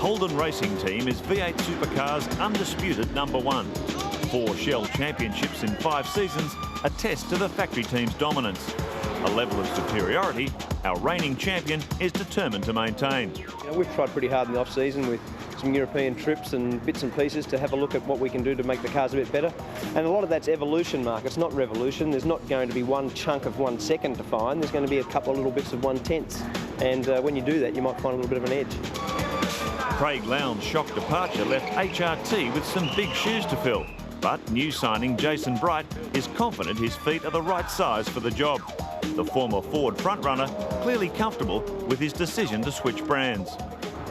Holden Racing Team is V8 Supercars' undisputed #1. 4 Shell championships in 5 seasons attest to the factory team's dominance. A level of superiority our reigning champion is determined to maintain. We've tried pretty hard in the off-season with some European trips and bits and pieces to have a look at what we can do to make the cars a bit better. And a lot of that's evolution, Mark. It's not revolution. There's not going to be one chunk of 1 second to find. There's going to be a couple of little bits of 1/10. And when you do that, you might find a little bit of an edge. Craig Lowndes' shock departure left HRT with some big shoes to fill. But new signing Jason Bright is confident his feet are the right size for the job. The former Ford frontrunner clearly comfortable with his decision to switch brands.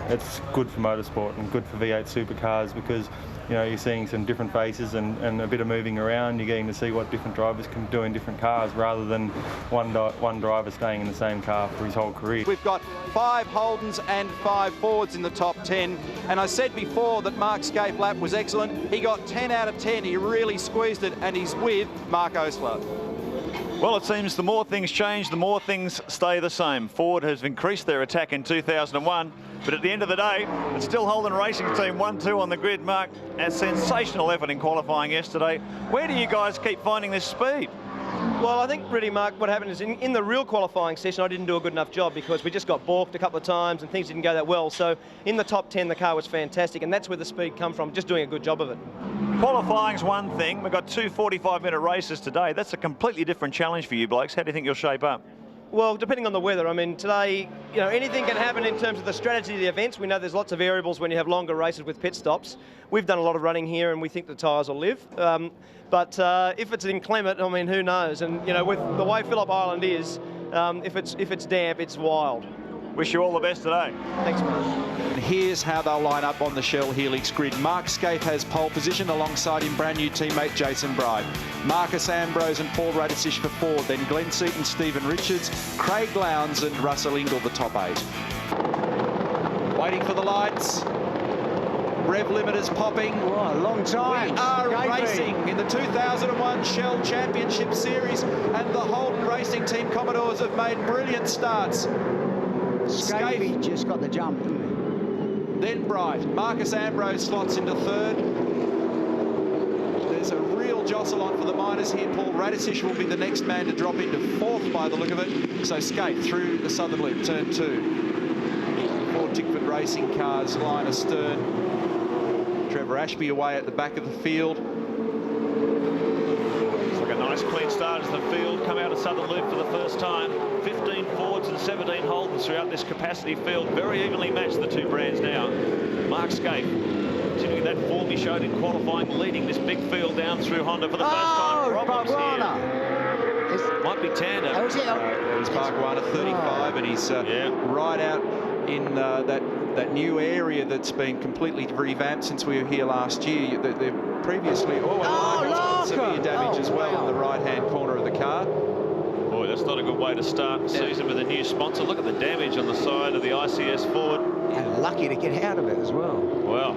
It's good for motorsport and good for V8 Supercars because, you know, you're seeing some different faces and a bit of moving around. You're getting to see what different drivers can do in different cars rather than one driver staying in the same car for his whole career. We've got 5 Holdens and 5 Fords in the top 10. And I said before that Mark's escape lap was excellent. He got 10 out of 10. He really squeezed it, and he's with Mark Osler. Well, it seems the more things change, the more things stay the same. Ford has increased their attack in 2001, but at the end of the day, it's still Holden Racing Team 1-2 on the grid, Mark. A sensational effort in qualifying yesterday. Where do you guys keep finding this speed? Well, I think really, Mark, what happened is in the real qualifying session, I didn't do a good enough job because we just got balked a couple of times and things didn't go that well. So in the top 10, the car was fantastic, and that's where the speed come from, just doing a good job of it. Qualifying's one thing. We've got 2 45-minute races today. That's a completely different challenge for you blokes. How do you think you'll shape up? Well, depending on the weather. I mean, today, you know, anything can happen in terms of the strategy of the events. We know there's lots of variables when you have longer races with pit stops. We've done a lot of running here and we think the tyres will live. But if it's inclement, I mean, who knows? And, you know, with the way Phillip Island is, if it's damp, it's wild. Wish you all the best today. Thanks, Mark. Here's how they'll line up on the Shell Helix grid. Mark Skaife has pole position alongside him brand new teammate Jason Bright. Marcus Ambrose and Paul Radisich for Ford. Then Glenn Seaton, Stephen Richards, Craig Lowndes and Russell Ingall, the top 8. Waiting for the lights. Rev limiters popping. Oh, a long time. We are racing in the 2001 Shell Championship Series, and the Holden Racing Team Commodores have made brilliant starts. Skaife just got the jump, didn't he? Then Bright. Marcus Ambrose slots into 3rd. There's a real jostle on for the minors here. Paul Radisich will be the next man to drop into 4th by the look of it. So Skaife through the southern loop, turn 2. 4 Tickford Racing cars line astern. Trevor Ashby away at the back of the field. It's like a nice clean start as the field come out of southern loop for the first time. 15 Fords and 17 Holdens throughout this capacity field. Very evenly matched, the 2 brands now. Mark Skaife, continuing that form he showed in qualifying, leading this big field down through Honda for the first time. Problems here. Might be Tanda. Oh, is it? It's Bargwana, 35, and he's right out in that new area that's been completely revamped since we were here last year. They're previously severe damage as well in the right-hand corner of the car. Boy, that's not a good way to start the season with a new sponsor. Look at the damage on the side of the ICS Ford. And lucky to get out of it as well. Well,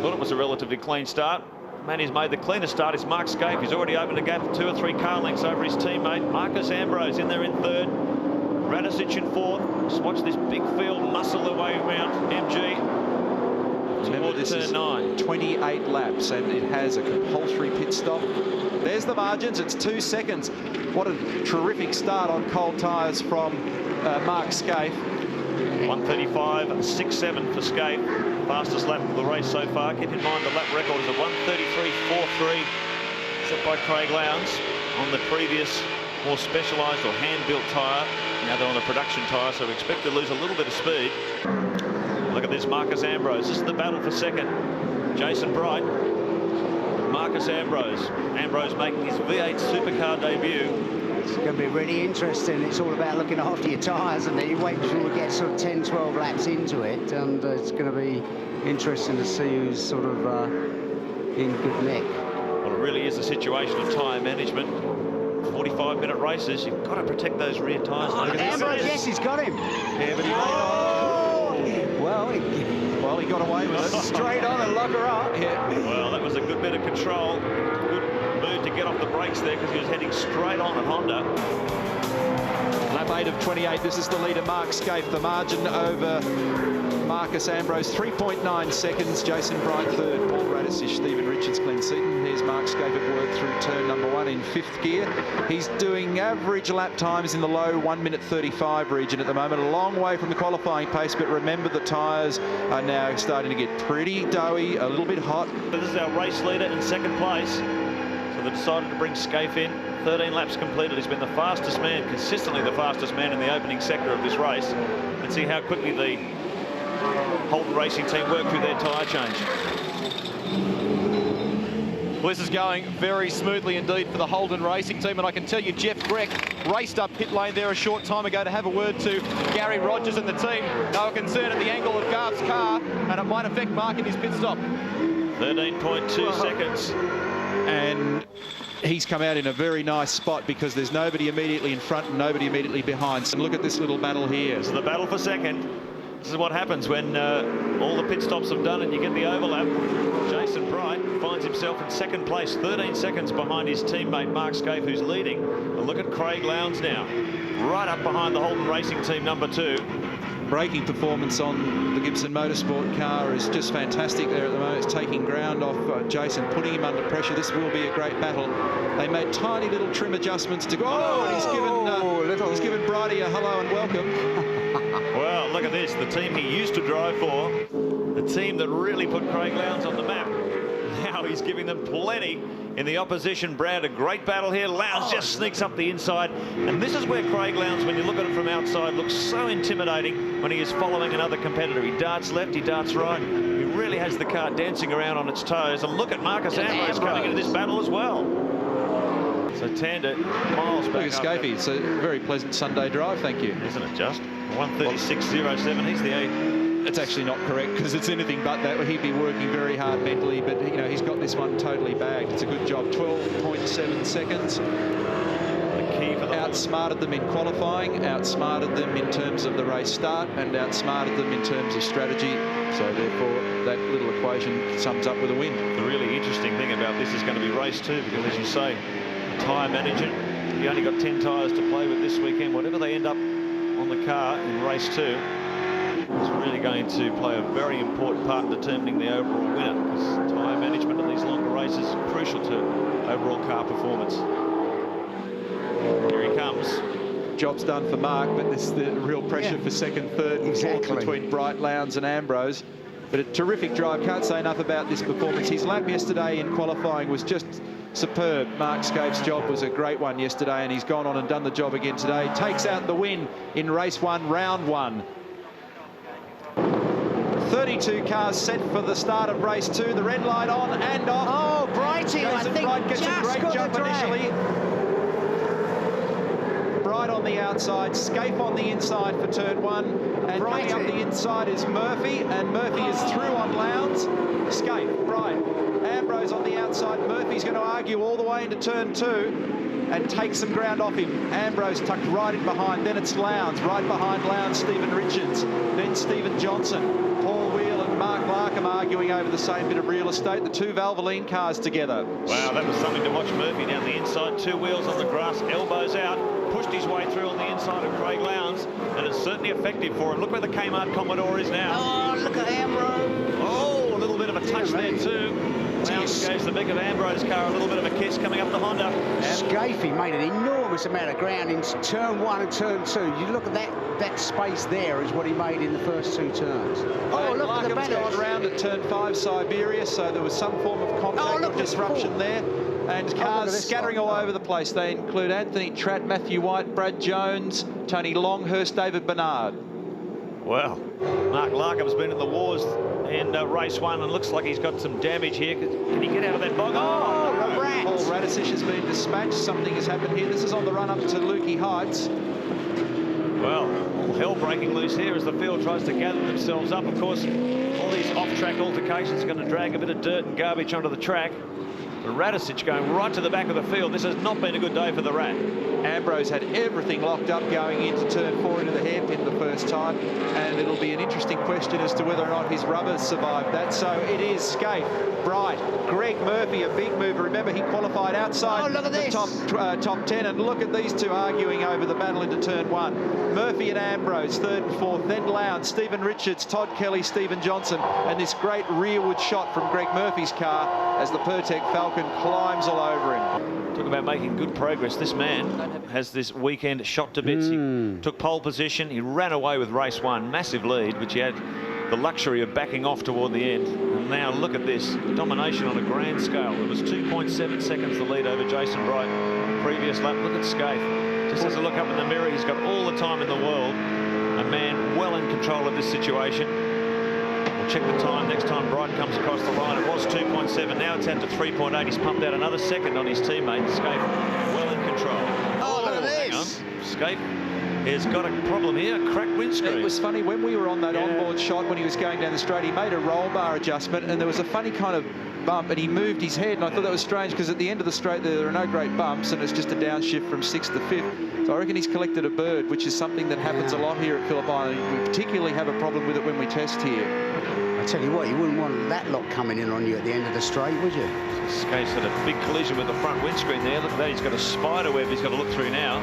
thought it was a relatively clean start. Man who's made the cleanest start is Mark Skaife. He's already opened a gap of 2 or 3 car lengths over his teammate. Marcus Ambrose in there in 3rd. Radisich in 4th. Just watch this big field muscle their way around MG. Remember, this is 28 laps, and it has a compulsory pit stop. There's the margins. It's 2 seconds. What a terrific start on cold tyres from Mark Skaife. 1:35.67 for Skaife. Fastest lap of the race so far. Keep in mind the lap record is a 1:33.43 set by Craig Lowndes on the previous more specialised or hand-built tyre. Now they're on the production tyre, so we expect to lose a little bit of speed. Look at this, Marcus Ambrose. This is the battle for second. Jason Bright, Marcus Ambrose. Ambrose making his V8 Supercar debut. It's going to be really interesting. It's all about looking after your tyres, and then you wait until you get sort of 10, 12 laps into it, and it's going to be interesting to see who's sort of in good nick. Well, it really is a situation of tyre management. 45-minute races, you've got to protect those rear tyres. Oh, Ambrose, yes, he's got him. Yeah, but he Well, he got away with it. Straight on and lock her up. Yeah. Well, that was a good bit of control. Good move to get off the brakes there because he was heading straight on at Honda. Lap 8 of 28. This is the leader, Mark Skaife. The margin over Marcus Ambrose, 3.9 seconds. Jason Bright third, Paul Radisich, Stephen Richards, Glenn Seaton. Here's Mark Scape at work through turn number 1 in 5th gear. He's doing average lap times in the low 1:35 region at the moment, a long way from the qualifying pace, but remember the tyres are now starting to get pretty doughy, a little bit hot. This is our race leader in 2nd place. So they decided to bring Scaife in. 13 laps completed. He's been the fastest man, consistently the fastest man in the opening sector of this race. Let's see how quickly the Holden Racing team work through their tyre change. Well, this is going very smoothly indeed for the Holden Racing team, and I can tell you Jeff Greck raced up pit lane there a short time ago to have a word to Gary Rogers and the team. They were concerned at the angle of Garth's car, and it might affect Mark in his pit stop. 13.2 seconds. And he's come out in a very nice spot because there's nobody immediately in front and nobody immediately behind. So look at this little battle here. This is the battle for second. This is what happens when all the pit stops have done and you get the overlap. Jason Bright finds himself in 2nd place, 13 seconds behind his teammate Mark Scaife, who's leading. And look at Craig Lowndes now, right up behind the Holden Racing team number 2. Braking performance on the Gibson Motorsport car is just fantastic there at the moment. It's taking ground off Jason, putting him under pressure. This will be a great battle. They made tiny little trim adjustments to go. Oh, and he's given Bridie a hello and welcome. Well, look at this. The team he used to drive for, the team that really put Craig Lowndes on the map. Now he's giving them plenty in the opposition. Brad, a great battle here. Lowndes just sneaks up the inside. And this is where Craig Lowndes, when you look at it from outside, looks so intimidating when he is following another competitor. He darts left, he darts right. He really has the car dancing around on its toes. And look at Marcus Ambrose coming into this battle as well. So Tander, miles back. Look at Scaife. It's a very pleasant Sunday drive, thank you. Isn't it just? 1:36.07. He's the A. It's actually not correct because it's anything but that. He'd be working very hard mentally, but you know he's got this one totally bagged. It's a good job. 12.7 seconds. The key for the outsmarted them in qualifying, outsmarted them in terms of the race start, and outsmarted them in terms of strategy. So therefore, that little equation sums up with a win. The really interesting thing about this is going to be race 2, because as you say, tyre manager, you only got 10 tyres to play with this weekend. Whatever they end up on the car in race 2. Is really going to play a very important part in determining the overall winner, because tyre management in these longer races is crucial to overall car performance. Here he comes. Job's done for Mark, but this is the real pressure for 2nd, 3rd, and 4th between Bright, Lowndes and Ambrose. But a terrific drive. Can't say enough about this performance. His lap yesterday in qualifying was just superb. Mark Scaife's job was a great one yesterday, and he's gone on and done the job again today. Takes out the win in race 1, round 1. 32 cars set for the start of race 2. The red light on and off. Oh, Brighty, I think Bright gets a great jump initially. Bright on the outside, Scaife on the inside for turn 1. And coming up the inside is Murphy, and Murphy is through on Lowndes. Scaife, Bright, Ambrose on the outside. Murphy's going to argue all the way into turn 2. And take some ground off him. Ambrose tucked right in behind. Then it's Lowndes. Right behind Lowndes, Stephen Richards. Then Stephen Johnson. Paul Wheel and Mark Larkham arguing over the same bit of real estate. The 2 Valvoline cars together. Wow, that was something to watch. Murphy down the inside. 2 wheels on the grass. Elbows out. Pushed his way through on the inside of Craig Lowndes. And it's certainly effective for him. Look where the Kmart Commodore is now. Oh, look at Ambrose. Oh, a little bit of a touch there too. Lowndes gives the back of Ambrose's car a little bit of a kiss coming up the Honda. Scaife made an enormous amount of ground in turn 1 and turn 2. You look at that space there is what he made in the first 2 turns. Oh, look at the Larkham's gone round at turn 5 Siberia, so there was some form of contact or disruption there. And cars scattering all over the place. They include Anthony Tratt, Matthew White, Brad Jones, Tony Longhurst, David Bernard. Well, Mark Larkham's been in the wars in race 1 and looks like he's got some damage here. Can he get out of that bog? Oh, no. Paul Radisich has been dispatched. Something has happened here. This is on the run up to Lukey Heights. Well, all hell breaking loose here as the field tries to gather themselves up. Of course, all these off-track altercations are going to drag a bit of dirt and garbage onto the track. But Radicic going right to the back of the field. This has not been a good day for the Rat. Ambrose had everything locked up going into turn 4 into the hairpin the first time, and it'll be an interesting question as to whether or not his rubber survived that. So it is Skaife, Bright, Greg Murphy, a big mover. Remember, he qualified outside the top 10, and look at these two arguing over the battle into turn 1. Murphy and Ambrose, 3rd and 4th, then Lowndes, Stephen Richards, Todd Kelly, Stephen Johnson, and this great rearward shot from Greg Murphy's car as the Pertec Falcon climbs all over him. Talk about making good progress. This man has this weekend shot to bits. He took pole position. He ran away with race 1. Massive lead, which he had the luxury of backing off toward the end. And now look at this. Domination on a grand scale. It was 2.7 seconds the lead over Jason Bright. Previous lap. Look at Skaife. Just has a look up in the mirror. He's got all the time in the world. A man well in control of this situation. We'll check the time next time Bright comes across the line. It was 2.7. Now it's out to 3.8. He's pumped out another second on his teammate. Skaife well in control. Oh, look at hang this. on. Skaife has got a problem here. A cracked windscreen. It was funny, when we were on that onboard shot, when he was going down the straight, he made a roll bar adjustment, and there was a funny kind of bump, and he moved his head, and I thought that was strange because at the end of the straight there are no great bumps, and it's just a downshift from 6th to 5th. So I reckon he's collected a bird, which is something that happens a lot here at Phillip Island. We particularly have a problem with it when we test here. I tell you what, you wouldn't want that lot coming in on you at the end of the straight, would you? Skaife's had a big collision with the front windscreen there. Look at that, he's got a spider web he's got to look through now.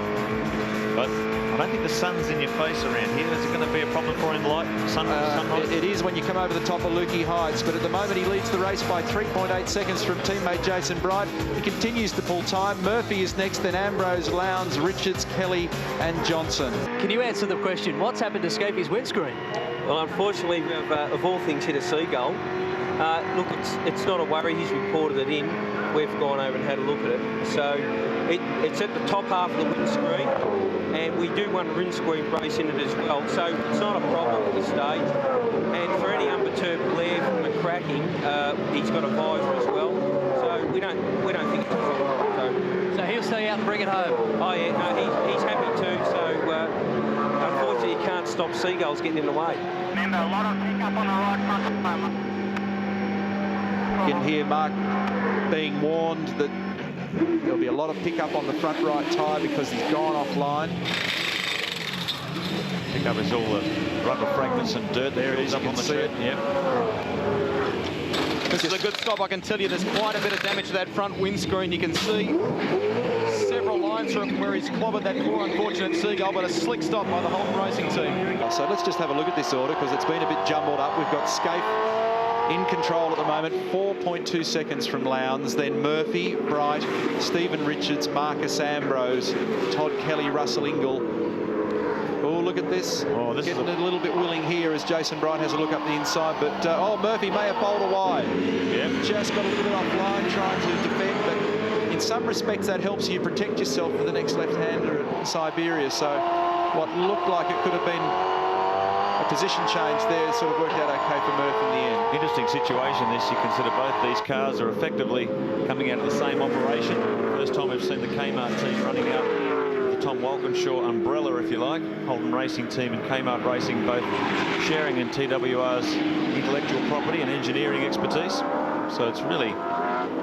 But I don't think the sun's in your face around here. Is it going to be a problem for him, light? Sunrise? It is when you come over the top of Lukey Heights, but at the moment he leads the race by 3.8 seconds from teammate Jason Bright. He continues to pull time. Murphy is next, then Ambrose, Lowndes, Richards, Kelly and Johnson. Can you answer the question, what's happened to Skaife's windscreen? Well, unfortunately, we've, of all things, hit a seagull. Look, it's not a worry. He's reported it in. We've gone over and had a look at it. So it's at the top half of the windscreen, and we do one windscreen brace in it as well. So it's not a problem at this stage. And for any unperturbed glare from the cracking, he's got a visor as well. So we don't think it's a problem. So he'll stay out and bring it home. Oh yeah, no, he's happy too. So unfortunately, you can't stop seagulls getting in the way. Remember, a lot of pickup on the right front at the moment. You can hear Mark being warned that there'll be a lot of pickup on the front right tyre because he's gone offline. Pickup is all the rubber fragments and dirt there. It is up on the tread. Yep. This is a good stop. I can tell you there's quite a bit of damage to that front windscreen. You can see several lines from where he's clobbered that poor unfortunate seagull, but a slick stop by the Holden racing team. So let's just have a look at this order because it's been a bit jumbled up. We've got Skaife in control at the moment, 4.2 seconds from Lowndes, then Murphy, Bright, Stephen Richards, Marcus Ambrose, Todd Kelly, Russell Ingall. Oh, look at this. Oh, this getting is a little bit willing here as Jason Bright has a look up the inside, but oh, Murphy may have bowled a wide. Yep. Just got a little bit offline trying to defend, but in some respects that helps you protect yourself for the next left-hander at Siberia. So what looked like it could have been a position change there sort of worked out okay for Murphy in the end. Interesting situation this. You consider both these cars are effectively coming out of the same operation. First time we've seen the Kmart team running out the Tom Walkinshaw umbrella, if you like. Holden Racing Team and Kmart Racing both sharing in TWR's intellectual property and engineering expertise. So it's really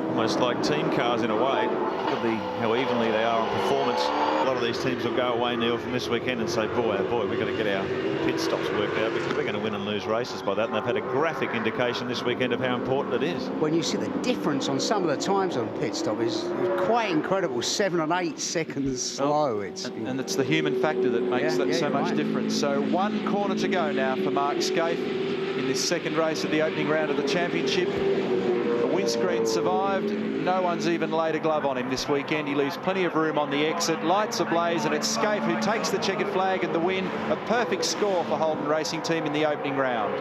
almost like team cars in a way. Look at how evenly they are on performance. A lot of these teams will go away, Neil, from this weekend and say, boy, oh boy, we've got to get our pit stops worked out because we're going to win and lose races by that. And they've had a graphic indication this weekend of how important it is. When you see the difference on some of the times on pit stop is quite incredible. 7 and 8 seconds slow. And it's the human factor that makes that so much difference. So 1 corner to go now for Mark Skaife in this second race of the opening round of the championship. The windscreen survived. No one's even laid a glove on him this weekend. He leaves plenty of room on the exit. Lights ablaze, and it's Skaife who takes the checkered flag and the win. A perfect score for Holden Racing Team in the opening round.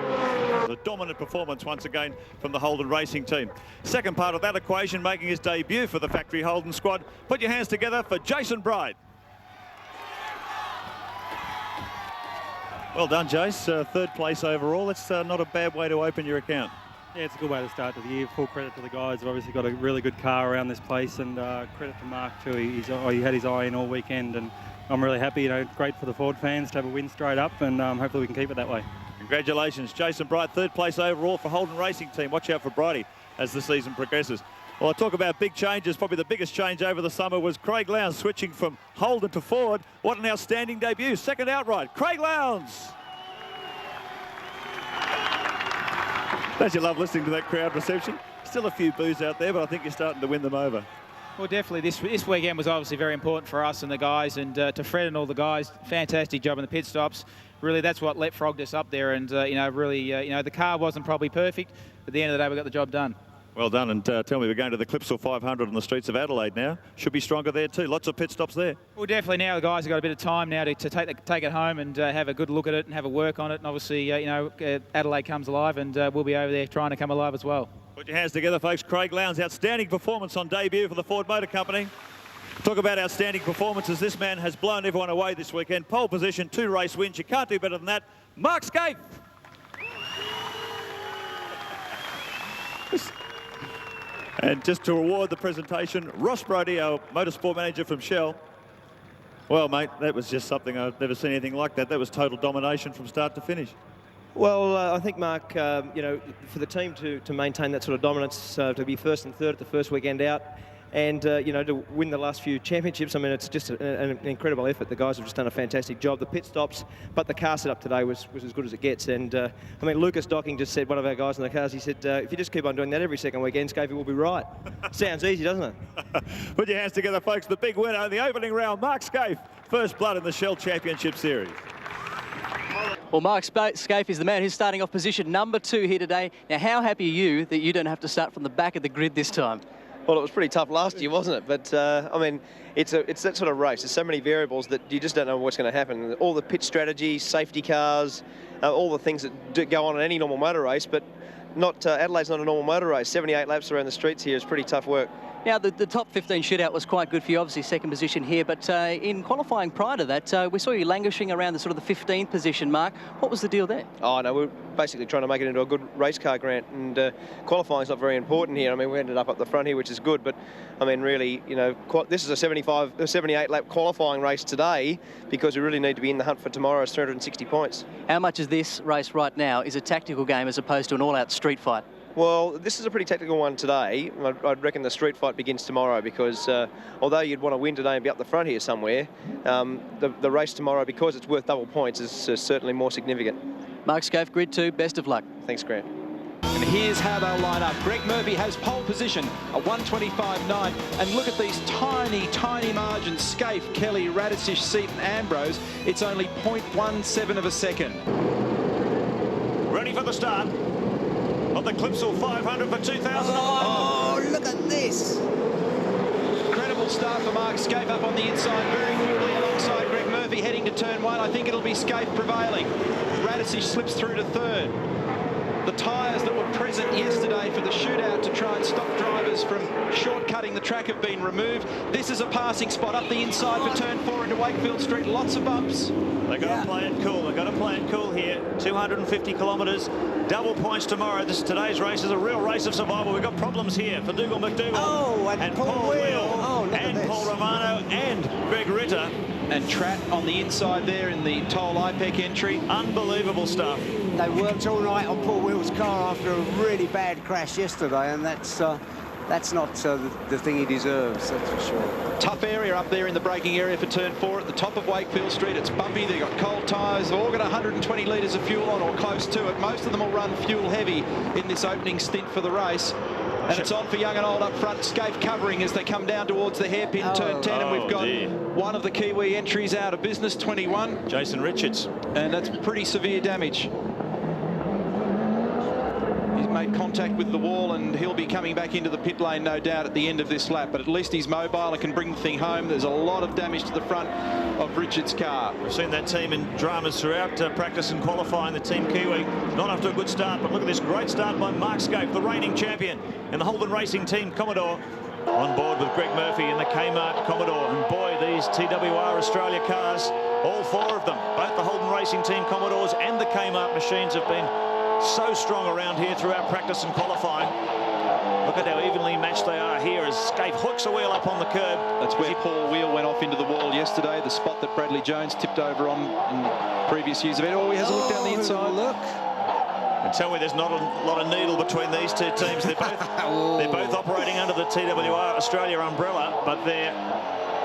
The dominant performance once again from the Holden Racing Team. Second part of that equation, making his debut for the Factory Holden squad. Put your hands together for Jason Bright. Well done, Jace. 3rd place overall. That's not a bad way to open your account. Yeah, it's a good way to start the year. Full credit to the guys. They've obviously got a really good car around this place, and credit to Mark too. He had his eye in all weekend, and I'm really happy. You know, great for the Ford fans to have a win straight up, and hopefully we can keep it that way. Congratulations, Jason Bright, 3rd place overall for Holden Racing Team. Watch out for Brighty as the season progresses. Well, I talk about big changes. Probably the biggest change over the summer was Craig Lowndes switching from Holden to Ford. What an outstanding debut. Second outright. Craig Lowndes. Don't you love listening to that crowd reception? Still a few boos out there, but I think you're starting to win them over. Well, definitely. This weekend was obviously very important for us and the guys, and to Fred and all the guys, fantastic job in the pit stops. Really, that's what leapfrogged us up there, and really, the car wasn't probably perfect, but at the end of the day, we got the job done. Well done, and tell me, we're going to the Clipsal 500 on the streets of Adelaide now. Should be stronger there too. Lots of pit stops there. Well, definitely now the guys have got a bit of time now to take it home and have a good look at it and have a work on it. And obviously, Adelaide comes alive, and we'll be over there trying to come alive as well. Put your hands together, folks. Craig Lowndes, outstanding performance on debut for the Ford Motor Company. Talk about outstanding performances. This man has blown everyone away this weekend. Pole position, 2 race wins. You can't do better than that. Mark Scaife. And just to reward the presentation, Ross Brody, our motorsport manager from Shell. Well, mate, that was just something. I've never seen anything like that. That was total domination from start to finish. Well, I think, Mark, for the team to maintain that sort of dominance, to be first and third at the first weekend out, and, to win the last few championships, I mean, it's just an incredible effort. The guys have just done a fantastic job. The pit stops, but the car setup today was as good as it gets. And, Lucas Docking just said, one of our guys in the cars, he said, if you just keep on doing that every second weekend, Scaife will be right. Sounds easy, doesn't it? Put your hands together, folks. The big winner in the opening round, Mark Scaife. First blood in the Shell Championship Series. Well, Mark Scaife is the man who's starting off position number 2 here today. Now, how happy are you that you don't have to start from the back of the grid this time? Well, it was pretty tough last year, wasn't it? But, it's that sort of race. There's so many variables that you just don't know what's going to happen. All the pit strategy, safety cars, all the things that do go on in any normal motor race, but Adelaide's not a normal motor race. 78 laps around the streets here is pretty tough work. Now, the top 15 shootout was quite good for you, obviously second position here, but in qualifying prior to that, we saw you languishing around the sort of the 15th position mark. What was the deal there? Oh, no, we're basically trying to make it into a good race car, Grant, and qualifying's not very important here. I mean, we ended up the front here, which is good, but, I mean, really, this is a 78 lap qualifying race today because we really need to be in the hunt for tomorrow's 360 points. How much is this race right now is a tactical game as opposed to an all-out street fight? Well, this is a pretty tactical one today. I'd reckon the street fight begins tomorrow because although you'd want to win today and be up the front here somewhere, the race tomorrow, because it's worth double points, is certainly more significant. Mark Scaife, Grid 2, best of luck. Thanks, Grant. And here's how they'll line up. Greg Murphy has pole position, a 125.9. And look at these tiny, tiny margins. Scaife, Kelly, Radicic, Seaton, Ambrose. It's only 0.17 of a second. Ready for the start of the Clipsal 500 for 2000. Oh, look at this. Incredible start for Mark Scaife up on the inside very quickly alongside Greg Murphy heading to turn 1. I think it'll be Scaife prevailing. Radicic slips through to third. The tyres that were present yesterday for the shootout to try and stop drivers from shortcutting the track have been removed. This is a passing spot up the inside for turn 4 into Wakefield Street. Lots of bumps. They've got to play it cool. They've got to play it cool here. 250 kilometres. Double points tomorrow. Today's race is a real race of survival. We've got problems here for Dougal McDougall and Paul Wheel and Paul Romano and Greg Ritter. And Tratt on the inside there in the Toll IPEC entry. Unbelievable stuff. They worked all night on Paul Wheel's car after a really bad crash yesterday, and that's not the thing he deserves, that's for sure. Tough area up there in the braking area for turn 4 at the top of Wakefield Street. It's bumpy. They've got cold tyres. They've all got 120 litres of fuel on or close to it. Most of them will run fuel heavy in this opening stint for the race. And it's on for young and old up front. Scaife covering as they come down towards the hairpin turn 10. And we've got one of the Kiwi entries out of business, 21. Jason Richards. And that's pretty severe damage. He's made contact with the wall and he'll be coming back into the pit lane, no doubt, at the end of this lap. But at least he's mobile and can bring the thing home. There's a lot of damage to the front of Richards' car. We've seen that team in dramas throughout practice and qualifying. The Team Kiwi not off to a good start, but look at this great start by Mark Scaife, the reigning champion, and the Holden Racing Team Commodore on board with Greg Murphy in the Kmart Commodore. And boy, these TWR Australia cars, all 4 of them, both the Holden Racing Team Commodores and the Kmart machines, have been so strong around here throughout practice and qualifying. Look at how evenly matched they are here as Scaife hooks a wheel up on the curb. That's where Paul Wheel went off into the wall yesterday, the spot that Bradley Jones tipped over on in previous years of it. Oh, he has a look down the inside. Look. And tell me there's not a lot of needle between these two teams. They're both operating under the TWR Australia umbrella, but there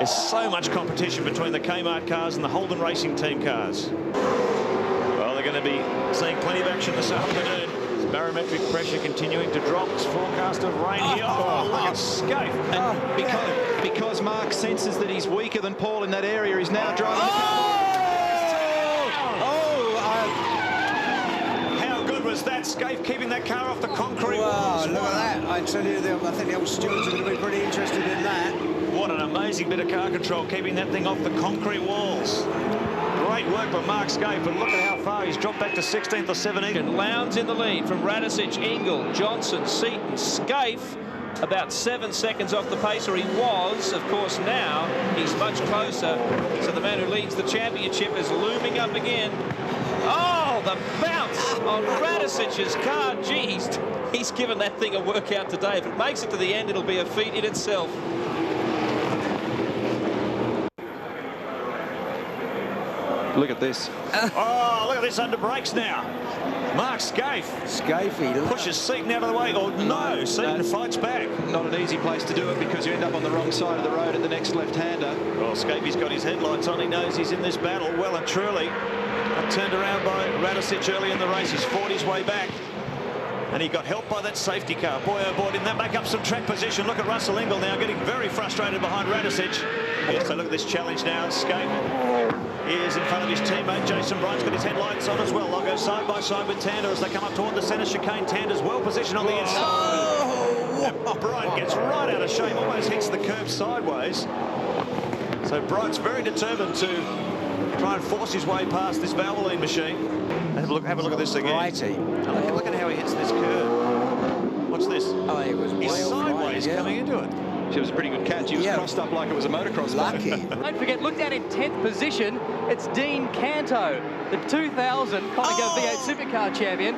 is so much competition between the Kmart cars and the Holden Racing Team cars. Well, they're going to be seeing plenty of action this afternoon. Barometric pressure continuing to drop. It's forecast of rain here. Oh, look at Scaife. And because Mark senses that he's weaker than Paul in that area, he's now driving the car. How good was that? Scaife keeping that car off the concrete walls. Look at that. I tell you, I think the old stewards are going to be pretty interested in that. What an amazing bit of car control, keeping that thing off the concrete walls. Great work by Mark Scaife, but look at how far he's dropped back to 16th or 17th. And Lowndes in the lead from Radisich, Ingle, Johnson, Seaton, Scaife. About 7 seconds off the pace, or he was. Of course, now he's much closer. So the man who leads the championship is looming up again. Oh, the bounce on Radisich's car. Geez, he's given that thing a workout today. If it makes it to the end, it'll be a feat in itself. Look at this. Oh, look at this under brakes now. Mark Scaife. Pushes Seaton out of the way. Oh, no. Seaton fights back. Not an easy place to do it because you end up on the wrong side of the road at the next left-hander. Well, Scaife's got his headlights on. He knows he's in this battle well and truly. Turned around by Radisich early in the race. He's fought his way back. And he got helped by that safety car. Boy, oh boy, didn't that make up some track position. Look at Russell Ingle now getting very frustrated behind Radisich. Yeah, so look at this challenge now. Scaife is in front of his teammate. Jason Bryant's got his headlights on as well. They'll go side by side with Tander as they come up toward the centre chicane. Tander's well positioned on the inside. And Bryant gets right out of shape, almost hits the curb sideways. So Bryant's very determined to try and force his way past this Valvoline machine. Have a look at this again. Oh, look at how he hits this curve. What's this? Oh, he was He's sideways coming into it. It was a pretty good catch. He was crossed up like it was a motocross. Lucky. Don't forget, look down in 10th position. It's Dean Canto, the 2000 Conago V8 Supercar champion.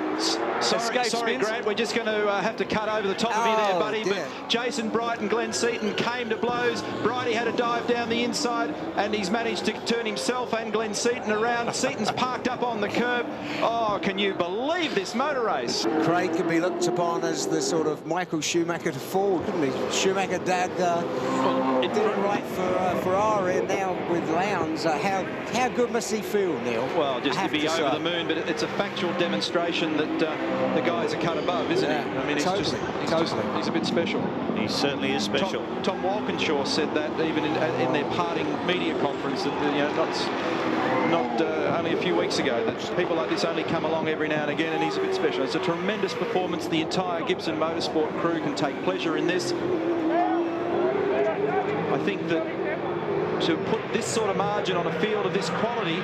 Sorry, Grant, we're just going to have to cut over the top of you there, buddy. Dear. But Jason Bright and Glenn Seaton came to blows. Brighty had a dive down the inside, and he's managed to turn himself and Glenn Seaton around. Seaton's parked up on the curb. Oh, can you believe this motor race? Craig could be looked upon as the sort of Michael Schumacher to Ford, couldn't he? Schumacher dad did it right for Ferrari, and now with Lowndes. How good must he feel, Neil? Well, just to be over the moon, but it's a factual demonstration that the guy's a cut above, isn't he? I mean, he's a bit special. He certainly is special. Tom Walkinshaw said that even in their parting media conference, that not only a few weeks ago, that people like this only come along every now and again, and he's a bit special. It's a tremendous performance. The entire Gibson Motorsport crew can take pleasure in this. I think that to put this sort of margin on a field of this quality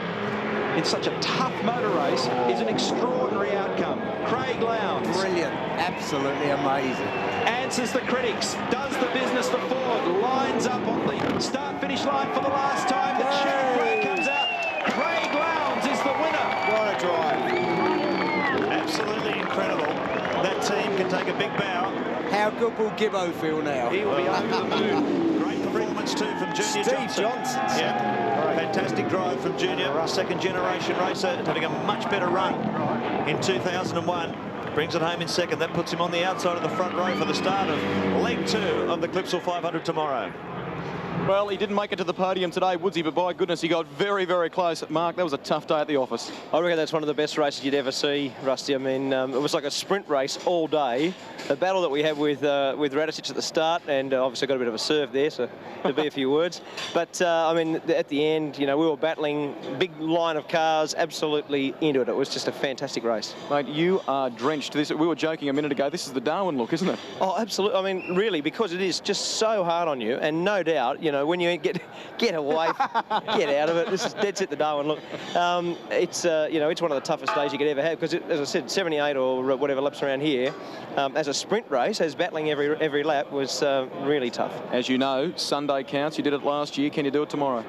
in such a tough motor race is an extraordinary outcome. Craig Lowndes. Brilliant. Absolutely amazing. Answers the critics. Does the business for Ford. Lines up on the start-finish line for the last time. The cheering crowd comes out. Craig Lowndes is the winner. What a drive. Absolutely incredible. That team can take a big bow. How good will Gibbo feel now? He will be over the moon. Great performance too from Junior Steve Johnson. Yeah, fantastic drive from Junior, second generation racer, having a much better run in 2001. Brings it home in second. That puts him on the outside of the front row for the start of leg 2 of the Clipsal 500 tomorrow. Well, he didn't make it to the podium today, Woodsy, but by goodness, he got very, very close. Mark, that was a tough day at the office. I reckon that's one of the best races you'd ever see, Rusty. I mean, it was like a sprint race all day. The battle that we had with Radisich at the start, and obviously got a bit of a serve there, so there'll be a few words. But, I mean, at the end, we were battling, big line of cars, absolutely into it. It was just a fantastic race. Mate, you are drenched. We were joking a minute ago, this is the Darwin look, isn't it? Oh, absolutely. I mean, really, because it is just so hard on you, and no doubt, when you get away, get out of it. This is dead set the Darwin look. It's it's one of the toughest days you could ever have because, as I said, 78 or whatever laps around here, as a sprint race, as battling every lap was really tough. As you know, Sunday counts. You did it last year. Can you do it tomorrow?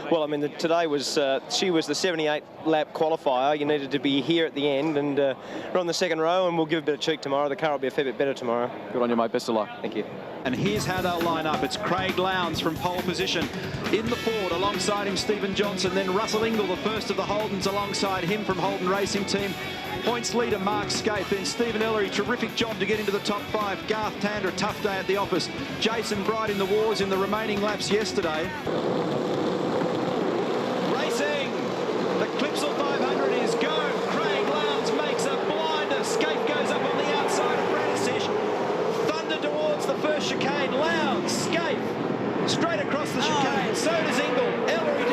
Well, I mean, today was she was the 78 lap qualifier. You needed to be here at the end, and we're on the second row, and we'll give a bit of cheek tomorrow. The car will be a fair bit better tomorrow. Good on you, mate. Best of luck. Thank you. And here's how they'll line up. It's Craig Lowndes from pole position. In the Ford, alongside him, Stephen Johnson. Then Russell Ingall, the first of the Holdens, alongside him from Holden Racing Team. Points leader Mark Scape, then Stephen Ellery, terrific job to get into the top 5. Garth Tander, a tough day at the office. Jason Bright in the wars in the remaining laps yesterday. Racing! The Clipsal 500 is go. Craig Lowndes makes a blinder. Scape goes up on the outside of Radisic. Thunder towards the first chicane. Lowndes, Scape, straight across the chicane. So does Ingall. Ellery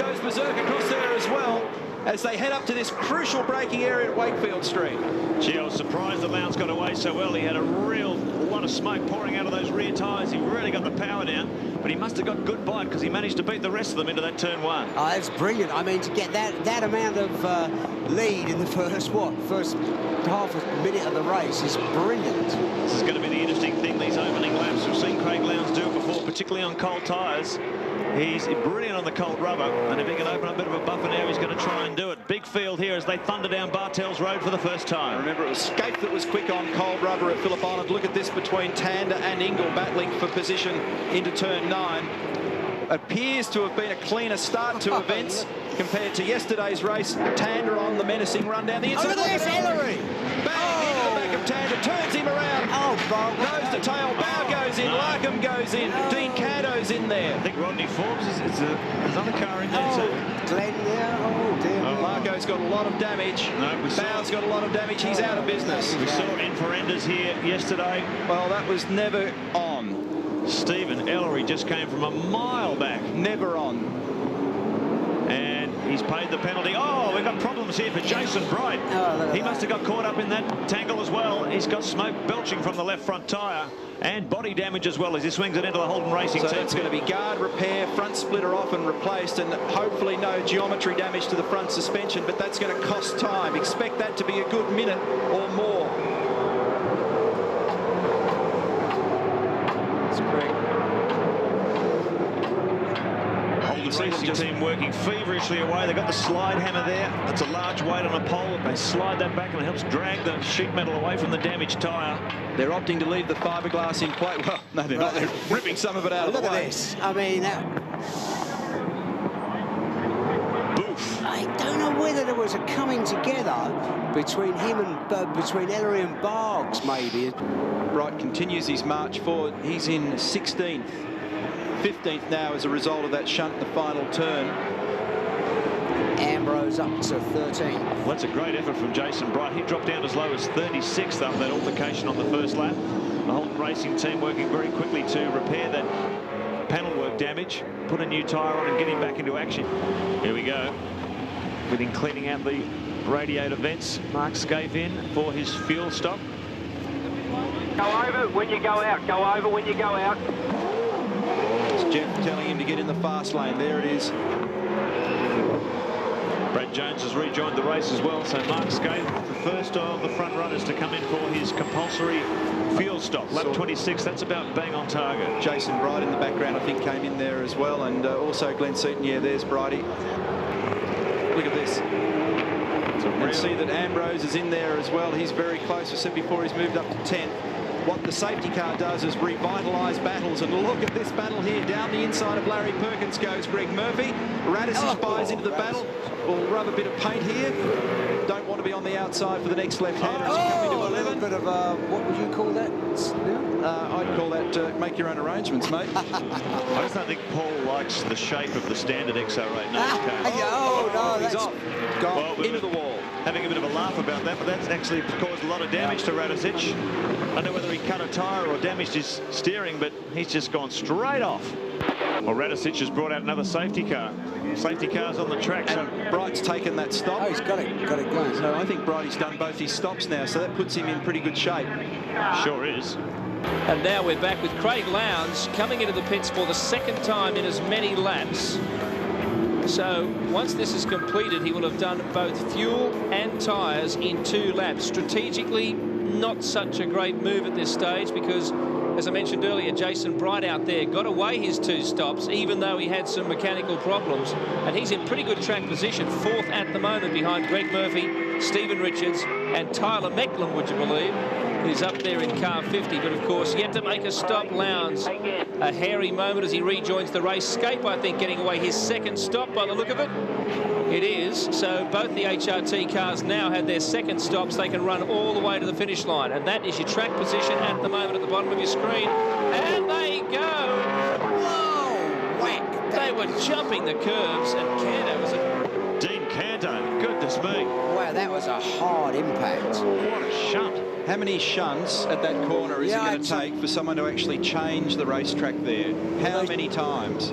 goes berserk across there as well, as they head up to this crucial braking area at Wakefield Street. Gee, I was surprised that Lowndes got away so well. He had a lot of smoke pouring out of those rear tyres. He really got the power down, but he must have got good bite because he managed to beat the rest of them into that turn 1. Oh, that's brilliant. I mean, to get that amount of lead in the first half a minute of the race is brilliant. This is going to be the interesting thing, these opening laps. We've seen Craig Lowndes do it before, particularly on cold tyres. He's brilliant on the cold rubber, and if he can open up a bit of a buffer now, he's going to try and do it. Big field here as they thunder down Bartels Road for the first time. Remember, it was Scape that was quick on cold rubber at Phillip Island. Look at this between Tander and Ingall battling for position into turn 9. Appears to have been a cleaner start to events compared to yesterday's race. Tander on the menacing run down the inside. Oh, there's Ellery! Bang into the back of Tander, turns him around. Nose to tail, Bow goes in, Larkham goes in, Dean Caddo's in there. I think Rodney Forbes is another car in there too. Glenn there, oh dear. Larko's got a lot of damage. Bow's got a lot of damage, he's out of business. We saw Enferendas here yesterday. Well, that was never on. Stephen Ellery just came from a mile back. Never on. And he's paid the penalty. Oh, we've got problems here for Jason Bright. He must have got caught up in that tangle as well. He's got smoke belching from the left front tyre and body damage as well as he swings it into the Holden Racing Team. So it's going to be guard repair, front splitter off and replaced, and hopefully no geometry damage to the front suspension, but that's going to cost time. Expect that to be a good minute or more. Racing Team working feverishly away. They've got the slide hammer there. That's a large weight on a pole. They slide that back and it helps drag the sheet metal away from the damaged tyre. They're opting to leave the fiberglass in play. Well, no, they're not. They're ripping some of it out of the way. Look at this. I mean, Boof. I don't know whether there was a coming together between him and between Ellery and Bargs, maybe. Bright continues his march forward. He's in 16th. 15th now as a result of that shunt in the final turn. Ambrose up to 13. Well, that's a great effort from Jason Bright. He dropped down as low as 36th after that altercation on the first lap. The Holden Racing Team working very quickly to repair that panel work damage, put a new tyre on and get him back into action. Here we go. With him cleaning out the radiator vents. Mark Scape in for his fuel stop. Go over when you go out. Go over when you go out. Jeff telling him to get in the fast lane. There it is. Brad Jones has rejoined the race as well, so Mark Scape, the first of the front runners to come in for his compulsory fuel stop. Lap 26, that's about bang on target. Jason Bright in the background, I think, came in there as well, and also Glenn Seaton. Yeah, there's Brighty. Look at this. And see that Ambrose is in there as well. He's very close. I said before, he's moved up to 10th. What the safety car does is revitalise battles, and look at this battle here. Down the inside of Larry Perkins goes Greg Murphy. Radisic buys into the battle. We'll rub a bit of paint here. Don't want to be on the outside for the next left-hander as you come into 11. A little bit of, what would you call that? I'd call that make your own arrangements, mate. I just don't think Paul likes the shape of the standard XR8 nose cone. No, he's that's off. Gone into the wall. Having a bit of a laugh about that, but that's actually caused a lot of damage to Radisic. I don't know whether he cut a tyre or damaged his steering, but he's just gone straight off. Well, Radisic has brought out another safety car. Safety car's on the track. And Bright's taken that stop. Oh, he's got it going. So I think Brighty's done both his stops now, so that puts him in pretty good shape. Sure is. And now we're back with Craig Lowndes coming into the pits for the second time in as many laps. So once this is completed, he will have done both fuel and tyres in 2 laps. Strategically, not such a great move at this stage because, as I mentioned earlier, Jason Bright out there got away his 2 stops, even though he had some mechanical problems. And he's in pretty good track position, 4th at the moment behind Greg Murphy, Stephen Richards and Tyler Mecklin, would you believe, who's up there in car 50. But of course, yet to make a stop. Lowndes, a hairy moment as he rejoins the race. Scape, I think, getting away his second stop by the look of it. It is. So both the HRT cars now had their second stops. They can run all the way to the finish line. And that is your track position at the moment at the bottom of your screen. And they go. Whoa! Whack! They were jumping the curves. And Canto was it? Dean Canto, goodness me. Wow, that was a hard impact. What a shunt. How many shunts at that corner is it going to take for someone to actually change the racetrack there? How many times?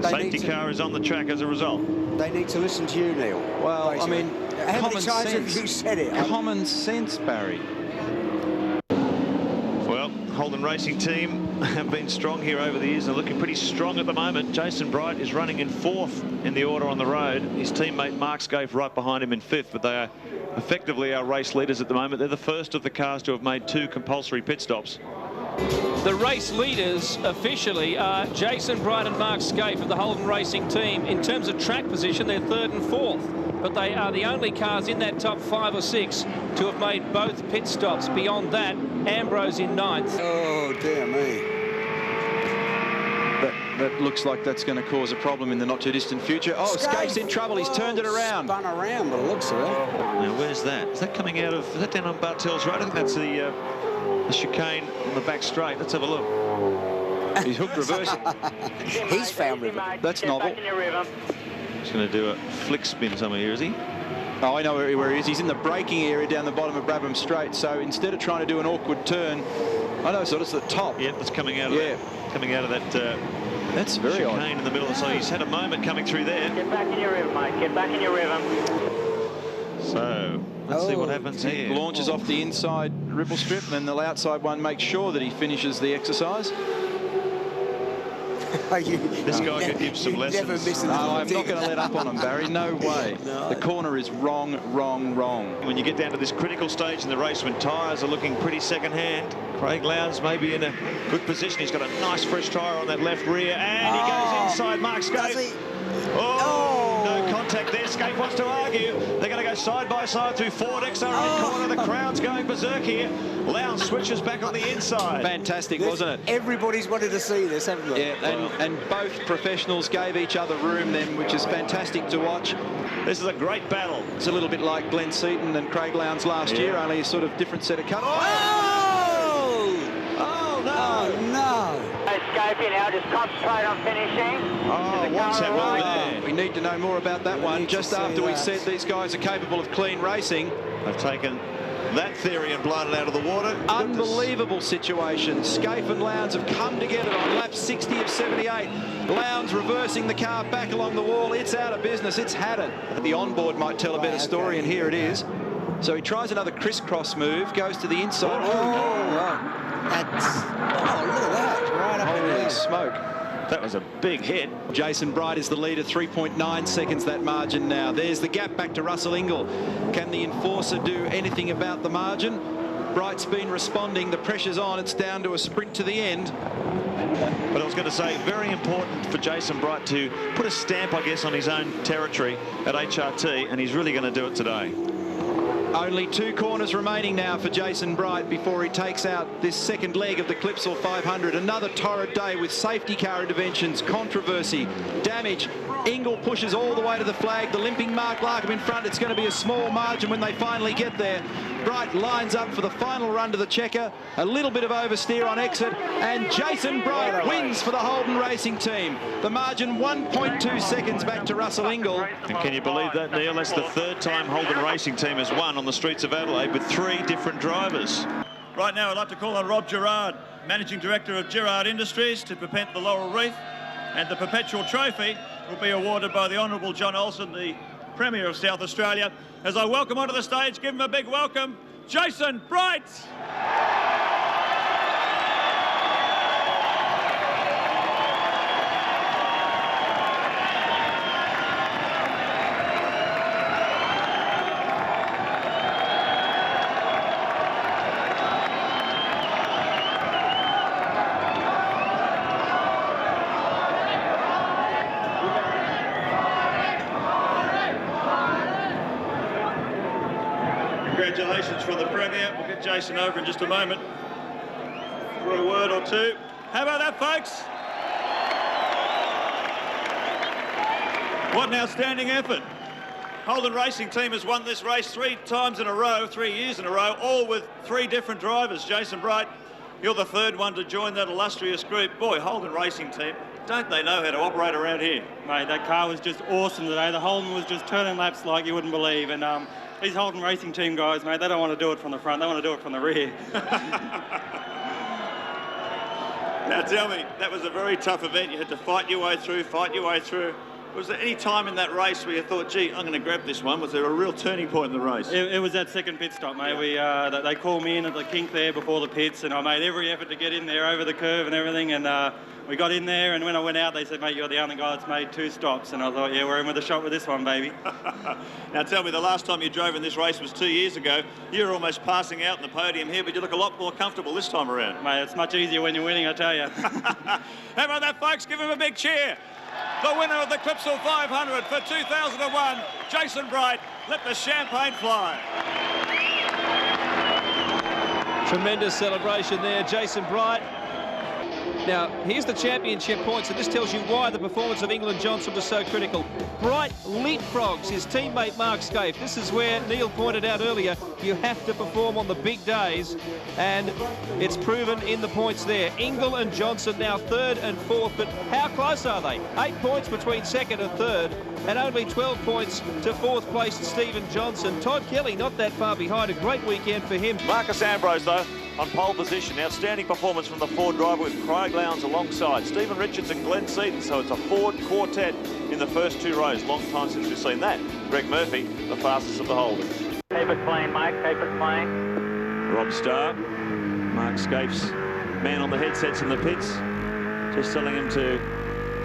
Safety car is on the track as a result. They need to listen to you, Neil. Well, basically. I mean, how common many times sense. have you said it? Common sense, Barry. Well, Holden Racing team have been strong here over the years. They're looking pretty strong at the moment. Jason Bright is running in 4th in the order on the road. His teammate Mark Scaife right behind him in 5th, but they are effectively our race leaders at the moment. They're the first of the cars to have made 2 compulsory pit stops. The race leaders officially are Jason Bright and Mark Scaife of the Holden Racing team. In terms of track position, they're 3rd and 4th, but they are the only cars in that top 5 or 6 to have made both pit stops. Beyond that, Ambrose in 9th. Oh, dear me. That looks like that's going to cause a problem in the not-too-distant future. Oh, Scaife's in trouble. He's turned it around. Spun around, but it looks of it. Now, where's that? Is that coming out of... Is that down on Bartels Road? I think that's the chicane on the back straight. Let's have a look. He's hooked reverse. He's found rhythm. That's novel. He's going to do a flick spin somewhere here, is he? Oh, I know where he is. He's in the braking area down the bottom of Brabham Straight. So instead of trying to do an awkward turn, I know, so it's the top. Yeah, it's coming out of that. Coming out of that. That's very odd. Chicane in the middle. So he's had a moment coming through there. Get back in your rhythm, mate. Get back in your rhythm. So let's see what happens here. Launches off the inside ripple strip, and then the outside one makes sure that he finishes the exercise. This guy could give some lessons. No, I'm not going to let up on him, Barry. No way. No. The corner is wrong, wrong, wrong. When you get down to this critical stage in the race when tyres are looking pretty second-hand, Craig Lowndes may be in a good position. He's got a nice fresh tyre on that left rear, and he goes inside Mark Scaife. Oh, no contact there. Scaife wants to argue. They're going to go side by side through Ford XR in the corner. The crowd's going berserk here. Lowndes switches back on the inside. Fantastic, wasn't it? Everybody's wanted to see this, haven't they? Yeah, and both professionals gave each other room then, which is fantastic to watch. This is a great battle. It's a little bit like Glenn Seaton and Craig Lowndes last year, only a sort of different set of cut. Oh, no. Oh, no. Scaife now, just concentrate on finishing. Oh, what's that one there? We need to know more about that one. Just after we said these guys are capable of clean racing. They've taken that theory and blown it out of the water. Unbelievable situation. Scaife and Lowndes have come together on lap 60 of 78. Lowndes reversing the car back along the wall. It's out of business. It's had it. The onboard might tell a better story, and here it is. So he tries another crisscross move, goes to the inside. Look at that. Right up in Holy there. smoke. That was a big hit. Jason Bright is the leader, 3.9 seconds that margin now. There's the gap back to Russell Ingall. Can the enforcer do anything about the margin? Bright's been responding. The pressure's on. It's down to a sprint to the end. But I was going to say, very important for Jason Bright to put a stamp, I guess, on his own territory at HRT, and he's really going to do it today. Only 2 corners remaining now for Jason Bright before he takes out this second leg of the Clipsal 500. Another torrid day with safety car interventions, controversy, damage. Ingall pushes all the way to the flag. The limping Mark Larkham in front. It's going to be a small margin when they finally get there. Bright lines up for the final run to the checker. A little bit of oversteer on exit, and Jason Bright wins for the Holden Racing team. The margin 1.2 seconds back to Russell Ingall. And can you believe that, Neil? That's the 3rd time Holden Racing team has won on the streets of Adelaide with 3 different drivers. Right now, I'd like to call on Rob Gerard, Managing Director of Gerard Industries, to present the laurel wreath, and the Perpetual Trophy will be awarded by the Honourable John Olsen, the Premier of South Australia. As I welcome onto the stage, give him a big welcome, Jason Bright. from the Premier. We'll get Jason over in just a moment for a word or two. How about that, folks? What an outstanding effort. Holden Racing Team has won this race 3 times in a row, 3 years in a row, all with 3 different drivers. Jason Bright, you're the 3rd one to join that illustrious group. Boy, Holden Racing Team, don't they know how to operate around here? Mate, that car was just awesome today. The Holden was just turning laps like you wouldn't believe. And these Holden Racing Team guys, mate, they don't want to do it from the front. They want to do it from the rear. Now tell me, that was a very tough event. You had to fight your way through, Was there any time in that race where you thought, gee, I'm going to grab this one? Was there a real turning point in the race? It was that second pit stop, mate. Yeah. They called me in at the kink there before the pits, and I made every effort to get in there over the curve and everything, and we got in there, and when I went out, they said, mate, you're the only guy that's made 2 stops, and I thought, yeah, we're in with a shot with this one, baby. Now tell me, the last time you drove in this race was 2 years ago. You were almost passing out in the podium here, but you look a lot more comfortable this time around. Mate, it's much easier when you're winning, I tell you. How about that, folks? Give him a big cheer. The winner of the Clipsal 500 for 2001, Jason Bright. Let the champagne fly. Tremendous celebration there, Jason Bright. Now, here's the championship points, and this tells you why the performance of England Johnson was so critical. Bright leapfrogs his teammate Mark Scaife. This is where Neil pointed out earlier, you have to perform on the big days, and it's proven in the points there. Ingle and Johnson now 3rd and 4th, but how close are they? 8 points between 2nd and 3rd, and only 12 points to 4th place Stephen Johnson. Todd Kelly not that far behind, a great weekend for him. Marcus Ambrose, though, on pole position. Outstanding performance from the Ford driver with Craig Lowndes alongside Stephen Richards and Glenn Seaton. So it's a Ford quartet in the first 2 rows. Long time since we've seen that. Greg Murphy, the fastest of the Holdens. Keep it clean, mate. Keep it clean. Rob Starr, Mark Scaife's man on the headsets in the pits, just telling him to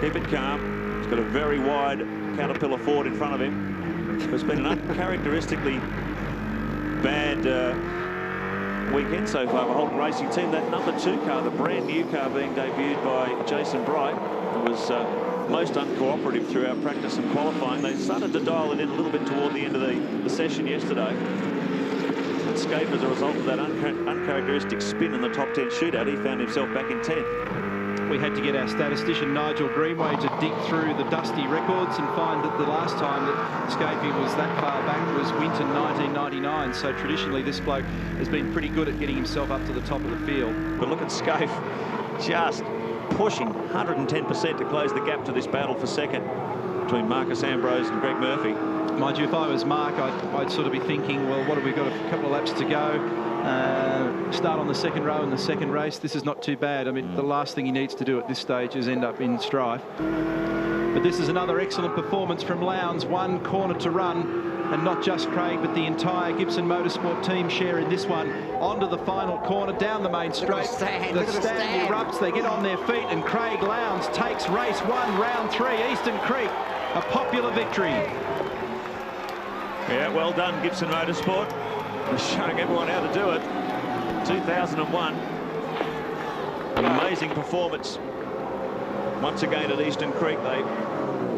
keep it calm. He's got a very wide Caterpillar Ford in front of him. It's been an uncharacteristically bad weekend so far for Holden Racing Team. That number 2 car, the brand new car being debuted by Jason Bright, was most uncooperative throughout practice and qualifying. They started to dial it in a little bit toward the end of the session yesterday. And Scaife, as a result of that uncharacteristic spin in the top 10 shootout, he found himself back in 10th. We had to get our statistician Nigel Greenway to dig through the dusty records and find that the last time that Scaife was that far back was winter 1999. So traditionally this bloke has been pretty good at getting himself up to the top of the field. But look at Scaife just pushing 110% to close the gap to this battle for second between Marcus Ambrose and Greg Murphy. Mind you, if I was Mark, I'd sort of be thinking, well, what have we got? A couple of laps to go. Start on the second row in the second race. This is not too bad. I mean, the last thing he needs to do at this stage is end up in strife. But this is another excellent performance from Lowndes. 1 corner to run. And not just Craig, but the entire Gibson Motorsport team share in this one. Onto the final corner, down the main straight. The stand erupts, they get on their feet, and Craig Lowndes takes race 1, round 3, Eastern Creek. A popular victory. Yeah, well done, Gibson Motorsport. They're showing everyone how to do it. 2001. An amazing performance. Once again at Eastern Creek, they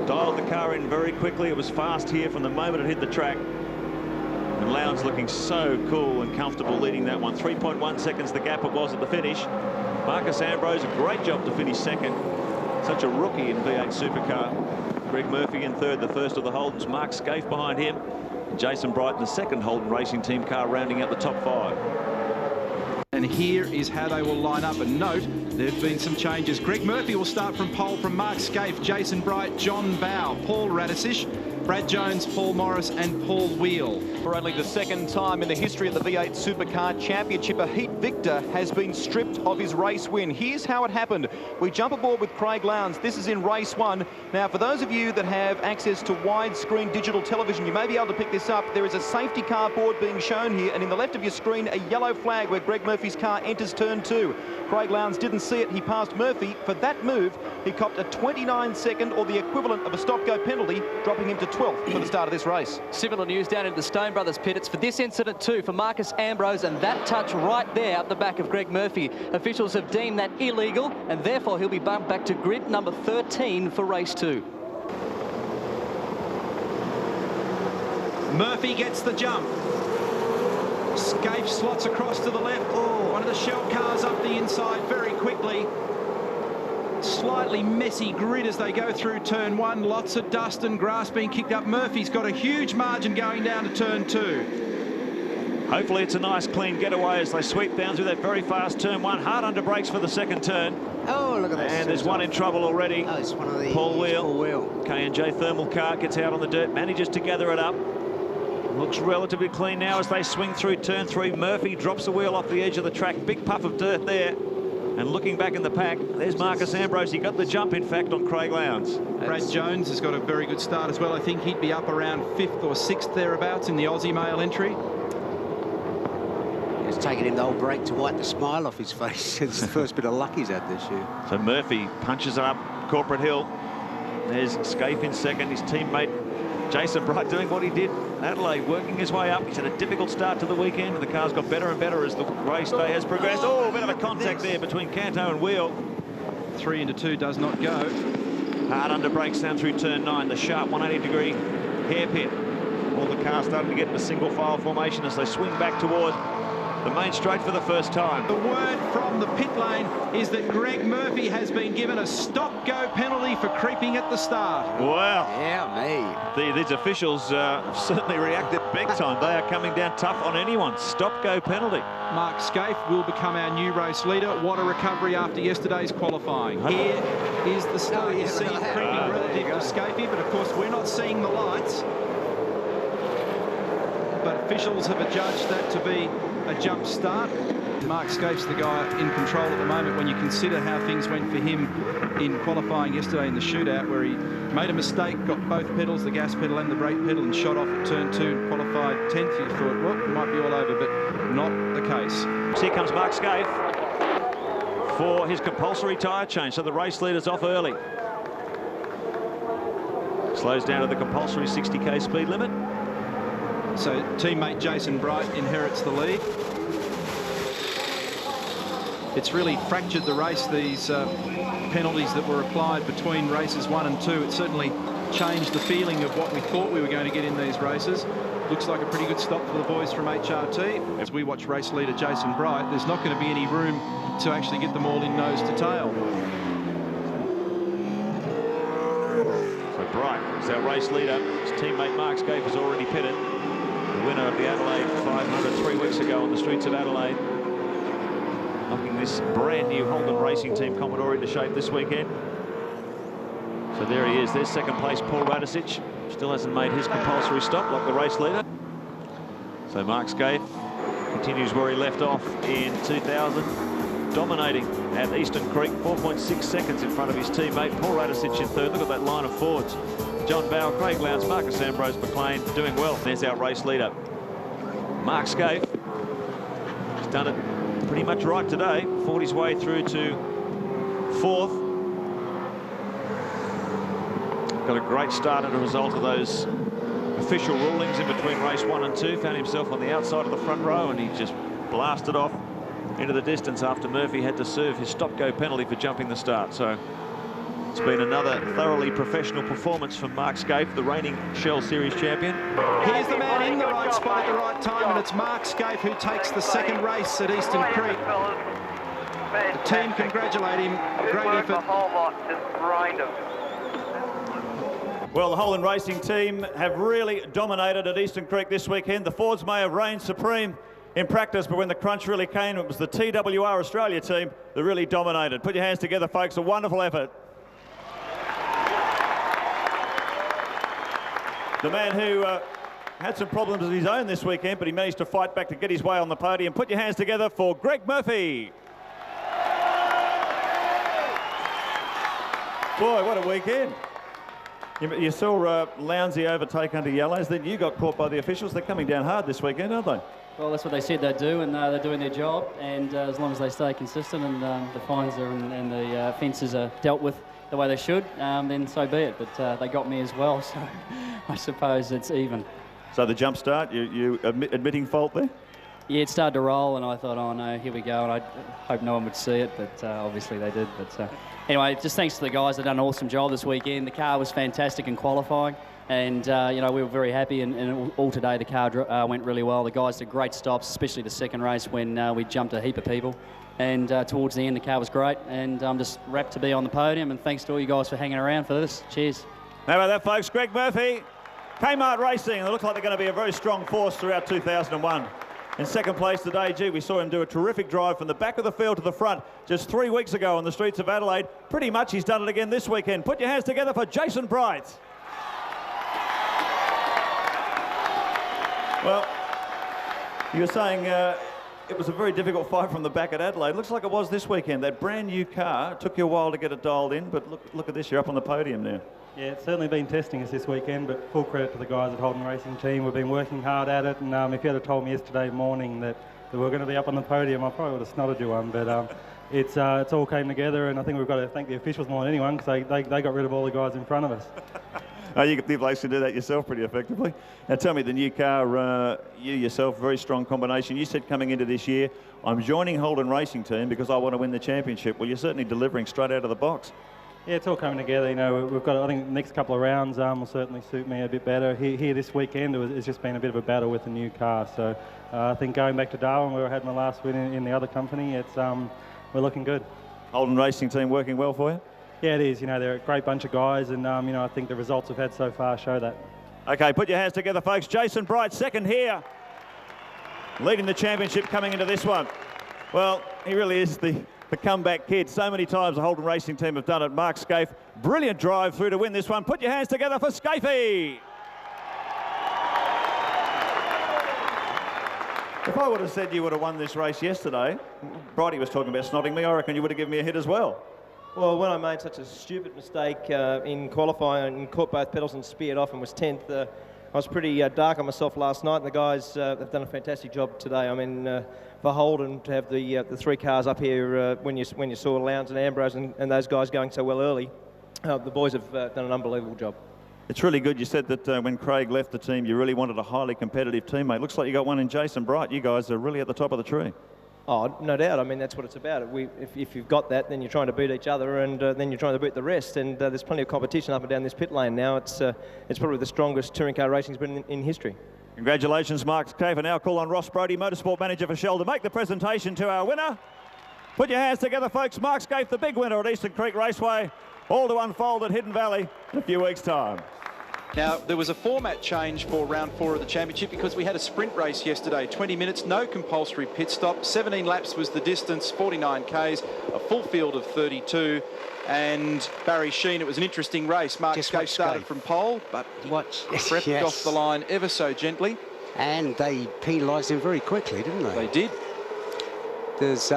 dialed the car in very quickly. It was fast here from the moment it hit the track. And Lowndes looking so cool and comfortable leading that one. 3.1 seconds the gap it was at the finish. Marcus Ambrose, a great job to finish second. Such a rookie in V8 Supercar. Greg Murphy in third, the first of the Holdens. Mark Scaife behind him. Jason Bright in the second Holden Racing Team car, rounding out the top 5. And here is how they will line up. And note, there have been some changes. Greg Murphy will start from pole from Mark Scaife, Jason Bright, John Bow, Paul Radisich, Brad Jones, Paul Morris and Paul Wheel. For only the 2nd time in the history of the V8 Supercar Championship, a heat victor has been stripped of his race win. Here's how it happened. We jump aboard with Craig Lowndes. This is in race 1. Now, for those of you that have access to widescreen digital television, you may be able to pick this up. There is a safety car board being shown here, and in the left of your screen, a yellow flag where Greg Murphy's car enters turn 2. Craig Lowndes didn't see it. He passed Murphy. For that move, he copped a 29-second or the equivalent of a stop-go penalty, dropping him to 12th for the start of this race. Similar news down in the Stone Brothers pit. It's for this incident too, for Marcus Ambrose, and that touch right there up the back of Greg Murphy. Officials have deemed that illegal, and therefore he'll be bumped back to grid number 13 for race 2. Murphy gets the jump. Scaife slots across to the left. One of the shell cars up the inside very quickly. Slightly messy grid as they go through turn 1. Lots of dust and grass being kicked up. Murphy's got a huge margin going down to turn 2. Hopefully it's a nice clean getaway as they sweep down through that very fast turn 1. Hard under brakes for the second turn. Oh, look at this. And there's one in trouble already. Oh, it's one of the Paul Wheel. K&J thermal car gets out on the dirt, manages to gather it up. Looks relatively clean now as they swing through turn 3. Murphy drops the wheel off the edge of the track. Big puff of dirt there. And looking back in the pack, there's Marcus Ambrose. He got the jump, in fact, on Craig Lowndes. Brad Jones has got a very good start as well. I think he'd be up around 5th or 6th thereabouts in the Aussie Mail entry. It's taken him the whole break to wipe the smile off his face. It's the first bit of luck he's had this year. So Murphy punches up Corporate Hill. There's Scaife in second. His teammate Jason Bright doing what he did. Adelaide working his way up. He's had a difficult start to the weekend, and the car's got better and better as the race day has progressed. Oh, a bit of a contact there between Canto and Wheel. 3 into 2 does not go. Hard under brakes down through turn 9. The sharp 180-degree hairpin. All the cars starting to get in a single file formation as they swing back toward the main straight for the first time. The word from the pit lane is that Greg Murphy has been given a stop-go penalty for creeping at the start. Wow. Yeah, me. These officials have certainly reacted big time. They are coming down tough on anyone. Stop-go penalty. Mark Scaife will become our new race leader. What a recovery after yesterday's qualifying. Here is the start. You see it creeping relative to Scaife, but of course we're not seeing the lights. But officials have adjudged that to be a jump start. Mark Scaife's the guy in control at the moment when you consider how things went for him in qualifying yesterday in the shootout, where he made a mistake, got both pedals, the gas pedal and the brake pedal, and shot off at turn 2 and qualified 10th. You thought, well, it might be all over, but not the case. Here comes Mark Scaife for his compulsory tyre change, so the race leader's off early. Slows down to the compulsory 60k speed limit. So teammate Jason Bright inherits the lead. It's really fractured the race, these penalties that were applied between races 1 and 2. It certainly changed the feeling of what we thought we were going to get in these races. Looks like a pretty good stop for the boys from HRT. As we watch race leader Jason Bright, there's not going to be any room to actually get them all in nose to tail. So Bright is our race leader. His teammate Mark Scaife has already pitted. The winner of the Adelaide 500 3 weeks ago on the streets of Adelaide, knocking this brand new Holden Racing Team Commodore into shape this weekend. So there he is. There's second place Paul Radicic. Still hasn't made his compulsory stop like the race leader. So Mark Scaife continues where he left off in 2000, dominating at Eastern Creek, 4.6 seconds in front of his teammate Paul Radicic in third. Look at that line of Fords. John Bowe, Craig Lowndes, Marcus Ambrose, McLean doing well. There's our race leader, Mark Scaife. He's done it pretty much right today. Fought his way through to 4th. Got a great start as a result of those official rulings in between race 1 and 2. Found himself on the outside of the front row, and he just blasted off into the distance after Murphy had to serve his stop-go penalty for jumping the start. So it's been another thoroughly professional performance from Mark Scaife, the reigning Shell Series champion. Here's the man in the right spot at the right time, and it's Mark Scaife who takes the second race at Eastern Creek. The team congratulate him. Great effort. Well, the Holden Racing Team have really dominated at Eastern Creek this weekend. The Fords may have reigned supreme in practice, but when the crunch really came, it was the TWR Australia team that really dominated. Put your hands together, folks. A wonderful effort. The man who had some problems of his own this weekend, but he managed to fight back to get his way on the podium. Put your hands together for Greg Murphy. Boy, what a weekend. You saw Lowndesy overtake under yellows, then you got caught by the officials. They're coming down hard this weekend, aren't they? Well, that's what they said they'd do, and they're doing their job. And as long as they stay consistent and the fines are and the offences are dealt with the way they should, then so be it. But they got me as well, so I suppose it's even. So the jump start, you admitting fault there? Yeah, it started to roll, and I thought, oh no, here we go. And I hope no one would see it, but obviously they did. But anyway, just thanks to the guys. They've done an awesome job this weekend. The car was fantastic in qualifying. And, you know, we were very happy, and all today the car went really well. The guys did great stops, especially the second race when we jumped a heap of people. And towards the end, the car was great, and I'm just wrapped to be on the podium, and thanks to all you guys for hanging around for this. Cheers. How about that, folks? Greg Murphy, Kmart Racing. It looks like they're going to be a very strong force throughout 2001. In second place today, gee, we saw him do a terrific drive from the back of the field to the front just 3 weeks ago on the streets of Adelaide. Pretty much he's done it again this weekend. Put your hands together for Jason Bright. Well, you were saying it was a very difficult fight from the back at Adelaide. Looks like it was this weekend. That brand new car, it took you a while to get it dialed in, but look at this, you're up on the podium now. Yeah, it's certainly been testing us this weekend, but full credit to the guys at Holden Racing Team. We've been working hard at it, and if you had told me yesterday morning that we were going to be up on the podium, I probably would have snotted you one, but it's all came together, and I think we've got to thank the officials more than anyone, because they got rid of all the guys in front of us. Oh, you could actually do that yourself pretty effectively. Now tell me, the new car, you yourself, very strong combination. You said coming into this year, I'm joining Holden Racing Team because I want to win the championship. Well, you're certainly delivering straight out of the box. Yeah, it's all coming together. You know, we've got, I think, the next couple of rounds will certainly suit me a bit better. Here this weekend, it's just been a bit of a battle with the new car. So I think going back to Darwin, where I had my last win in the other company, it's we're looking good. Holden Racing Team working well for you? Yeah, it is. You know, they're a great bunch of guys, and you know, I think the results we've had so far show that. Okay, put your hands together, folks. Jason Bright, second here, leading the championship coming into this one. Well, he really is the comeback kid. So many times the Holden Racing Team have done it. Mark Scaife, brilliant drive through to win this one. Put your hands together for Scaife. If I would have said you would have won this race yesterday, Brighty was talking about snotting me, I reckon you would have given me a hit as well. Well, when I made such a stupid mistake in qualifying and caught both pedals and speared off and was 10th, I was pretty dark on myself last night, and the guys have done a fantastic job today. I mean, for Holden to have the three cars up here when you saw Lowndes and Ambrose and those guys going so well early, the boys have done an unbelievable job. It's really good. You said that when Craig left the team, you really wanted a highly competitive teammate. Looks like you got one in Jason Bright. You guys are really at the top of the tree. Oh, no doubt. I mean, that's what it's about. If you've got that, then you're trying to beat each other, and then you're trying to beat the rest. And there's plenty of competition up and down this pit lane now. It's probably the strongest touring car racing's been in history. Congratulations, Mark Scaife. And now call on Ross Brodie, Motorsport Manager for Shell, to make the presentation to our winner. Put your hands together, folks. Mark Scaife, the big winner at Eastern Creek Raceway, all to unfold at Hidden Valley in a few weeks' time. Now, there was a format change for round 4 of the championship because we had a sprint race yesterday. 20 minutes, no compulsory pit stop. 17 laps was the distance, 49 Ks, a full field of 32. And Barry Sheen, it was an interesting race. Mark Scaife started from pole, but he crept off the line ever so gently. And they penalised him very quickly, didn't they? They did. There's,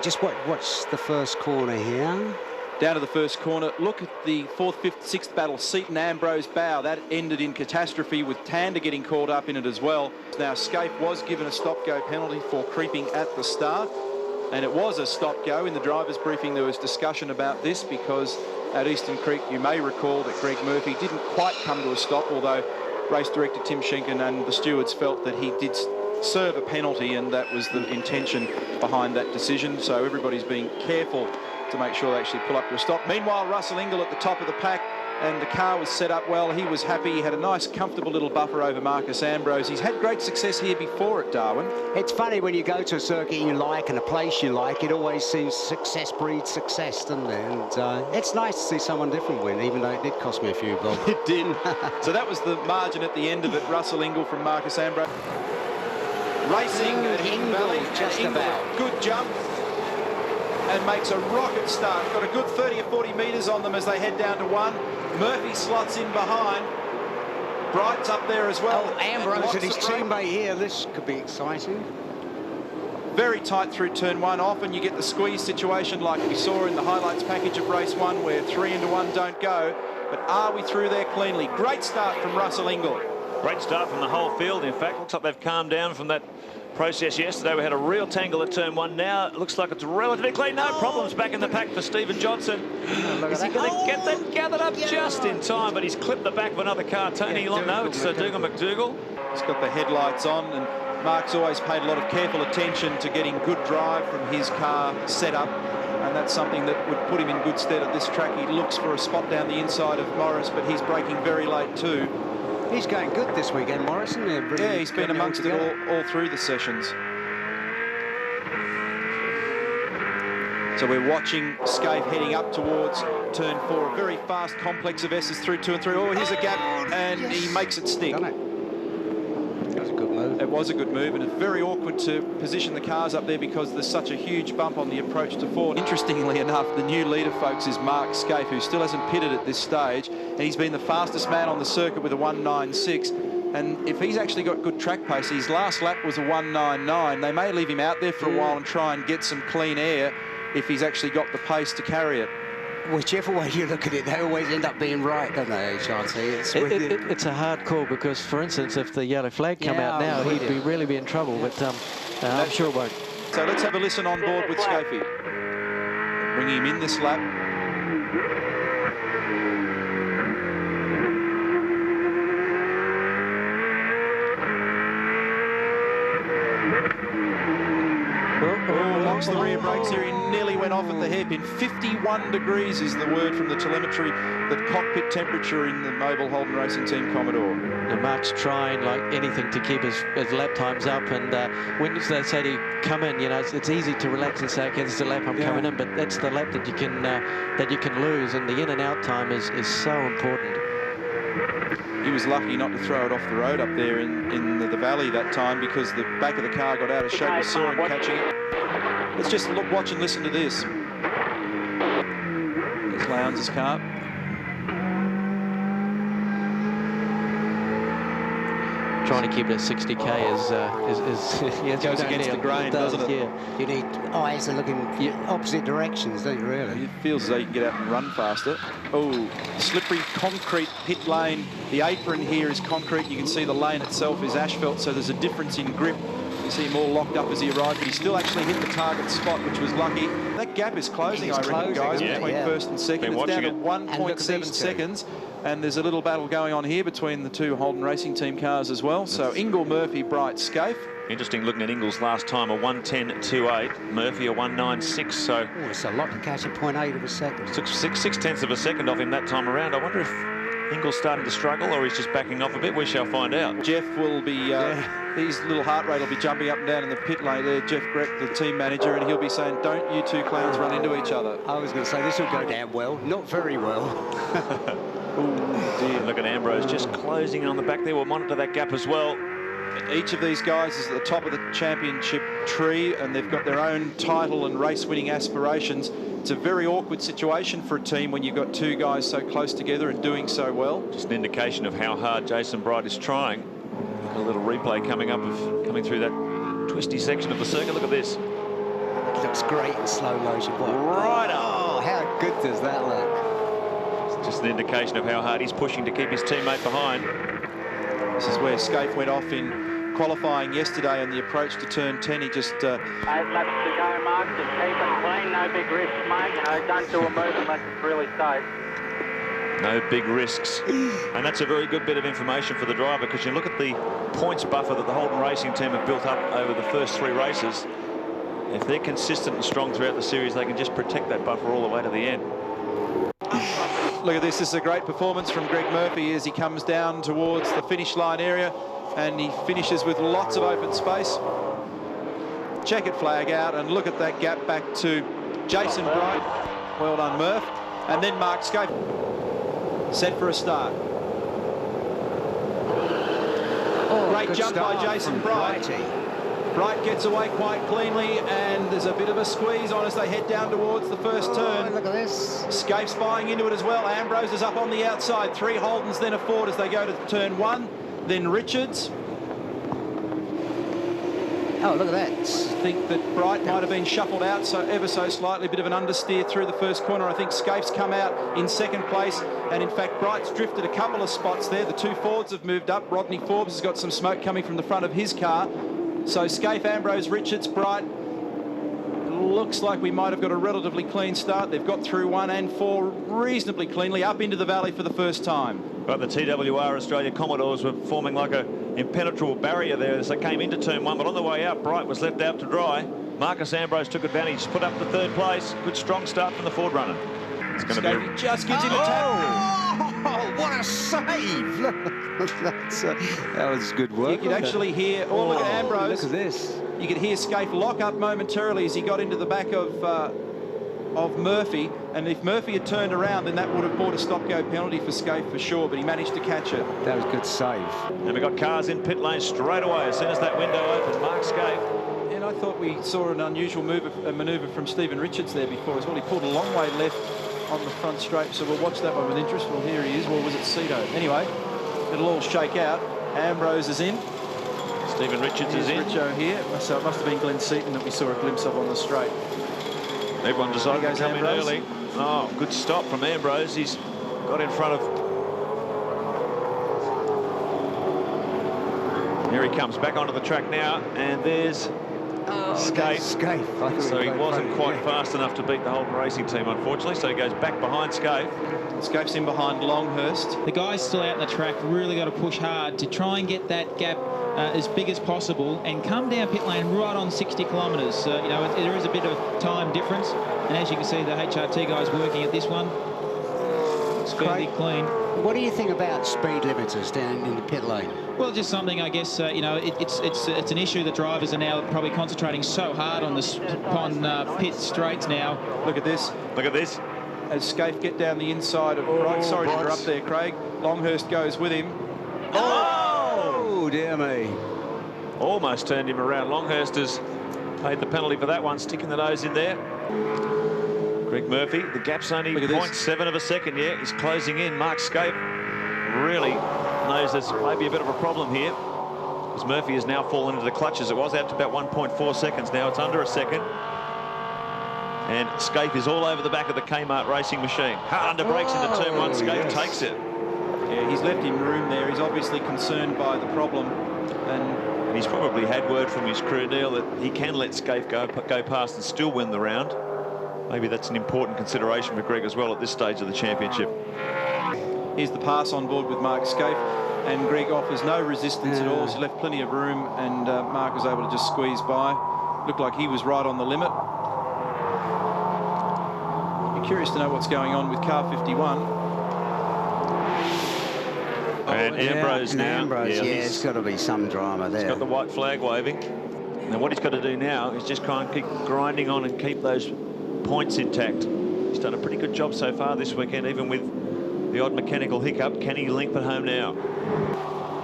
just watch the first corner here. Down to the first corner. Look at the 4th, 5th, 6th battle. Seaton Ambrose Bow. That ended in catastrophe with Tander getting caught up in it as well. Now, Scaife was given a stop-go penalty for creeping at the start. And it was a stop-go. In the driver's briefing, there was discussion about this because at Eastern Creek, you may recall that Greg Murphy didn't quite come to a stop, although race director Tim Schenken and the stewards felt that he did serve a penalty, and that was the intention behind that decision. So everybody's being careful to make sure they actually pull up to a stop. Meanwhile, Russell Ingall at the top of the pack, and the car was set up well. He was happy. He had a nice, comfortable little buffer over Marcus Ambrose. He's had great success here before at Darwin. It's funny when you go to a circuit you like and a place you like, it always seems success breeds success, doesn't it? And it's nice to see someone different win, even though it did cost me a few bob. It did. So that was the margin at the end of it. Russell Ingall from Marcus Ambrose. Racing at Hidden Valley. Just about. Good jump. And makes a rocket start. Got a good 30 or 40 metres on them as they head down to 1. Murphy slots in behind. Bright's up there as well. Oh, Ambrose and his teammate here. This could be exciting. Very tight through turn 1. Often you get the squeeze situation like we saw in the highlights package of race 1 where 3 into 1 don't go. But are we through there cleanly? Great start from Russell Ingall. Great start from the whole field. In fact, looks like they've calmed down from that process yesterday. We had a real tangle at turn 1. Now it looks like it's relatively clean. No problems back in the pack for Stephen Johnson. Is he going to get that gathered up just in time? But he's clipped the back of another car. Tony, no, it's Dougal McDougall. He's got the headlights on, and Mark's always paid a lot of careful attention to getting good drive from his car set up. and that's something that would put him in good stead at this track. He looks for a spot down the inside of Morris, but he's braking very late too. He's going good this weekend, Morris, isn't he? Really, yeah, he's been amongst it all through the sessions. So we're watching Scaife heading up towards turn 4. A very fast complex of S's through 2 and 3. Oh, here's a gap, and he makes it stick. That was a good move. It was a good move, and it's very awkward to position the cars up there because there's such a huge bump on the approach to 4. Interestingly enough, the new leader, folks, is Mark Scaife, who still hasn't pitted at this stage, and he's been the fastest man on the circuit with a 196. And if he's actually got good track pace, his last lap was a 199. They may leave him out there for a while and try and get some clean air if he's actually got the pace to carry it. Whichever way you look at it, they always end up being right, don't they, Chancey? It's a hard call because, for instance, if the yellow flag come out now, he'd really be in trouble, but I'm sure it won't. So let's have a listen on board with Scaife. Bringing him in this lap. Lost the rear brakes here. He nearly went off at the hairpin. 51 degrees is the word from the telemetry, the cockpit temperature in the mobile Holden Racing Team Commodore. Yeah, Mark's trying like anything to keep his lap times up, and when they say to come in, you know, it's easy to relax and say, okay, this is the lap I'm coming in, but that's the lap that you can lose, and the in and out time is so important. He was lucky not to throw it off the road up there in the valley that time because the back of the car got out of shape. We saw him catching it. Let's just watch and listen to this. There's Lowndes' car. Trying to keep it at 60k is it goes against the grain, doesn't it? Yeah. You need eyes that look in opposite directions, don't you, really? It feels as though you can get out and run faster. Oh, slippery concrete pit lane. The apron here is concrete. You can see the lane itself is asphalt, so there's a difference in grip. You see him all locked up as he arrived, but he still actually hit the target spot, which was lucky. That gap is closing, I reckon, guys, between first and second. It's down to 1.7 seconds. And there's a little battle going on here between the two Holden Racing Team cars as well. So Ingle, Murphy, Bright, Scaife. Interesting looking at Ingle's last time, a 1:10.28. Murphy, a 1:96. So it's a lot to catch at 0.8 of a second. Took six tenths of a second off him that time around. I wonder if Ingle's starting to struggle or he's just backing off a bit. We shall find out. Jeff will be, his little heart rate will be jumping up and down in the pit lane there. Jeff Grech, the team manager, and he'll be saying, don't you two clowns run into each other. I was going to say, this will go down well. Not very well. Oh dear, look at Ambrose just closing on the back there. We'll monitor that gap as well. Each of these guys is at the top of the championship tree, and they've got their own title and race-winning aspirations. It's a very awkward situation for a team when you've got two guys so close together and doing so well. Just an indication of how hard Jason Bright is trying. A little replay coming through that twisty section of the circuit. Look at this. It looks great in slow motion. Right up. Oh, how good does that look? Just an indication of how hard he's pushing to keep his teammate behind. This is where Scaife went off in qualifying yesterday on the approach to turn 10. He just... 8 laps to go, Mark. Just keep it clean. No big risks, mate. You know, don't do a move unless it's really safe. No big risks. And that's a very good bit of information for the driver, because you look at the points buffer that the Holden Racing Team have built up over the first 3 races. If they're consistent and strong throughout the series, they can just protect that buffer all the way to the end. Look at this. This is a great performance from Greg Murphy as he comes down towards the finish line area, and he finishes with lots of open space. Checkered flag out, and look at that gap back to Jason Bright. Well done, Murph. And then Mark Scaife set for a start. Great jump by Jason Bright. Bright gets away quite cleanly, and there's a bit of a squeeze on as they head down towards the first turn. Look at this. Scaife's buying into it as well. Ambrose is up on the outside. 3 Holdens, then a Ford as they go to turn 1. Then Richards. Oh, look at that. I think that Bright might have been shuffled out ever so slightly. Bit of an understeer through the first corner. I think Scaife's come out in second place, and in fact Bright's drifted a couple of spots there. The 2 Fords have moved up. Rodney Forbes has got some smoke coming from the front of his car. So Scaife, Ambrose, Richards, Bright. Looks like we might have got a relatively clean start. They've got through 1 and 4 reasonably cleanly, up into the valley for the first time. But the TWR Australia Commodores were forming like an impenetrable barrier there as they came into turn 1, but on the way out, Bright was left out to dry. Marcus Ambrose took advantage, put up to third place. Good strong start from the Ford runner. It's going to be... just gets into tap. Oh, what a save! That was good work. You could actually hear... Oh, look at Ambrose. Look at this. You could hear Scaife lock up momentarily as he got into the back of Murphy, and if Murphy had turned around, then that would have brought a stop-go penalty for Scaife for sure, but he managed to catch it. That was a good save. And we got cars in pit lane straight away as soon as that window opened. Mark Scaife. And I thought we saw an unusual manoeuvre from Stephen Richards there before as well. He pulled a long way left on the front straight, so we'll watch that one with interest. Well, here he is. Well, was it Cito? Anyway, it'll all shake out. Ambrose is in. Stephen Richards is in. Richo here. So it must have been Glenn Seaton that we saw a glimpse of on the straight. Everyone decided to come in early. Oh, good stop from Ambrose. He's got in front of... Here he comes back onto the track now, and there's Scaife. So he wasn't quite fast enough to beat the Holden Racing team, unfortunately, so he goes back behind Scaife. Scaife's in behind Longhurst. The guys still out in the track really got to push hard to try and get that gap as big as possible and come down pit lane right on 60 kilometres. You know, there is a bit of time difference, and as you can see, the HRT guys working at this one. It's fairly clean. What do you think about speed limiters down in the pit lane? Well, just something, I guess, you know, it's an issue that drivers are now probably concentrating so hard on pit straights now. Look at this. Look at this. As Scaife get down the inside of... Right, sorry to interrupt there, Craig. Longhurst goes with him. Oh, dear me. Almost turned him around. Longhurst has paid the penalty for that one, sticking the nose in there. Greg Murphy, the gap's only 0.7 of a second. Yeah, he's closing in. Mark Scaife really knows there's maybe a bit of a problem here, as Murphy has now fallen into the clutches. It was out to about 1.4 seconds. Now it's under a second. And Scaife is all over the back of the Kmart racing machine. Hard under brakes into turn one. Scaife takes it. Yeah, he's left him room there. He's obviously concerned by the problem. And he's probably had word from his crew, Neil, that he can let Scaife go past and still win the round. Maybe that's an important consideration for Greg as well at this stage of the championship. Here's the pass on board with Mark Scaife, and Greg offers no resistance at all. He's left plenty of room, and Mark was able to just squeeze by. Looked like he was right on the limit. Be curious to know what's going on with car 51. And Ambrose now. Ambrose, yeah, it's got to be some drama there. He's got the white flag waving. Now what he's got to do now is just try and keep grinding on and keep those points intact. He's done a pretty good job so far this weekend, even with the odd mechanical hiccup. Can he length it home now?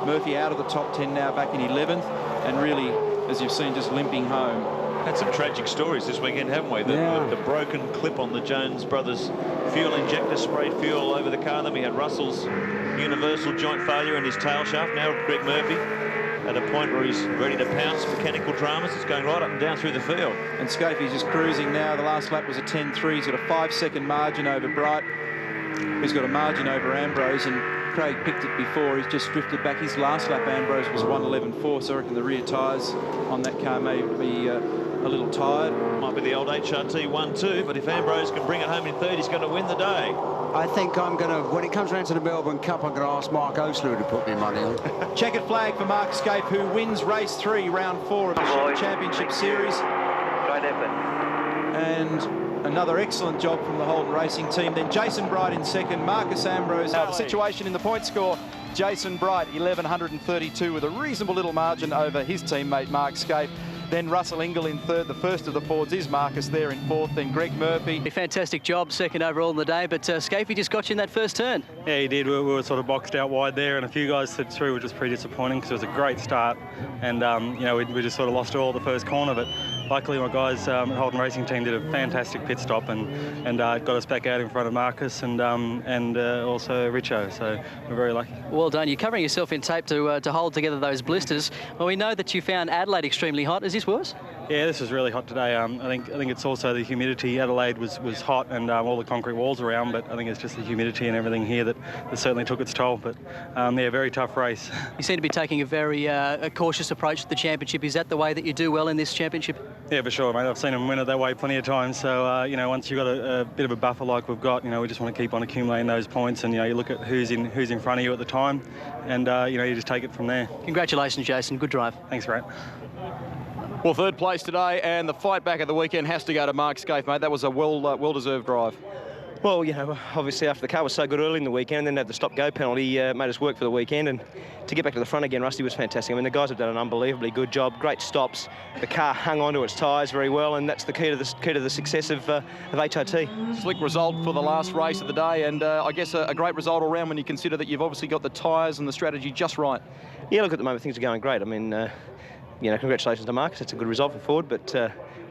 Murphy out of the top 10 now, back in 11th, and really, as you've seen, just limping home. Had some tragic stories this weekend, haven't we? The broken clip on the Jones brothers fuel injector, sprayed fuel all over the car. Then we had Russell's universal joint failure in his tail shaft. Now Greg Murphy at a point where he's ready to pounce. Mechanical dramas. It's going right up and down through the field. And Scaife is just cruising now. The last lap was a 10.3. He's got a 5-second margin over Bright. He's got a margin over Ambrose, and Craig picked it before. He's just drifted back. His last lap, Ambrose, was 1:11.4, so I reckon the rear tyres on that car may be a little tired. Might be the old HRT 1-2, but if Ambrose can bring it home in third, he's going to win the day. I think I'm going to, when it comes around to the Melbourne Cup, I'm going to ask Mark Osler to put me money on. Checkered flag for Mark Scaife, who wins race 3, round 4 of the Championship Series. Great effort. And another excellent job from the Holden Racing team. Then Jason Bright in second, Marcus Ambrose. Now the situation in the point score, Jason Bright 1132 with a reasonable little margin over his teammate Mark Scaife. Then Russell Ingall in third. The first of the Fords is Marcus there in fourth. Then Greg Murphy. A fantastic job, second overall in the day, but Scaife just got you in that first turn. Yeah, he did. We were sort of boxed out wide there, and a few guys slipped through, which was pretty disappointing because it was a great start. And, you know, we just sort of lost all the first corner, but luckily my guys at Holden Racing team did a fantastic pit stop and got us back out in front of Marcus and also Richo, so we're very lucky. Well done. You're covering yourself in tape to hold together those blisters. Well, we know that you found Adelaide extremely hot. Is this worse? Yeah, this was really hot today. I think it's also the humidity. Adelaide was hot and all the concrete walls around, but I think it's just the humidity and everything here that certainly took its toll. But yeah, very tough race. You seem to be taking a very a cautious approach to the championship. Is that the way that you do well in this championship? Yeah, for sure, mate. I've seen them win it that way plenty of times. So you know, once you've got a bit of a buffer like we've got, you know, we just want to keep on accumulating those points, and you know, you look at who's in front of you at the time, and you know, you just take it from there. Congratulations, Jason. Good drive. Thanks, Rat. Well, third place today, and the fight back at the weekend has to go to Mark Scaife, mate. That was a well-deserved drive. Well, you know, obviously after the car was so good early in the weekend and then had the stop-go penalty, made us work for the weekend, and to get back to the front again, Rusty, was fantastic. I mean, the guys have done an unbelievably good job, great stops. The car hung onto its tyres very well, and that's the key to the success of HOT. Slick result for the last race of the day, and I guess a great result all round when you consider that you've obviously got the tyres and the strategy just right. Yeah, look, at the moment things are going great. I mean, you know, congratulations to Marcus. It's a good result for Ford, but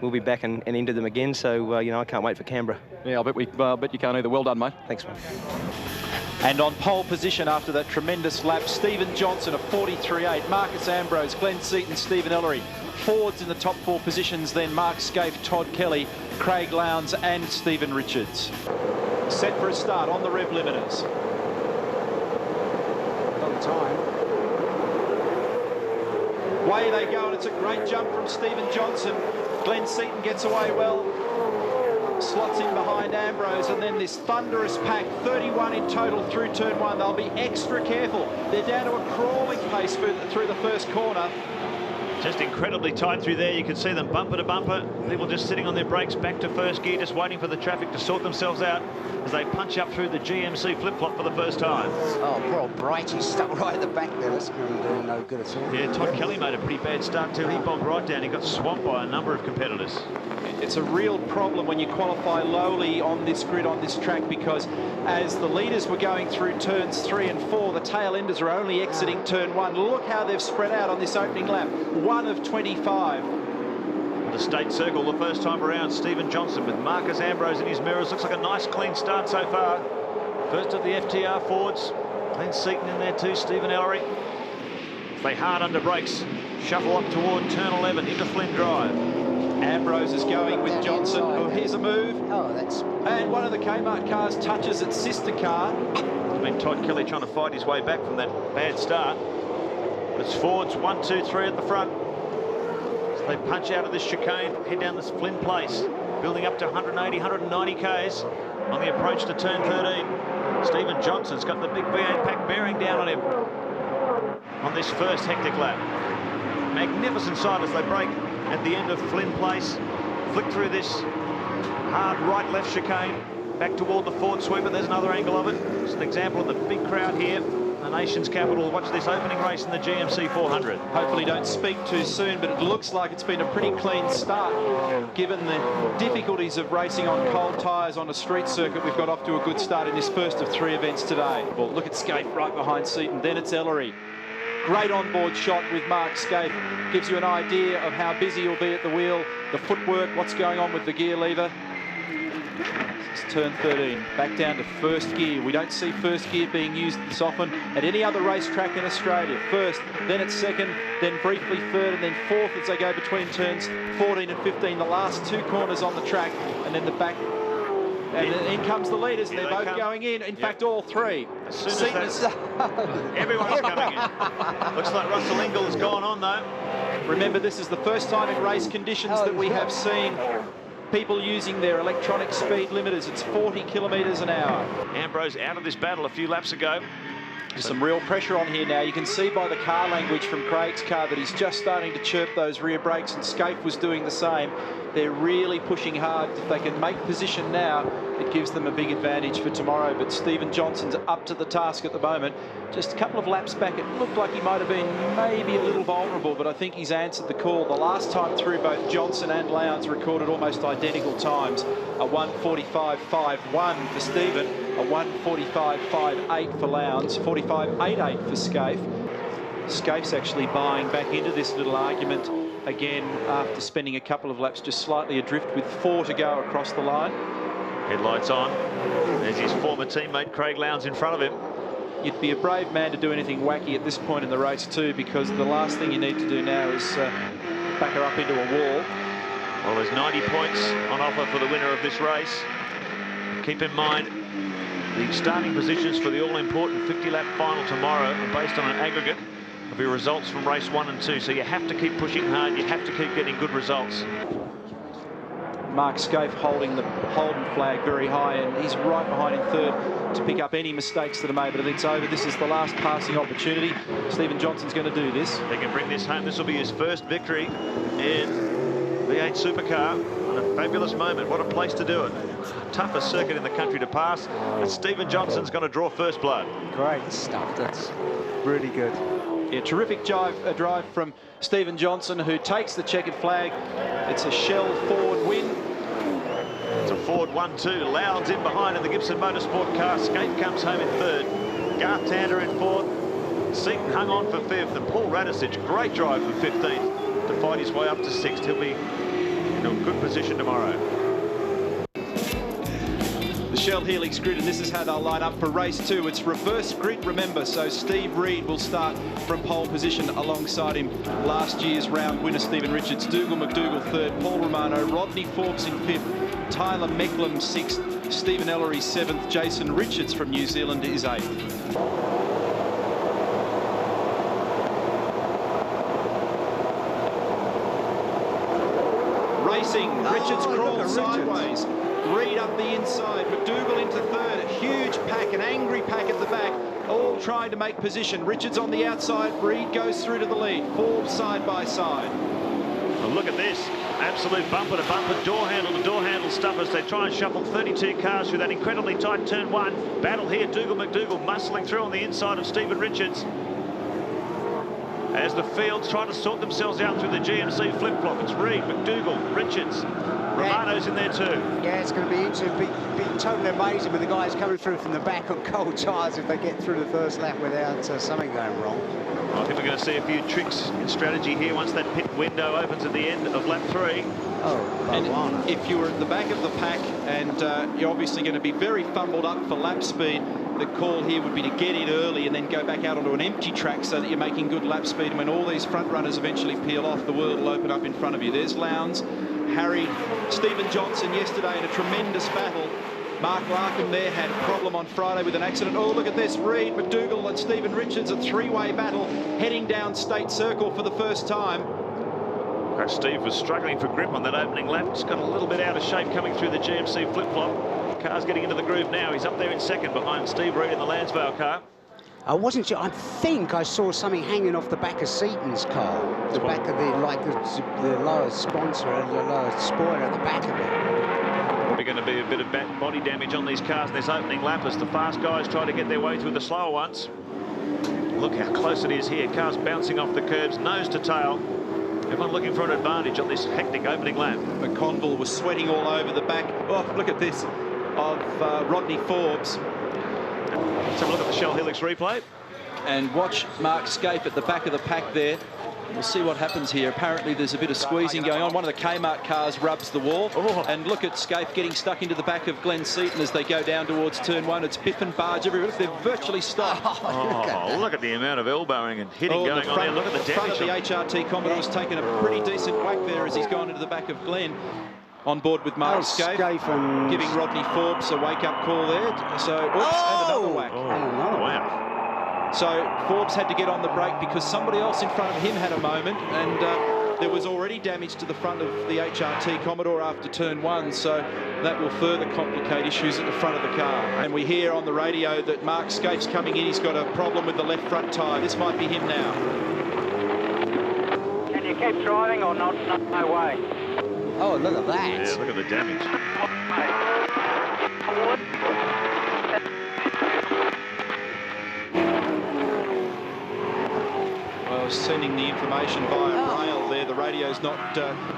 we'll be back and into them again. So, you know, I can't wait for Canberra. Yeah, I bet you can't either. Well done, mate. Thanks, mate. And on pole position after that tremendous lap, Stephen Johnson, a 43.8. Marcus Ambrose, Glenn Seaton, Stephen Ellery. Fords in the top 4 positions, then Mark Scaife, Todd Kelly, Craig Lowndes and Stephen Richards. Set for a start on the rev limiters. On time. Away they go, and it's a great jump from Stephen Johnson. Glenn Seaton gets away well, slots in behind Ambrose, and then this thunderous pack, 31 in total through turn 1. They'll be extra careful. They're down to a crawling pace through the first corner. Just incredibly tight through there. You can see them bumper to bumper. People just sitting on their brakes back to first gear, just waiting for the traffic to sort themselves out as they punch up through the GMC flip-flop for the first time. Oh, poor Bright, he's stuck right at the back there. That's going to do no good at all. Yeah, Todd Kelly made a pretty bad start too. He bogged right down. He got swamped by a number of competitors. It's a real problem when you qualify lowly on this grid, on this track, because as the leaders were going through turns 3 and 4, the tail enders are only exiting turn 1. Look how they've spread out on this opening lap. 1 of 25. The state circle the first time around. Stephen Johnson with Marcus Ambrose in his mirrors. Looks like a nice clean start so far. First of the FTR Fords. Glenn Seaton in there too, Stephen Ellery. They hard under brakes. Shuffle up toward turn 11 into Flynn Drive. Ambrose is going with Johnson. Oh, here's a move. Oh, that's... And one of the Kmart cars touches its sister car. It's been Todd Kelly trying to fight his way back from that bad start. It's Ford's 1, 2, 3 at the front. So they punch out of this chicane, head down this Flynn Place, building up to 180, 190 Ks on the approach to turn 13. Stephen Johnson's got the big V8 pack bearing down on him on this first hectic lap. Magnificent sight as they break at the end of Flynn Place, flick through this hard right-left chicane, back toward the Ford sweeper. There's another angle of it. It's an example of the big crowd here, the nation's capital. Watch this opening race in the GMC 400. Hopefully don't speak too soon, but it looks like it's been a pretty clean start. Given the difficulties of racing on cold tyres on a street circuit, we've got off to a good start in this first of 3 events today. Well, look at Scaife right behind Seaton, then it's Ellery. Great onboard shot with Mark Scaife. Gives you an idea of how busy he'll be at the wheel, the footwork, what's going on with the gear lever. It's turn 13, back down to first gear. We don't see first gear being used this often at any other racetrack in Australia. First, then it's second, then briefly third, and then fourth as they go between turns 14 and 15. The last 2 corners on the track, and then the back. And in comes the leaders, and they're both going in. In fact, all 3. As soon as everyone's coming in. Looks like Russell Ingall has gone on, though. Remember, this is the first time in race conditions that we have seen people using their electronic speed limiters. It's 40 kilometres an hour. Ambrose out of this battle a few laps ago. There's some real pressure on here now. You can see by the car language from Craig's car that he's just starting to chirp those rear brakes, and Scaife was doing the same. They're really pushing hard. If they can make position now, it gives them a big advantage for tomorrow. But Stephen Johnson's up to the task at the moment. Just a couple of laps back, it looked like he might have been maybe a little vulnerable, but I think he's answered the call. The last time through, both Johnson and Lowndes recorded almost identical times. A 1:45.51 for Stephen, a 1:45.58 for Lowndes, 45.88 for Scaife. Scaife's actually buying back into this little argument again after spending a couple of laps just slightly adrift with 4 to go across the line. Headlights on. There's his former teammate Craig Lowndes in front of him. You'd be a brave man to do anything wacky at this point in the race too, because the last thing you need to do now is back her up into a wall. Well, there's 90 points on offer for the winner of this race. Keep in mind, the starting positions for the all-important 50-lap final tomorrow are based on an aggregate of your results from race 1 and 2. So you have to keep pushing hard. You have to keep getting good results. Mark Scaife holding the Holden flag very high, and he's right behind in third to pick up any mistakes that are made. But it's over. This is the last passing opportunity. Stephen Johnson's going to do this. They can bring this home. This will be his first victory in V8 Supercar. And a fabulous moment. What a place to do it. Toughest circuit in the country to pass. And Stephen Johnson's going to draw first blood. Great stuff. That's really good. Yeah, terrific drive from Stephen Johnson, who takes the checkered flag. It's a Shell Ford win. It's a Ford 1-2. Lowndes in behind in the Gibson Motorsport car. Scaife comes home in third. Garth Tander in fourth. Seaton hung on for fifth. And Paul Radisich, great drive for 15th to fight his way up to sixth. He'll be in a good position tomorrow. Shell Helix grid, and this is how they'll line up for race 2. It's reverse grid, remember, so Steve Reed will start from pole position alongside him. Last year's round winner Stephen Richards, Dougal McDougall third, Paul Romano, Rodney Forbes in fifth, Tyler Mecklem sixth, Stephen Ellery seventh, Jason Richards from New Zealand is eighth. Racing, Richards crawls sideways. Reed up the inside, McDougall into third, a huge pack, an angry pack at the back, all trying to make position. Richards on the outside, Reed goes through to the lead, Forbes side by side. Well, look at this, absolute bumper to bumper, door handle to door handle stuff as they try and shuffle 32 cars through that incredibly tight turn one. Battle here, Dougal McDougall muscling through on the inside of Stephen Richards. As the fields try to sort themselves out through the GMC flip-flop, it's Reed, McDougall, Richards. Romano's in there too. Yeah, it's going to be interesting. Be totally amazing with the guys coming through from the back on cold tyres if they get through the first lap without something going wrong. I think we're going to see a few tricks in strategy here once that pit window opens at the end of lap 3. Oh, and if you were at the back of the pack and you're obviously going to be very fumbled up for lap speed, the call here would be to get in early and then go back out onto an empty track so that you're making good lap speed. And when all these front runners eventually peel off, the world will open up in front of you. There's Lowndes, Harry, Stephen Johnson yesterday in a tremendous battle. Mark Larkham there had a problem on Friday with an accident. Oh, look at this, Reed, McDougall and Stephen Richards, a three-way battle heading down State Circle for the first time. Steve was struggling for grip on that opening lap. Just got a little bit out of shape coming through the GMC flip-flop. Car's getting into the groove now. He's up there in second behind Steve Reed in the Lansvale car. I wasn't sure. I think I saw something hanging off the back of Seaton's car. The back of the lower sponsor, the lower spoiler at the back of it. Probably going to be a bit of body damage on these cars in this opening lap as the fast guys try to get their way through the slower ones. Look how close it is here. Cars bouncing off the curbs, nose to tail. Everyone looking for an advantage on this hectic opening lap. McConville was sweating all over the back. Oh, look at this, of Rodney Forbes. Let's have a look at the Shell Helix replay. And watch Mark Scaife at the back of the pack there. We'll see what happens here. Apparently there's a bit of squeezing going on. One of the Kmart cars rubs the wall. Oh. And look at Scaife getting stuck into the back of Glenn Seaton as they go down towards turn one. It's Biff and Barge everywhere. They're virtually stopped. Look at the amount of elbowing and hitting going on there. Look at the damage. The front of the HRT Commodore's taken a pretty decent whack there as he's gone into the back of Glenn. On board with Mark Scaife, giving Rodney Forbes a wake-up call there. So, and another whack. Wow. So Forbes had to get on the brake because somebody else in front of him had a moment, and there was already damage to the front of the HRT Commodore after turn one, so that will further complicate issues at the front of the car. And we hear on the radio that Mark Scaife's coming in. He's got a problem with the left front tyre. This might be him now. Can you keep driving or not? No way. Oh, look at that. Yeah, look at the damage. Well, I was sending the information via rail there. The radio's not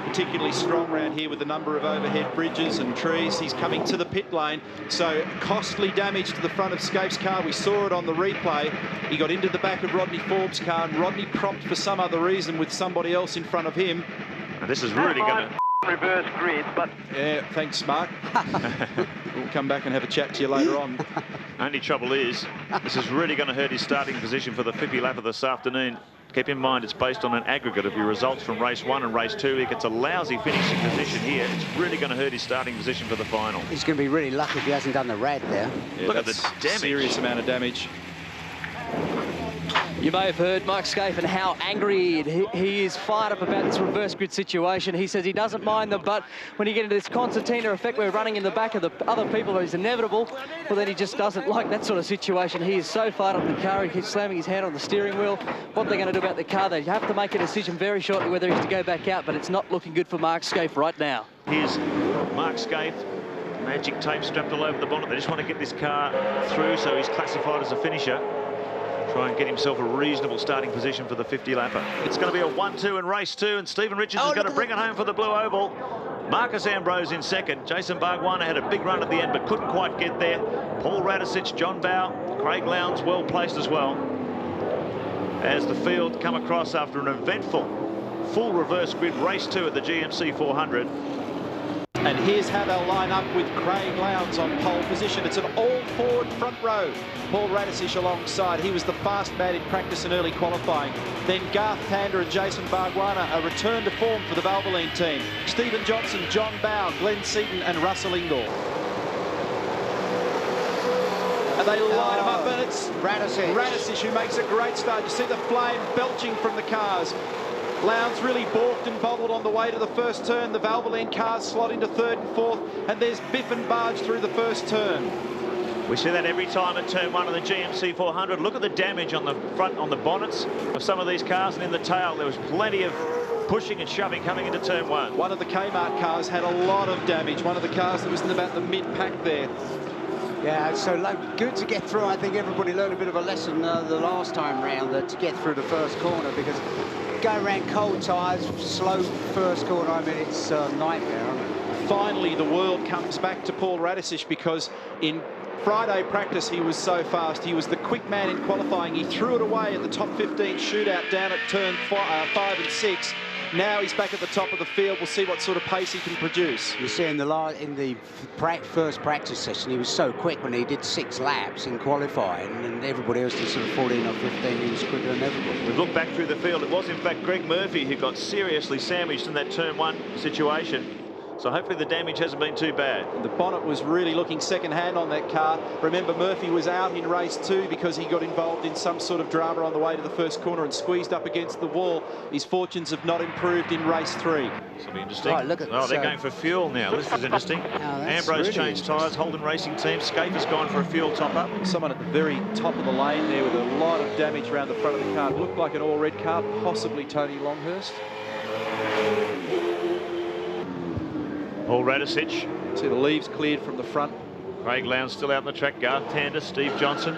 particularly strong around here with the number of overhead bridges and trees. He's coming to the pit lane. So costly damage to the front of Scaife's car. We saw it on the replay. He got into the back of Rodney Forbes' car, and Rodney propped for some other reason with somebody else in front of him. And this is really going to... reverse grid, but... Yeah, thanks, Mark. We'll come back and have a chat to you later on. Only trouble is, this is really going to hurt his starting position for the Phippy lap of this afternoon. Keep in mind, it's based on an aggregate of your results from race 1 and race 2. He gets a lousy finishing position here. It's really going to hurt his starting position for the final. He's going to be really lucky if he hasn't done the rad there. Yeah, look at the damage. Serious amount of damage. You may have heard Mark Scaife and how angry he is, fired up about this reverse grid situation. He says he doesn't mind them, but when you get into this concertina effect where running in the back of the other people is inevitable, well, then he just doesn't like that sort of situation. He is so fired up in the car, he keeps slamming his hand on the steering wheel. What they're going to do about the car, they have to make a decision very shortly whether he's to go back out, but it's not looking good for Mark Scaife right now. Here's Mark Scaife, magic tape strapped all over the bonnet. They just want to get this car through, so he's classified as a finisher. Try and get himself a reasonable starting position for the 50-lapper. It's going to be a 1-2 in race 2, and Stephen Richards is going to bring it home for the blue oval. Marcus Ambrose in second. Jason Bargwanna had a big run at the end, but couldn't quite get there. Paul Radisich, John Bow, Craig Lowndes well placed as well. As the field come across after an eventful full reverse grid race 2 at the GMC 400. And here's how they'll line up with Craig Lowndes on pole position. It's an all-forward front row. Paul Radisich alongside. He was the fast man in practice and early qualifying. Then Garth Tander and Jason Bargwanna, a return to form for the Valvoline team. Stephen Johnson, John Bow, Glenn Seaton and Russell Ingall. And they line them up, and it's Radisich who makes a great start. You see the flame belching from the cars. Lowndes really balked and bobbled on the way to the first turn. The Valvoline cars slot into third and fourth, and there's biff and barge through the first turn. We see that every time at turn 1 of the GMC 400. Look at the damage on the front, on the bonnets of some of these cars, and in the tail there was plenty of pushing and shoving coming into turn 1. One of the Kmart cars had a lot of damage. One of the cars that was in about the mid-pack there. Yeah, so good to get through. I think everybody learned a bit of a lesson the last time round to get through the first corner, because going around cold tyres, slow first corner, I mean, it's a nightmare, isn't it? Finally, the world comes back to Paul Radisich, because in Friday practice he was so fast. He was the quick man in qualifying. He threw it away at the top 15 shootout down at turn 5 and 6. Now he's back at the top of the field. We'll see what sort of pace he can produce. You see in the first practice session, he was so quick when he did 6 laps in qualifying, and everybody else did sort of 14 or 15. He was quicker than everybody. We've looked back through the field. It was in fact Greg Murphy who got seriously sandwiched in that turn 1 situation. So hopefully the damage hasn't been too bad. The bonnet was really looking second-hand on that car. Remember, Murphy was out in race 2 because he got involved in some sort of drama on the way to the first corner and squeezed up against the wall. His fortunes have not improved in race 3. This will be interesting. Right, look at they're going for fuel now. This is interesting. Ambrose really changed tyres. Holden Racing Team. Scaife has gone for a fuel top-up. Someone at the very top of the lane there with a lot of damage around the front of the car. It looked like an all-red car, possibly Tony Longhurst. Paul Radisich. See the leaves cleared from the front. Craig Lowndes still out on the track. Garth Tander, Steve Johnson.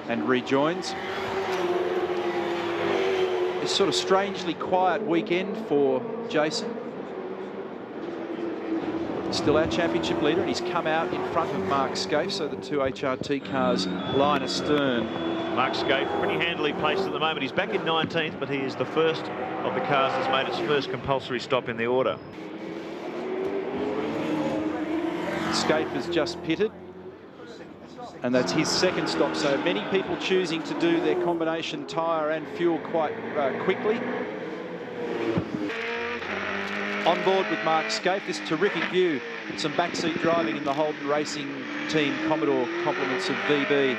And rejoins. It's sort of strangely quiet weekend for Jason. Still our championship leader, and he's come out in front of Mark Scaife, so the 2 HRT cars line astern. Mark Scaife, pretty handily placed at the moment. He's back in 19th, but he is the first of the cars that's made its first compulsory stop in the order. Scaife has just pitted, and that's his second stop. So many people choosing to do their combination tyre and fuel quite quickly. On board with Mark Scaife, this terrific view, some backseat driving in the Holden Racing Team Commodore compliments of VB.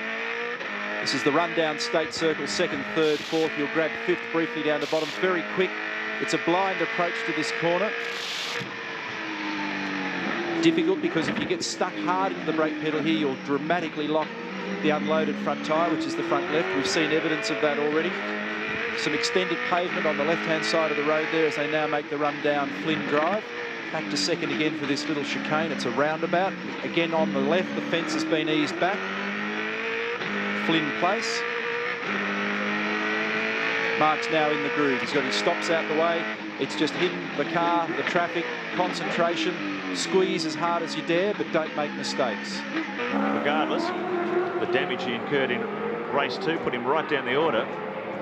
This is the rundown state circle, 2nd, 3rd, 4th. You'll grab 5th briefly down the bottom. Very quick. It's a blind approach to this corner. Difficult because if you get stuck hard into the brake pedal here, you'll dramatically lock the unloaded front tyre, which is the front left. We've seen evidence of that already. Some extended pavement on the left-hand side of the road there as they now make the run down Flynn Drive. Back to second again for this little chicane. It's a roundabout. Again on the left, the fence has been eased back. Flynn Place. Mark's now in the groove. He's got his stops out the way. It's just him, the car, the traffic, concentration. Squeeze as hard as you dare, but don't make mistakes. Regardless, the damage he incurred in race 2 put him right down the order.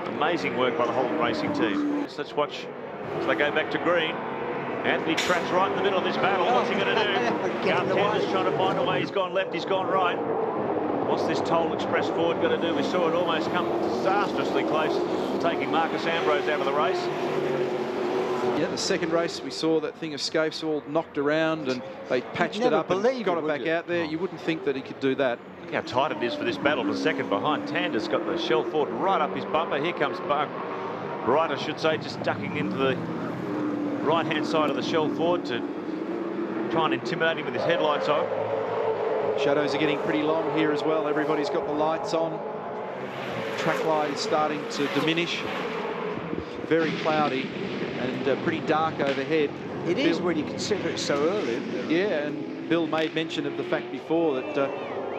Amazing work by the Holden Racing Team. So let's watch as they go back to green. Anthony Trapp's right in the middle of this battle. What's he going to do? Garth Tander's trying to find a way. He's gone left, he's gone right. What's this Toll Express Ford going to do? We saw it almost come disastrously close to taking Marcus Ambrose out of the race. Yeah, the second race we saw that thing of Scapes all knocked around and they patched it up and got it back out there. You wouldn't think that he could do that. Look how tight it is for this battle for second behind. Tander's got the shell forward right up his bumper. Here comes Bug. Right, I should say, just ducking into the right-hand side of the shell forward to try and intimidate him with his headlights on. Shadows are getting pretty long here as well. Everybody's got the lights on. Track light is starting to diminish. Very cloudy and pretty dark overhead. It is when you consider it so early, isn't it? Yeah, and Bill made mention of the fact before that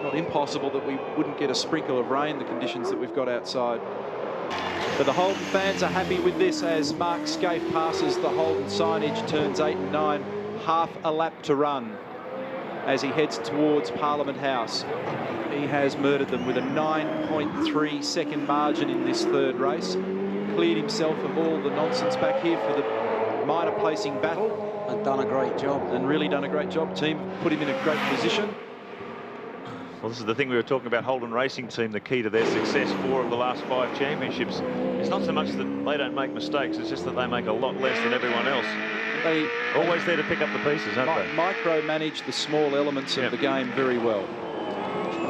not impossible that we wouldn't get a sprinkle of rain, the conditions that we've got outside. But the Holden fans are happy with this as Mark Scaife passes the Holden signage, turns 8 and 9, half a lap to run as he heads towards Parliament House. He has murdered them with a 9.3 second margin in this third race. Cleared himself of all the nonsense back here for the minor placing battle. And done a great job. And really done a great job. Team put him in a great position. Well, this is the thing we were talking about, Holden Racing Team, the key to their success, 4 of the last 5 championships. It's not so much that they don't make mistakes, it's just that they make a lot less than everyone else. They always there to pick up the pieces, aren't they? Micromanage the small elements of the game very well.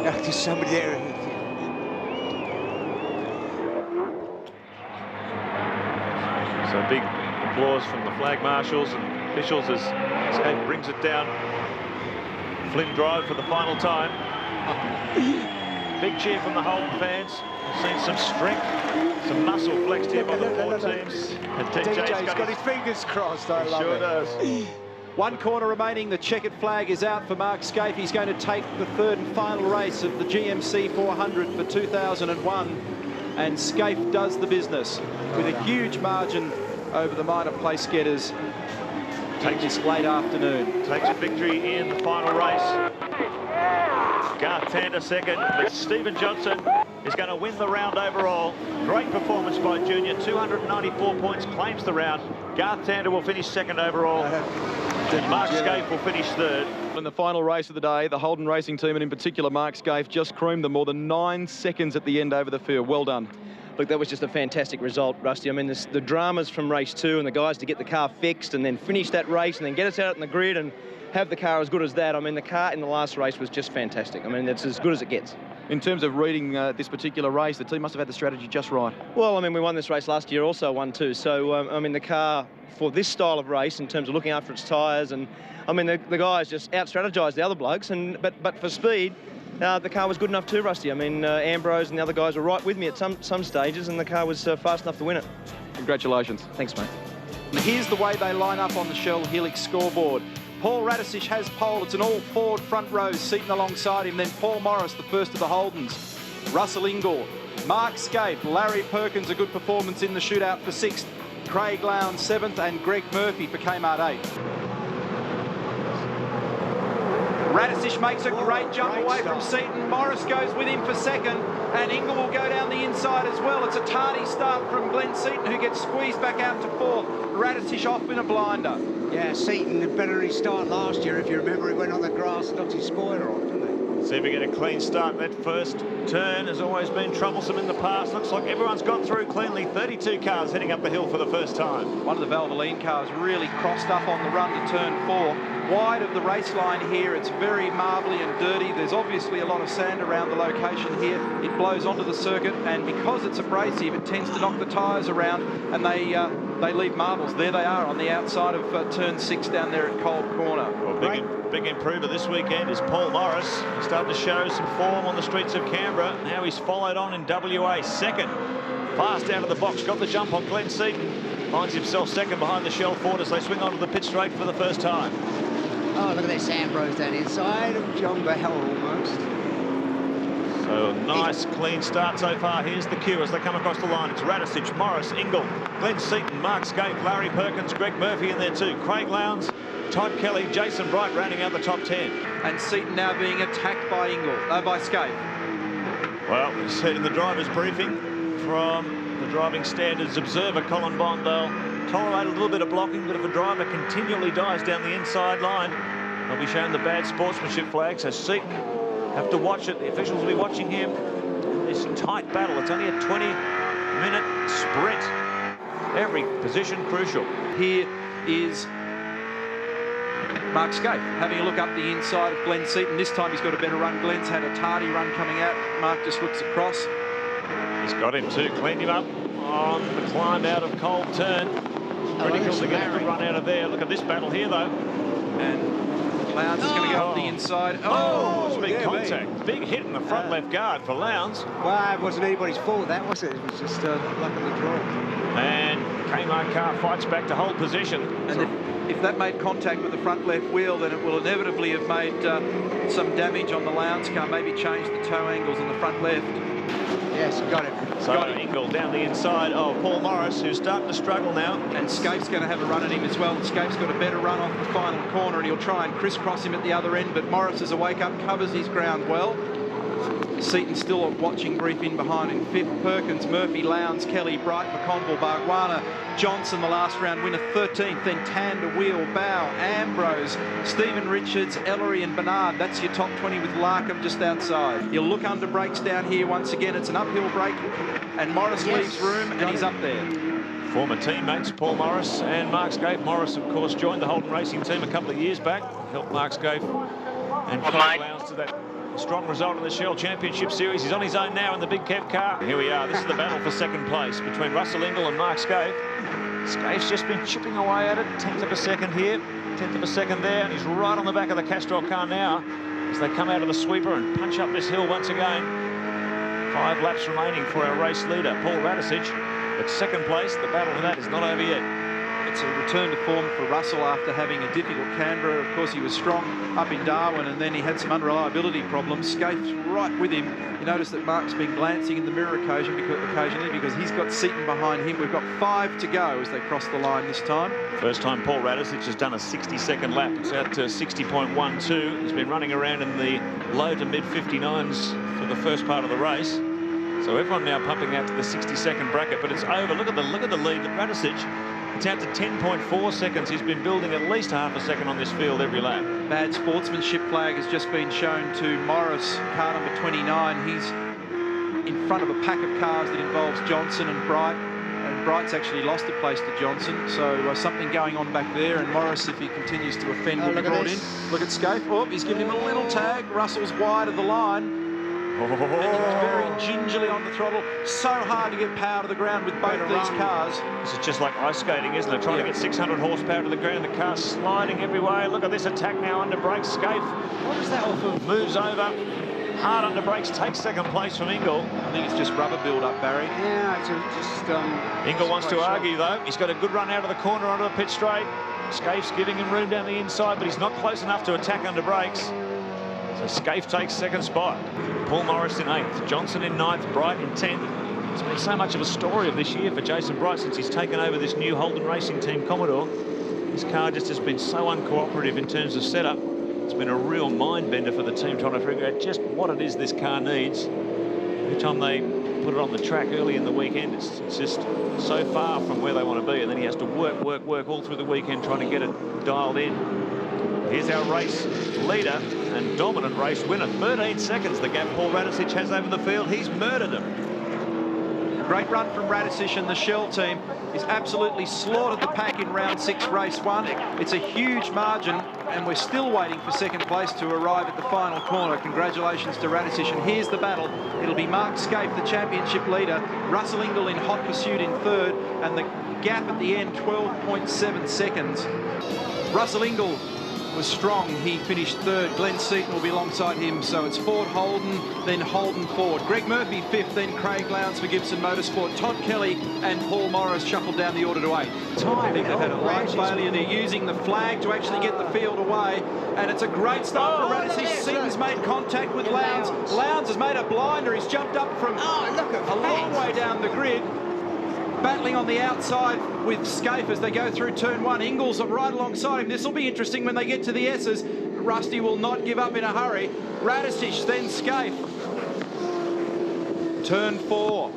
There's somebody there. So big applause from the flag marshals and officials as Scaife brings it down Flynn Drive for the final time. Big cheer from the Holden fans. We've seen some strength, some muscle flexed here by the 4 teams. And DJ's got his fingers crossed. I love sure it. Does. One corner remaining. The checkered flag is out for Mark Scaife. He's going to take the third and final race of the GMC 400 for 2001. And Scaife does the business with a huge margin over the minor place getters this late afternoon. Takes a victory in the final race. Garth Tander second, but Stephen Johnson is going to win the round overall. Great performance by Junior, 294 points, claims the round. Garth Tander will finish second overall. And Mark Scaife will finish third. In the final race of the day, the Holden Racing Team, and in particular Mark Scaife, just creamed them more than 9 seconds at the end over the field. Well done. Look, that was just a fantastic result, Rusty. I mean, the dramas from race 2 and the guys to get the car fixed and then finish that race and then get us out in the grid and have the car as good as that. I mean, the car in the last race was just fantastic. I mean, it's as good as it gets. In terms of reading this particular race, the team must have had the strategy just right. Well, I mean, we won this race last year, also won too. So, I mean, the car for this style of race in terms of looking after its tyres, and I mean, the guys just out-strategized the other blokes. And but for speed, the car was good enough too, Rusty. I mean, Ambrose and the other guys were right with me at some stages, and the car was fast enough to win it. Congratulations. Thanks, mate. And here's the way they line up on the Shell Helix scoreboard. Paul Radisich has pole. It's an all Ford front row, Seaton alongside him. Then Paul Morris, the first of the Holdens. Russell Ingall, Mark Scaife, Larry Perkins, a good performance in the shootout for 6th. Craig Lowndes 7th, and Greg Murphy for Kmart 8th. Radisich makes a great jump away from Seaton. Morris goes with him for 2nd, and Ingall will go down the inside as well. It's a tardy start from Glenn Seaton, who gets squeezed back out to 4th. Radisich off in a blinder. Yeah, Seaton had better his start last year. If you remember, he went on the grass and knocked his spoiler off, didn't he? See if we get a clean start. That first turn has always been troublesome in the past. Looks like everyone's got through cleanly. 32 cars heading up the hill for the first time. One of the Valvoline cars really crossed up on the run to turn 4. Wide of the race line here, it's very marbly and dirty. There's obviously a lot of sand around the location here. It blows onto the circuit, and because it's abrasive, it tends to knock the tyres around, and they leave marbles. There they are on the outside of turn 6 down there at Cold Corner. Well, big improver this weekend is Paul Morris. He's starting to show some form on the streets of Canberra. Now he's followed on in WA, 2nd. Fast out of the box, got the jump on Glenn Seaton. Finds himself 2nd behind the Shell Ford as they swing onto the pit straight for the first time. Oh, look at this Ambrose down inside of John Bell almost. So a nice clean start so far. Here's the queue as they come across the line. It's Radisich, Morris, Ingall, Glenn Seaton, Mark Scaife, Larry Perkins, Greg Murphy in there too. Craig Lowndes, Todd Kelly, Jason Bright rounding out the top 10. And Seaton now being attacked by by Scaife. Well, we said in the driver's briefing from the driving standards observer, Colin Bond, they'll tolerate a little bit of blocking, but if a driver continually dives down the inside line, they'll be shown the bad sportsmanship flag. So Seaton have to watch it. The officials will be watching him. This tight battle. It's only a 20-minute sprint. every position crucial. Here is Mark Scaife having a look up the inside of Glenn Seaton. This time he's got a better run. Glenn's had a tardy run coming out. Mark just looks across. He's got him too, cleaned him up on the climb out of Cold Turn. Critical to get a good run out of there. Look at this battle here though. And Lowndes is going to go up the inside. Oh, it's big contact. Big hit in the front left guard for Lowndes. Well, it wasn't anybody's fault, that was it? It was just luck of the draw. And Kmart car fights back to hold position. And if that made contact with the front left wheel, then it will inevitably have made some damage on the Lowndes car, maybe changed the toe angles on the front left. Yes, got it. So Ingle down the inside of Paul Morris, who's starting to struggle now. And Scaife's going to have a run at him as well. Scaife's got a better run off the final corner, and he'll try and crisscross him at the other end, but Morris is a wake-up, covers his ground well. Seaton still a watching brief in behind in fifth. Perkins, Murphy, Lowndes, Kelly, Bright, McConville, Bargwana, Johnson, the last round winner, 13th. Then Tander, Wheel, Bow, Ambrose, Stephen Richards, Ellery and Bernard. That's your top 20 with Larkham just outside. You'll look under brakes down here once again. It's an uphill break, and Morris leaves room, and he's up there. Former teammates Paul Morris and Mark Scaife. Morris, of course, joined the Holden Racing team a couple of years back, helped Mark Scaife and Craig Lowndes to that strong result in the Shell Championship Series. He's on his own now in the big Kev car. Here we are. This is the battle for second place between Russell Ingle and Mark Scaife. Scaife's just been chipping away at it. 10th of a second here, 10th of a second there, and he's right on the back of the Castrol car now as they come out of the sweeper and punch up this hill once again. 5 laps remaining for our race leader, Paul Radisich. But second place, the battle for that is not over yet. It's a return to form for Russell after having a difficult Canberra. Of course, he was strong up in Darwin, and then he had some unreliability problems. Scaife's right with him. You notice that Mark's been glancing in the mirror occasionally because he's got Seaton behind him. We've got 5 to go as they cross the line this time. First time Paul Radisich has done a 60-second lap. It's out to 60.12. He's been running around in the low to mid 59s for the first part of the race. So everyone now pumping out to the 60-second bracket, but it's over. Look at the lead that Radisich. It's out to 10.4 seconds. He's been building at least half a second on this field every lap. Bad sportsmanship flag has just been shown to Morris, car number 29. He's in front of a pack of cars that involves Johnson and Bright. And Bright's actually lost a place to Johnson. So something going on back there. And Morris, if he continues to offend, will be brought in. Look at Scaife. Oh, he's giving him a little tag. Russell's wide of the line. And he's very gingerly on the throttle. So hard to get power to the ground with both these cars. This is just like ice skating, isn't it? Trying to get 600 horsepower to the ground. The car's sliding every way. Look at this attack now under brakes. Scaife. What is that off of? Moves over. Hard under brakes. Takes second place from Ingle. I think it's just rubber build-up, Barry. Yeah, it's just... Ingle wants to argue, though. He's got a good run out of the corner onto the pit straight. Scaife's giving him room down the inside, but he's not close enough to attack under brakes. So Scaife takes second spot. Paul Morris in 8th, Johnson in 9th, Bright in 10th. It's been so much of a story of this year for Jason Bright since he's taken over this new Holden Racing Team Commodore. His car just has been so uncooperative in terms of setup. It's been a real mind bender for the team trying to figure out just what it is this car needs. Every time they put it on the track early in the weekend, it's just so far from where they want to be, and then he has to work all through the weekend trying to get it dialed in. Here's our race leader and dominant race winner. 13 seconds the gap Paul Radisich has over the field. He's murdered him. Great run from Radisich, and the Shell team is absolutely slaughtered the pack in round 6, race 1. It's a huge margin, and we're still waiting for second place to arrive at the final corner. Congratulations to Radisich, and here's the battle. It'll be Mark Scaife, the championship leader, Russell Ingle in hot pursuit in 3rd, and the gap at the end, 12.7 seconds. Russell Ingle was strong. He finished 3rd. Glenn Seaton will be alongside him. So it's Ford Holden, then Holden Ford. Greg Murphy 5th, then Craig Lowndes for Gibson Motorsport. Todd Kelly and Paul Morris shuffled down the order to 8th. I think they've had a large failure. They're using the flag to actually get the field away. And it's a great start for Radisich. Seaton's made contact with Lowndes. Lowndes has made a blinder. He's jumped up from a long way down the grid. Battling on the outside with Scaife as they go through turn 1. Ingle's right alongside him. This will be interesting when they get to the S's. Rusty will not give up in a hurry. Radisich, then Scaife. Turn 4.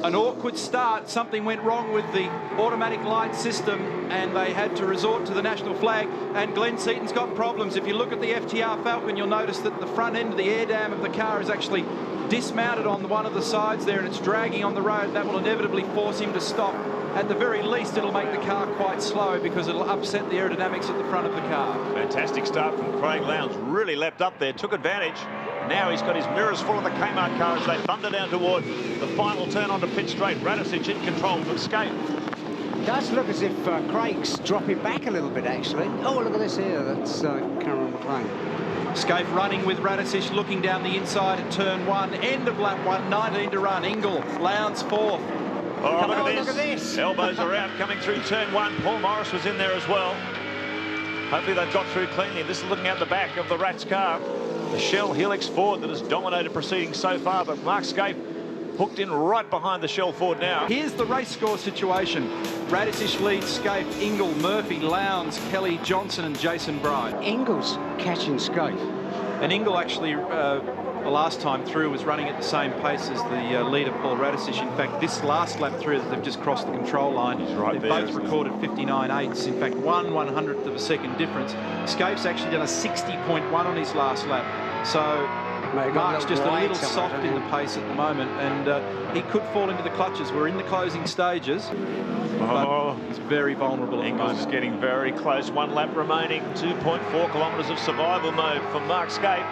An awkward start. Something went wrong with the automatic light system, and they had to resort to the national flag. And Glenn Seaton's got problems. If you look at the FTR Falcon, you'll notice that the front end of the air dam of the car is actually dismounted on one of the sides there and it's dragging on the road. That will inevitably force him to stop. At the very least, it'll make the car quite slow because it'll upset the aerodynamics at the front of the car. Fantastic start from Craig Lowndes. Really leapt up there, took advantage. Now he's got his mirrors full of the Kmart car as they thunder down toward the final turn onto pit straight. Radicic in control from Skate. It does look as if Craig's dropping back a little bit, actually. Oh, look at this here. That's Cameron McLean. Scaife running with Radicic, looking down the inside at turn 1. End of lap 1, 19 to run. Ingle, Lowndes 4th. Oh, look at this. Elbows are out coming through turn 1. Paul Morris was in there as well. Hopefully they've got through cleanly. This is looking out the back of the Rats car. The Shell Helix Ford that has dominated proceedings so far, but Mark Skaife hooked in right behind the Shell Ford now. Here's the race score situation. Radicic leads Skaife, Ingle, Murphy, Lowndes, Kelly, Johnson and Jason Bright. Ingle's catching Skaife. And Ingle actually, the last time through, was running at the same pace as the leader, Paul Radicic. In fact, this last lap through that they've just crossed the control line, they've both recorded 59.8ths. In fact, 1/100th of a second difference. Skaife's actually done a 60.1 on his last lap. So Mark's just a little soft in the pace at the moment, and he could fall into the clutches. We're in the closing stages, but it's very vulnerable. Ingle's getting very close. 1 lap remaining. 2.4 kilometres of survival mode for Mark Skaife.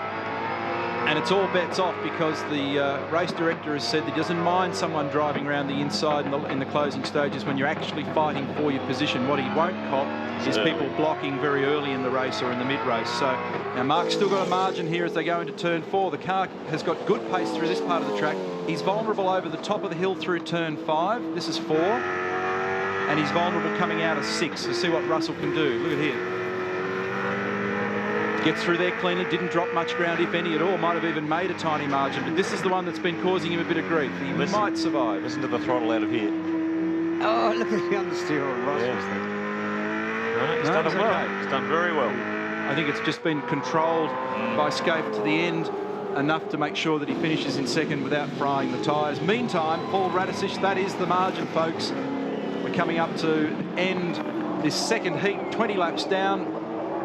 And it's all bets off because the race director has said that he doesn't mind someone driving around the inside in the closing stages when you're actually fighting for your position. What he won't cop is people blocking very early in the race or in the mid-race. So now Mark's still got a margin here as they go into turn 4. The car has got good pace through this part of the track. He's vulnerable over the top of the hill through turn 5. This is 4. And he's vulnerable coming out of 6. So see what Russell can do. Look at here. Gets through there cleanly, didn't drop much ground, if any at all. Might have even made a tiny margin, but this is the one that's been causing him a bit of grief. He might survive. Listen to the throttle out of here. Oh, look at the understeer on Russell's thing. No, he's done it well. He's done very well. I think it's just been controlled by Skaife to the end, enough to make sure that he finishes in second without frying the tyres. Meantime, Paul Radicic, that is the margin, folks. We're coming up to end this second heat, 20 laps down.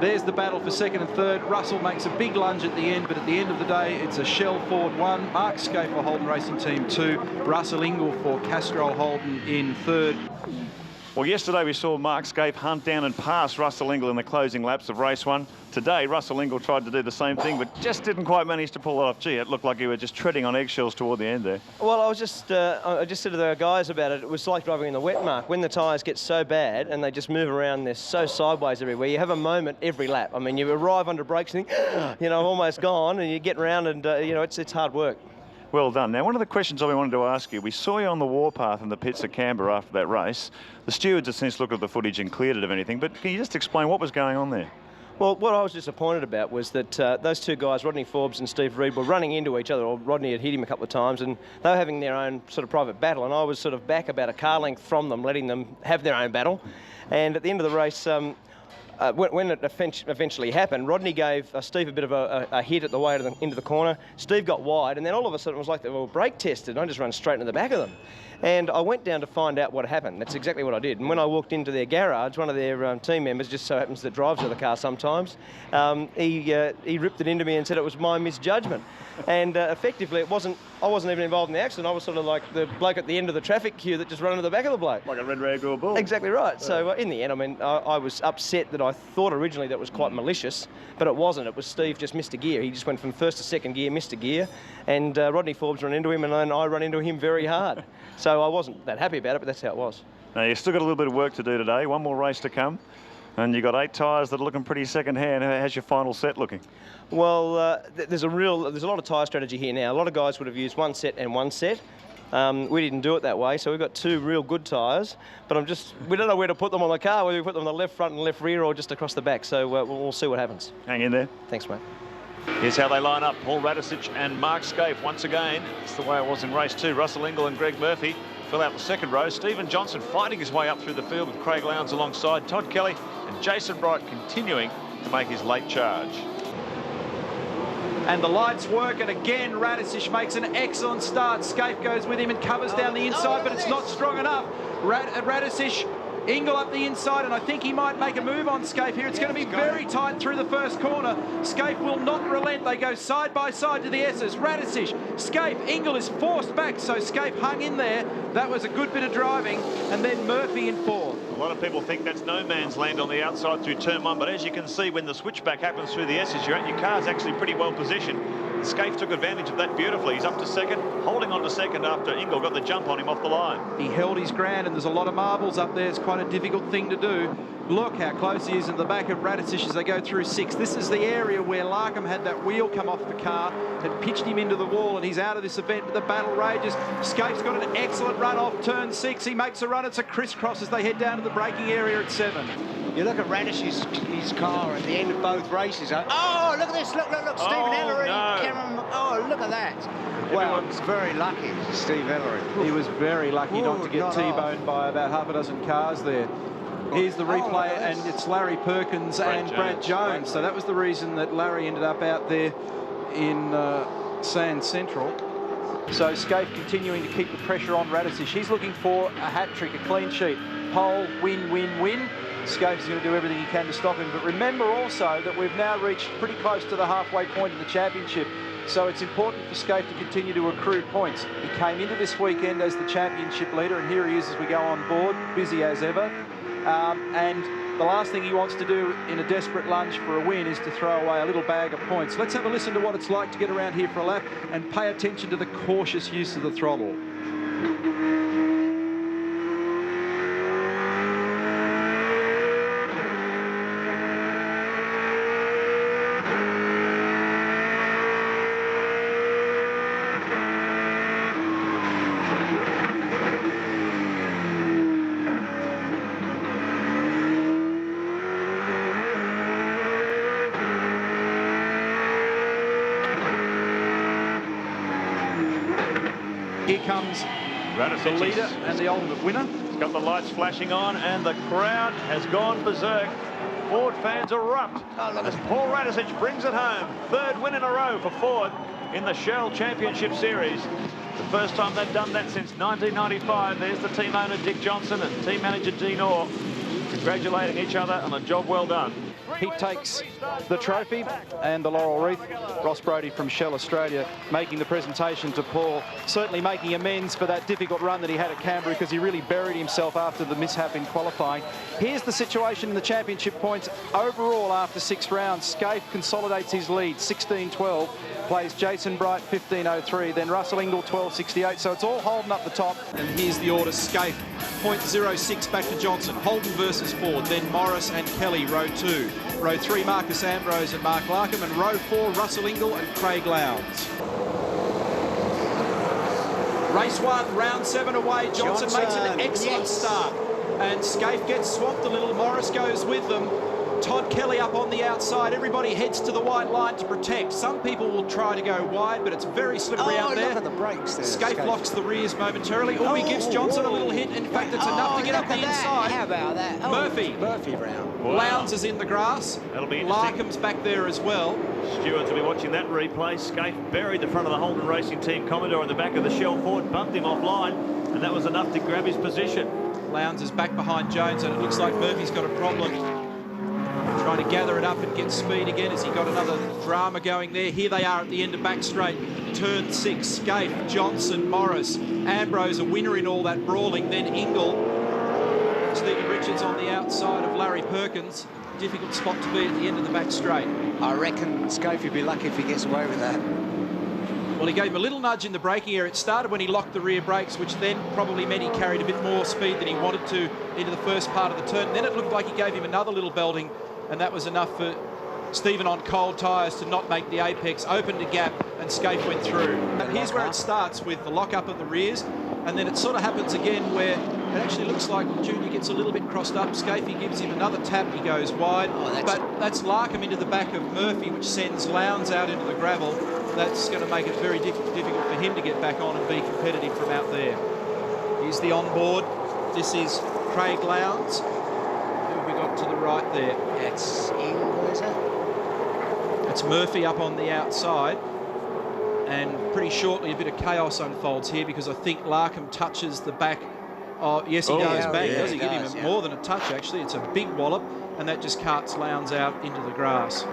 There's the battle for second and third. Russell makes a big lunge at the end, but at the end of the day, it's a Shell Ford 1, Mark Skaife for Holden Racing Team 2, Russell Ingle for Castrol Holden in third. Well, yesterday we saw Mark Skaife hunt down and pass Russell Ingle in the closing laps of race 1. Today, Russell Ingle tried to do the same thing, but just didn't quite manage to pull it off. Gee, it looked like he was just treading on eggshells toward the end there. Well, I just said to the guys about it, it was like driving in the wet, Mark. When the tyres get so bad and they just move around, they're so sideways everywhere, you have a moment every lap. I mean, you arrive under brakes and think, you know, I'm almost gone, and you get around and, you know, it's hard work. Well done. Now, one of the questions I wanted to ask you, we saw you on the warpath in the pits at Canberra after that race. The stewards have since looked at the footage and cleared it of anything, but can you just explain what was going on there? Well, what I was disappointed about was that those two guys, Rodney Forbes and Steve Reed, were running into each other, or Rodney had hit him a couple of times, and they were having their own sort of private battle, and I was sort of back about a car length from them, letting them have their own battle. And at the end of the race, when it eventually happened, Rodney gave Steve a bit of a hit at the way into the corner. Steve got wide, and then all of a sudden it was like they were brake tested, and I just ran straight into the back of them. And I went down to find out what happened. That's exactly what I did. And when I walked into their garage, one of their team members, just so happens that drives the car sometimes, he ripped it into me and said it was my misjudgment. And effectively, I wasn't even involved in the accident. I was sort of like the bloke at the end of the traffic queue that just ran into the back of the bloke. Like a red rag or a bull. Exactly right. So in the end, I mean, I was upset that I thought originally that was quite malicious, but it wasn't. It was Steve just missed a gear. He just went from first to second gear, missed a gear, and Rodney Forbes ran into him, and then I ran into him very hard. So I wasn't that happy about it, but that's how it was. Now, you've still got a little bit of work to do today. One more race to come. And you've got 8 tyres that are looking pretty second-hand. How's your final set looking? Well, there's a lot of tyre strategy here now. A lot of guys would have used one set and one set. We didn't do it that way, so we've got 2 real good tyres. But we don't know where to put them on the car, whether we put them on the left front and left rear or just across the back. So we'll see what happens. Hang in there. Thanks, mate. Here's how they line up. Paul Radicic and Mark Skaife once again. It's the way it was in race 2. Russell Ingle and Greg Murphy fill out the second row. Stephen Johnson fighting his way up through the field with Craig Lowndes alongside. Todd Kelly and Jason Bright continuing to make his late charge. And the lights work, and again Radicic makes an excellent start. Skaife goes with him and covers down the inside, but it's not strong enough. Radicic Ingle up the inside, and I think he might make a move on Scaife here. It's going to be very tight through the first corner. Scaife will not relent. They go side by side to the S's. Radicic, Scaife, Ingle is forced back, so Scaife hung in there. That was a good bit of driving, and then Murphy in fourth. A lot of people think that's no man's land on the outside through turn one, but as you can see, when the switchback happens through the S's, your car's actually pretty well positioned. Scaife took advantage of that beautifully. He's up to second, holding on to second after Ingle got the jump on him off the line. He held his ground, and there's a lot of marbles up there. It's quite a difficult thing to do. Look how close he is in the back of Radicic as they go through six. This is the area where Larkham had that wheel come off the car and pitched him into the wall, and he's out of this event, but the battle rages. Scaife's got an excellent run off turn six. He makes a run. It's a crisscross as they head down to the braking area at 7. You look at Radicic's his car at the end of both races. Oh, look at this. Look. Stephen Ellery. No. Cameron. Oh, look at that. Well, it's very lucky, Steve Ellery. He was very lucky not to get T-boned by about half a dozen cars there. Here's the replay, and it's Larry Perkins and Brad Jones. So that was the reason that Larry ended up out there in Sand Central. So Scaife continuing to keep the pressure on Radicic. He's looking for a hat-trick, a clean sheet. Pole, win, win, win. Scaife's going to do everything he can to stop him. But remember also that we've now reached pretty close to the halfway point of the championship. So it's important for Scaife to continue to accrue points. He came into this weekend as the championship leader, and here he is as we go on board, busy as ever. And the last thing he wants to do in a desperate lunge for a win is to throw away a little bag of points. Let's have a listen to what it's like to get around here for a lap and pay attention to the cautious use of the throttle. Here comes Radicic, the leader and the ultimate winner. He's got the lights flashing on, and the crowd has gone berserk. Ford fans erupt as Paul Radicic brings it home. Third win in a row for Ford in the Shell Championship Series. The first time they've done that since 1995. There's the team owner Dick Johnson and team manager Dean Orr congratulating each other on a job well done. He takes the trophy and the laurel wreath. Ross Brodie from Shell Australia making the presentation to Paul, certainly making amends for that difficult run that he had at Canberra because he really buried himself after the mishap in qualifying. Here's the situation in the championship points overall after 6 rounds. Scaife consolidates his lead, 16-12, plays Jason Bright 15.03, then Russell Ingle 12.68, so it's all Holden up the top. And here's the order. Scaife 0.06 back to Johnson. Holden versus Ford, then Morris and Kelly, row 2. Row 3, Marcus Ambrose and Mark Larkham, and row 4, Russell Ingle and Craig Lowndes. Race 1, round 7 away. Johnson makes an excellent start, and Scaife gets swamped a little. Morris goes with them. Todd Kelly up on the outside. Everybody heads to the white line to protect. Some people will try to go wide, but it's very slippery out there. Look at the brakes there. Scaife locks the rears momentarily. He gives Johnson a little hit. In fact, it's enough to get up the inside. How about that? Murphy round. Wow. Lowndes is in the grass. That'll be interesting. Larkham's back there as well. Stewards will be watching that replay. Scaife buried the front of the Holden Racing Team Commodore in the back of the Shell Ford, bumped him offline, and that was enough to grab his position. Lowndes is back behind Jones, and it looks like Murphy's got a problem. Trying to gather it up and get speed again. Has he got another drama going there? Here they are at the end of back straight. Turn 6, Scaife, Johnson, Morris. Ambrose a winner in all that brawling. Then Ingle. Stephen Richards on the outside of Larry Perkins. Difficult spot to be at the end of the back straight. I reckon Scaife would be lucky if he gets away with that. Well, he gave him a little nudge in the braking area. It started when he locked the rear brakes, which then probably meant he carried a bit more speed than he wanted to into the first part of the turn. Then it looked like he gave him another little belting, and that was enough for Stephen on cold tyres to not make the apex, opened a gap, and Scaife went through. And here's where it starts with the lock-up of the rears, and then it sort of happens again where it actually looks like Junior gets a little bit crossed up. Scaife gives him another tap, he goes wide, but that's Larkham into the back of Murphy, which sends Lowndes out into the gravel. That's going to make it very difficult for him to get back on and be competitive from out there. Here's the onboard. This is Craig Lowndes. Who have we got to the right there? That's Ingle, is it? It's Murphy up on the outside. And pretty shortly a bit of chaos unfolds here because I think Larkham touches the back Oh, yes, he goes back. yeah, Does he he give does, him more than a touch, actually? It's a big wallop, and that just carts Lowndes out into the grass.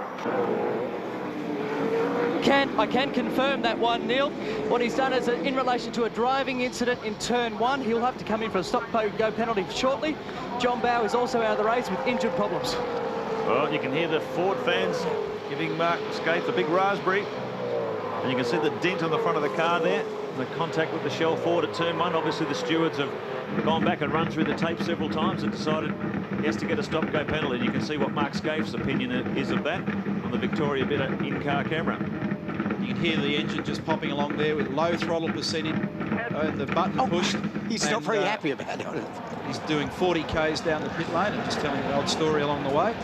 I can confirm that one, Neil. What he's done is in relation to a driving incident in turn 1. He'll have to come in for a stop-go penalty shortly. John Bowe is also out of the race with injured problems. Well, you can hear the Ford fans giving Mark Skaife the big raspberry. And you can see the dent on the front of the car there. The contact with the Shell Ford at turn 1. Obviously, the stewards have gone back and run through the tape several times and decided he has to get a stop-go penalty. And you can see what Mark Skaife's opinion is of that on the Victoria Better in-car camera. You can hear the engine just popping along there with low throttle percentage and the button pushed. He's not very happy about it. He's doing 40 Ks down the pit lane and just telling an odd story along the way.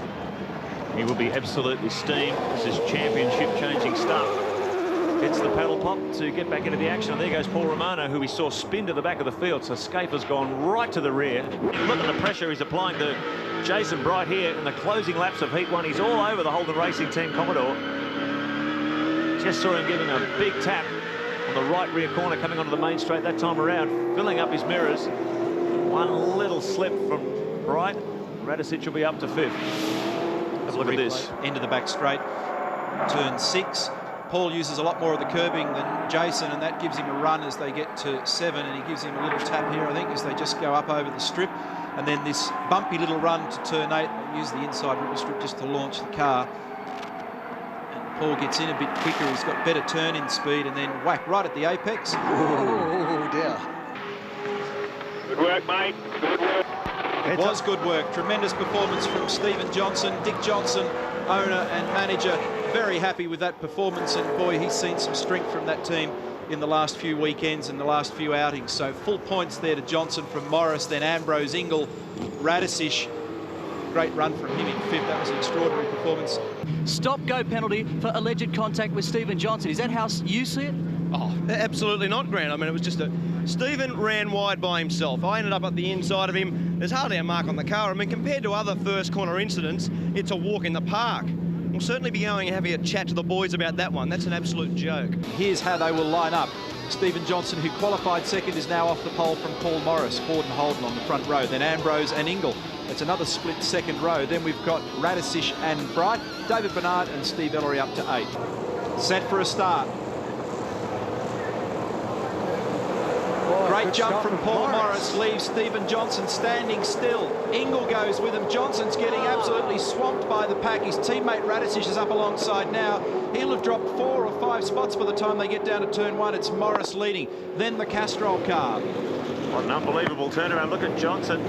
He will be absolutely steamed. This is championship-changing stuff. Gets the paddle pop to get back into the action. And there goes Paul Romano, who we saw spin to the back of the field. So Skaife has gone right to the rear. Look at the pressure he's applying to Jason Bright here in the closing laps of Heat 1. He's all over the Holden Racing Team Commodore. Just saw him giving a big tap on the right rear corner coming onto the main straight that time around, filling up his mirrors. One little slip from Bright. Radicic will be up to 5th. Have a look at this. Into the back straight. Turn 6. Paul uses a lot more of the curbing than Jason, and that gives him a run as they get to 7, and he gives him a little tap here, I think, as they just go up over the strip. And then this bumpy little run to turn 8, they use the inside ripple strip just to launch the car. And Paul gets in a bit quicker, he's got better turn-in speed, and then whack right at the apex. Oh, dear. Good work, mate. Good work. It was good work. Tremendous performance from Stephen Johnson. Dick Johnson, owner and manager, very happy with that performance, and boy, he's seen some strength from that team in the last few weekends and the last few outings. So full points there to Johnson from Morris, then Ambrose, Ingle, Radicic. Great run from him in 5th. That was an extraordinary performance. Stop-go penalty for alleged contact with Stephen Johnson. Is that how you see it? Oh, absolutely not, Grant. I mean, it was just Stephen ran wide by himself. I ended up at the inside of him. There's hardly a mark on the car. I mean, compared to other first corner incidents, it's a walk in the park. We'll certainly be going and having a chat to the boys about that one. That's an absolute joke. Here's how they will line up. Stephen Johnson, who qualified 2nd, is now off the pole from Paul Morris. Ford and Holden on the front row. Then Ambrose and Ingle. It's another split 2nd row. Then we've got Radicic and Bright, David Bernard and Steve Ellery up to 8. Set for a start. Great jump from Paul Morris, leaves Stephen Johnson standing still. Ingle goes with him. Johnson's getting absolutely swamped by the pack. His teammate Radicic is up alongside now. He'll have dropped 4 or 5 spots by the time they get down to turn 1. It's Morris leading, then the Castrol car. What an unbelievable turnaround. Look at Johnson.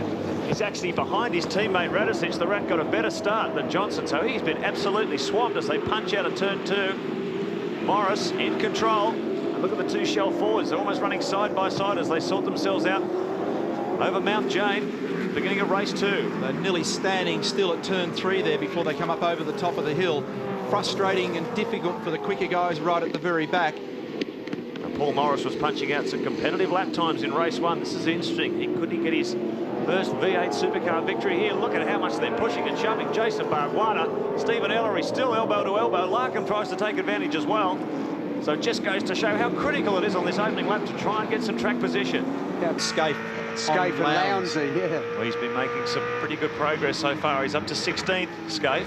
He's actually behind his teammate Radicic. The Rat got a better start than Johnson, so he's been absolutely swamped as they punch out of turn 2. Morris in control. And look at the 2 Shell Fords. They're almost running side by side as they sort themselves out over Mount Jane, beginning of race 2. They're nearly standing still at turn 3 there before they come up over the top of the hill. Frustrating and difficult for the quicker guys right at the very back. And Paul Morris was punching out some competitive lap times in race 1. This is interesting. Could he get his first V8 supercar victory here? Look at how much they're pushing and shoving. Jason Barguana, Stephen Ellery still elbow to elbow. Larkham tries to take advantage as well. So it just goes to show how critical it is on this opening lap to try and get some track position. Out Skaife and Lounsey, yeah. Well, he's been making some pretty good progress so far. He's up to 16th, Skaife.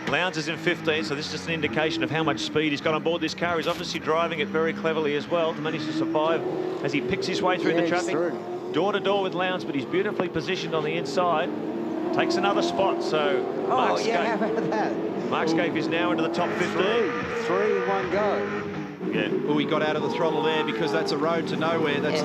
Lowndes is in 15th, so this is just an indication of how much speed he's got on board this car. He's obviously driving it very cleverly as well to manage to survive as he picks his way through the traffic. Door to door with Lowndes, but he's beautifully positioned on the inside. Takes another spot, so Mark Skaife. How about that? Mark Skaife is now into the top 15. 3 in 1 go. Yeah. Oh, he got out of the throttle there because that's a road to nowhere. There's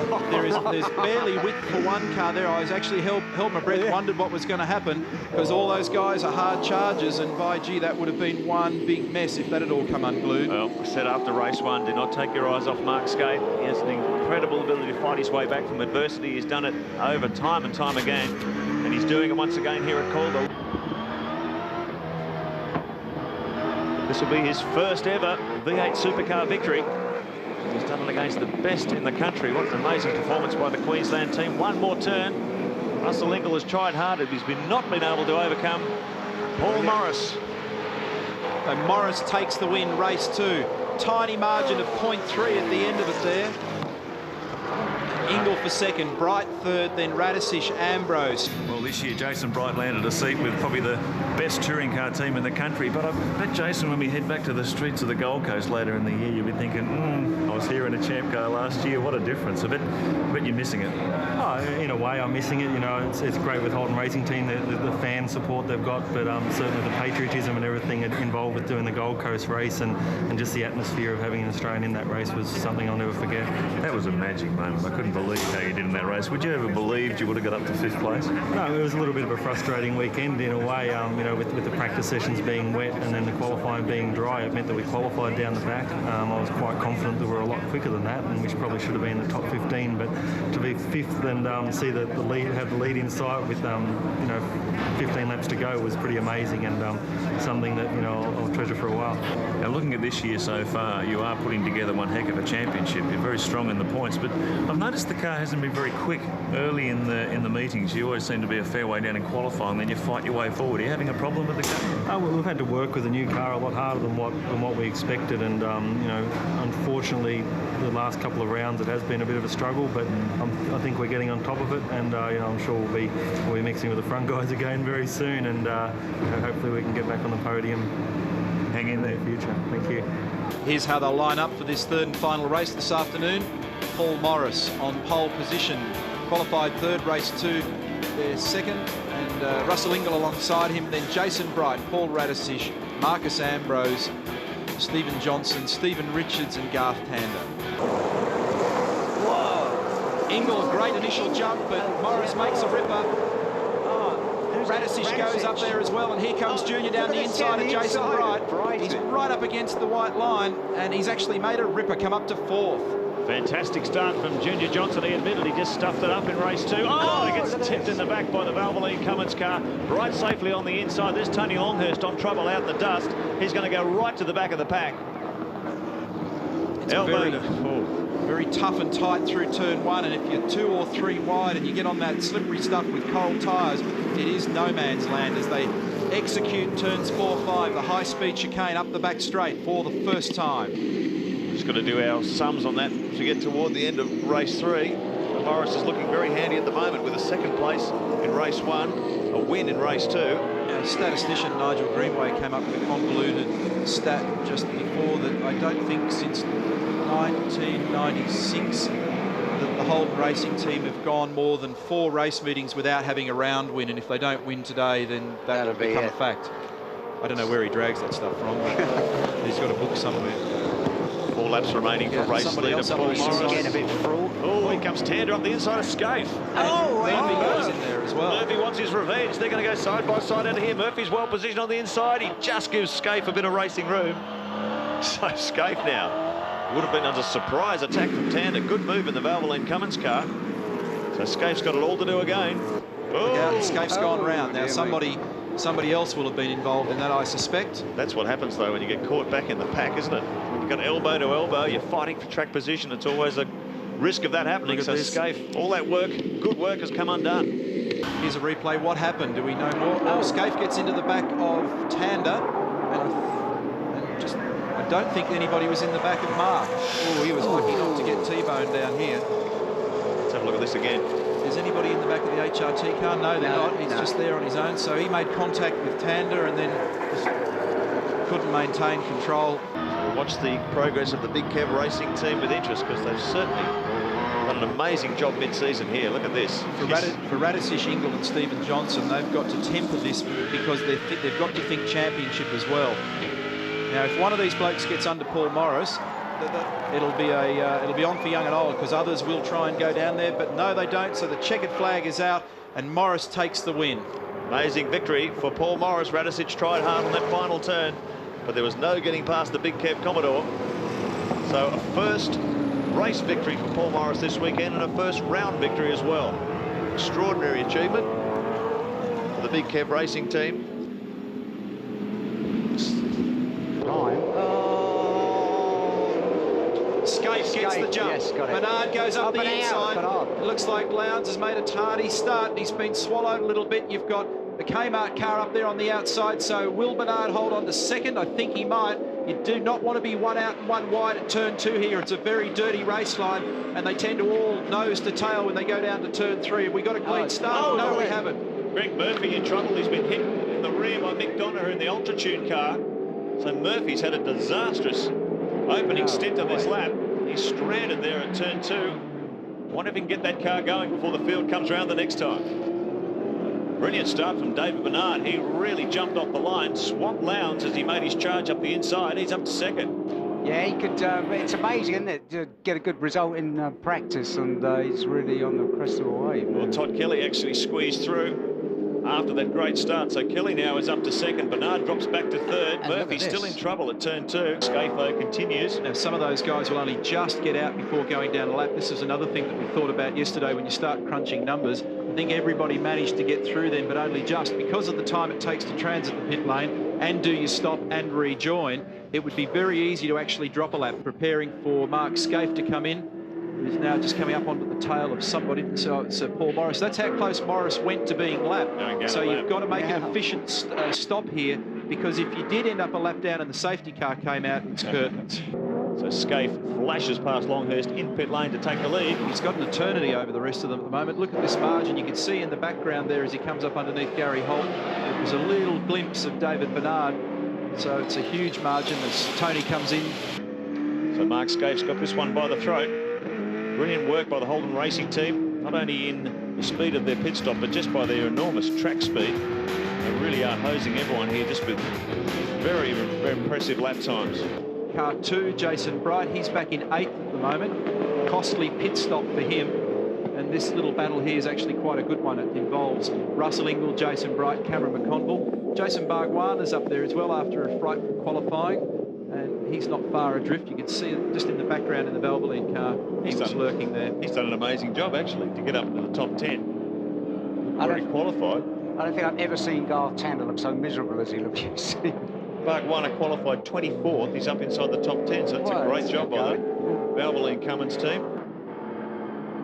barely width for one car there. I was actually held my breath, wondered what was going to happen because all those guys are hard chargers, and by gee, that would have been one big mess if that had all come unglued. Well, I said after race 1, do not take your eyes off Mark Skaife. He has an incredible ability to fight his way back from adversity. He's done it over time and time again, and he's doing it once again here at Calder. This will be his first ever V8 supercar victory. He's done it against the best in the country. What an amazing performance by the Queensland team. One more turn. Russell Ingle has tried hard. He's not been able to overcome Paul Morris. And Morris takes the win, race 2. Tiny margin of 0.3 at the end of it there. Ingle for second, Bright third, then Radisish, Ambrose. Well, this year Jason Bright landed a seat with probably the best touring car team in the country, but I bet, Jason, when we head back to the streets of the Gold Coast later in the year, you'll be thinking, I was here in a champ car last year, what a difference. I bet you're missing it. Oh, in a way, I'm missing it. You know, it's great with Holden Racing Team, the fan support they've got, but certainly the patriotism and everything involved with doing the Gold Coast race and just the atmosphere of having an Australian in that race was something I'll never forget. That was a magic moment. I couldn't believe how you did in that race. Would you ever believed you would have got up to 5th place? No, it was a little bit of a frustrating weekend in a way, you know, with the practice sessions being wet and then the qualifying being dry. It meant that we qualified down the back. I was quite confident that we were a lot quicker than that, and which probably should have been in the top 15, but to be 5th and see the lead, have the lead in sight with, you know, 15 laps to go was pretty amazing, and something that, you know, I'll treasure for a while. Now, looking at this year so far, you are putting together one heck of a championship. You're very strong in the points, but I've noticed the car hasn't been very quick early in the meetings. You always seem to be a fair way down in qualifying, then you fight your way forward. Are you having a problem with the car? Oh, well, we've had to work with a new car a lot harder than what we expected, and you know, unfortunately, the last couple of rounds it has been a bit of a struggle, but I think we're getting on top of it, and you know, I'm sure we'll be mixing with the front guys again very soon, and you know, hopefully we can get back on the podium. Hang in there, in the future. Thank you. Here's how they'll line up for this third and final race this afternoon. Paul Morris on pole position, qualified third, race 2, they're second, and Russell Ingle alongside him, then Jason Bright, Paul Radisish, Marcus Ambrose, Stephen Johnson, Stephen Richards and Garth Tander. Whoa! Ingle, great initial jump, but Morris makes a ripper. Radisish goes up there as well, and here comes Junior down the inside of Jason Bright. He's right up against the white line, and he's actually made a ripper come up to 4th. Fantastic start from Junior Johnson. He admitted he just stuffed it up in race 2. Oh, he gets tipped in the back by the Valvoline Cummins car. Bright safely on the inside. There's Tony Longhurst on trouble out in the dust. He's going to go right to the back of the pack. It's very tough and tight through turn 1, and if you're 2 or 3 wide and you get on that slippery stuff with cold tyres, it is no man's land as they execute turns 4, 5, the high-speed chicane up the back straight for the first time. Just got to do our sums on that as we get toward the end of race 3. Morris is looking very handy at the moment with a 2nd place in race 1, a win in race 2. Now, statistician Nigel Greenway came up with a convoluted stat just before that. I don't think since 1996 that the Holden Racing team have gone more than 4 race meetings without having a round win, and if they don't win today, then that'll become a fact. I don't know where he drags that stuff from, but he's got a book somewhere. 4 laps remaining for race leader Paul Morris. Get a bit fraud. Oh, here comes Tander up the inside of Scaife. Murphy goes in there as well. Murphy wants his revenge. They're going to go side by side out of here. Murphy's well positioned on the inside. He just gives Scaife a bit of racing room. So Scaife now would have been under surprise attack from Tander. Good move in the Valvoline Cummins car. So Scaife's got it all to do again. Oh, Scaife's gone round. Now somebody else will have been involved in that, I suspect. That's what happens though when you get caught back in the pack, isn't it? When you've got elbow to elbow, you're fighting for track position. It's always a risk of that happening. So Scaife, all that work, good work has come undone. Here's a replay. What happened? Do we know more? Oh, Scaife gets into the back of Tander, and just I don't think anybody was in the back of Mark. Oh, he was lucky not to get T-boned down here. Let's have a look at this again. Is anybody in the back of the HRT car? No, they're not. He's just there on his own. So he made contact with Tander and then just couldn't maintain control. We'll watch the progress of the Big Kev Racing team with interest because they've certainly done an amazing job mid-season here. Look at this. For Radisish, Ingle and Stephen Johnson, they've got to temper this because they've got to think championship as well. Now, if one of these blokes gets under Paul Morris, it'll be on for young and old because others will try and go down there, but no, they don't. So the checkered flag is out, and Morris takes the win. Amazing victory for Paul Morris. Radisic tried hard on that final turn, but there was no getting past the Big Kev Commodore. So a first race victory for Paul Morris this weekend and a first round victory as well. Extraordinary achievement for the Big Kev Racing team. Scaife gets the jump. Yes, Bernard goes up the inside. It looks like Lowndes has made a tardy start and he's been swallowed a little bit. You've got the Kmart car up there on the outside, so will Bernard hold on to second? I think he might. You do not want to be one out and one wide at turn 2 here. It's a very dirty race line, and they tend to all nose to tail when they go down to turn 3. Have we got a clean start? No, we haven't. Greg Murphy in trouble. He's been hit in the rear by Mick Donner in the Ultratune car. So Murphy's had a disastrous opening stint of this lap. He's stranded there at turn 2. Wonder if he can get that car going before the field comes around the next time. Brilliant start from David Bernard. He really jumped off the line, swamped Lowndes as he made his charge up the inside. He's up to second. Yeah, he could. It's amazing, isn't it, to get a good result in practice, and he's really on the crest of a wave. Well, Todd Kelly actually squeezed through after that great start. So Kelly now is up to second. Bernard drops back to third. And Murphy's still in trouble at turn 2. Scafo continues. Now, some of those guys will only just get out before going down a lap. This is another thing that we thought about yesterday when you start crunching numbers. I think everybody managed to get through then, but only just. Because of the time it takes to transit the pit lane and do your stop and rejoin, it would be very easy to actually drop a lap. Preparing for Mark Scaife to come in, who's now just coming up onto the tail of somebody, so Paul Morris. That's how close Morris went to being lapped. So you've got to make an efficient stop here, because if you did end up a lap down and the safety car came out, it's curtains. So Scaife flashes past Longhurst in pit lane to take the lead. He's got an eternity over the rest of them at the moment. Look at this margin. You can see in the background there as he comes up underneath Gary Holt. There's a little glimpse of David Bernard. So it's a huge margin as Tony comes in. So Mark Scaife's got this one by the throat. Brilliant work by the Holden Racing team, not only in the speed of their pit stop, but just by their enormous track speed. They really are hosing everyone here, just with very, very impressive lap times. Car 2, Jason Bright, he's back in 8th at the moment. Costly pit stop for him. And this little battle here is actually quite a good one. It involves Russell Ingall, Jason Bright, Cameron McConville. Jason Bargwan is up there as well after a frightful qualifying. And he's not far adrift. You can see it just in the background in the Valvoline car. He's just lurking there. He's done an amazing job, actually, to get up into the top 10. Already qualified. I don't think I've ever seen Garth Tander look so miserable as he looks yesterday. Bargwana qualified 24th. He's up inside the top 10, so it's a great job by the Valvoline Cummins team.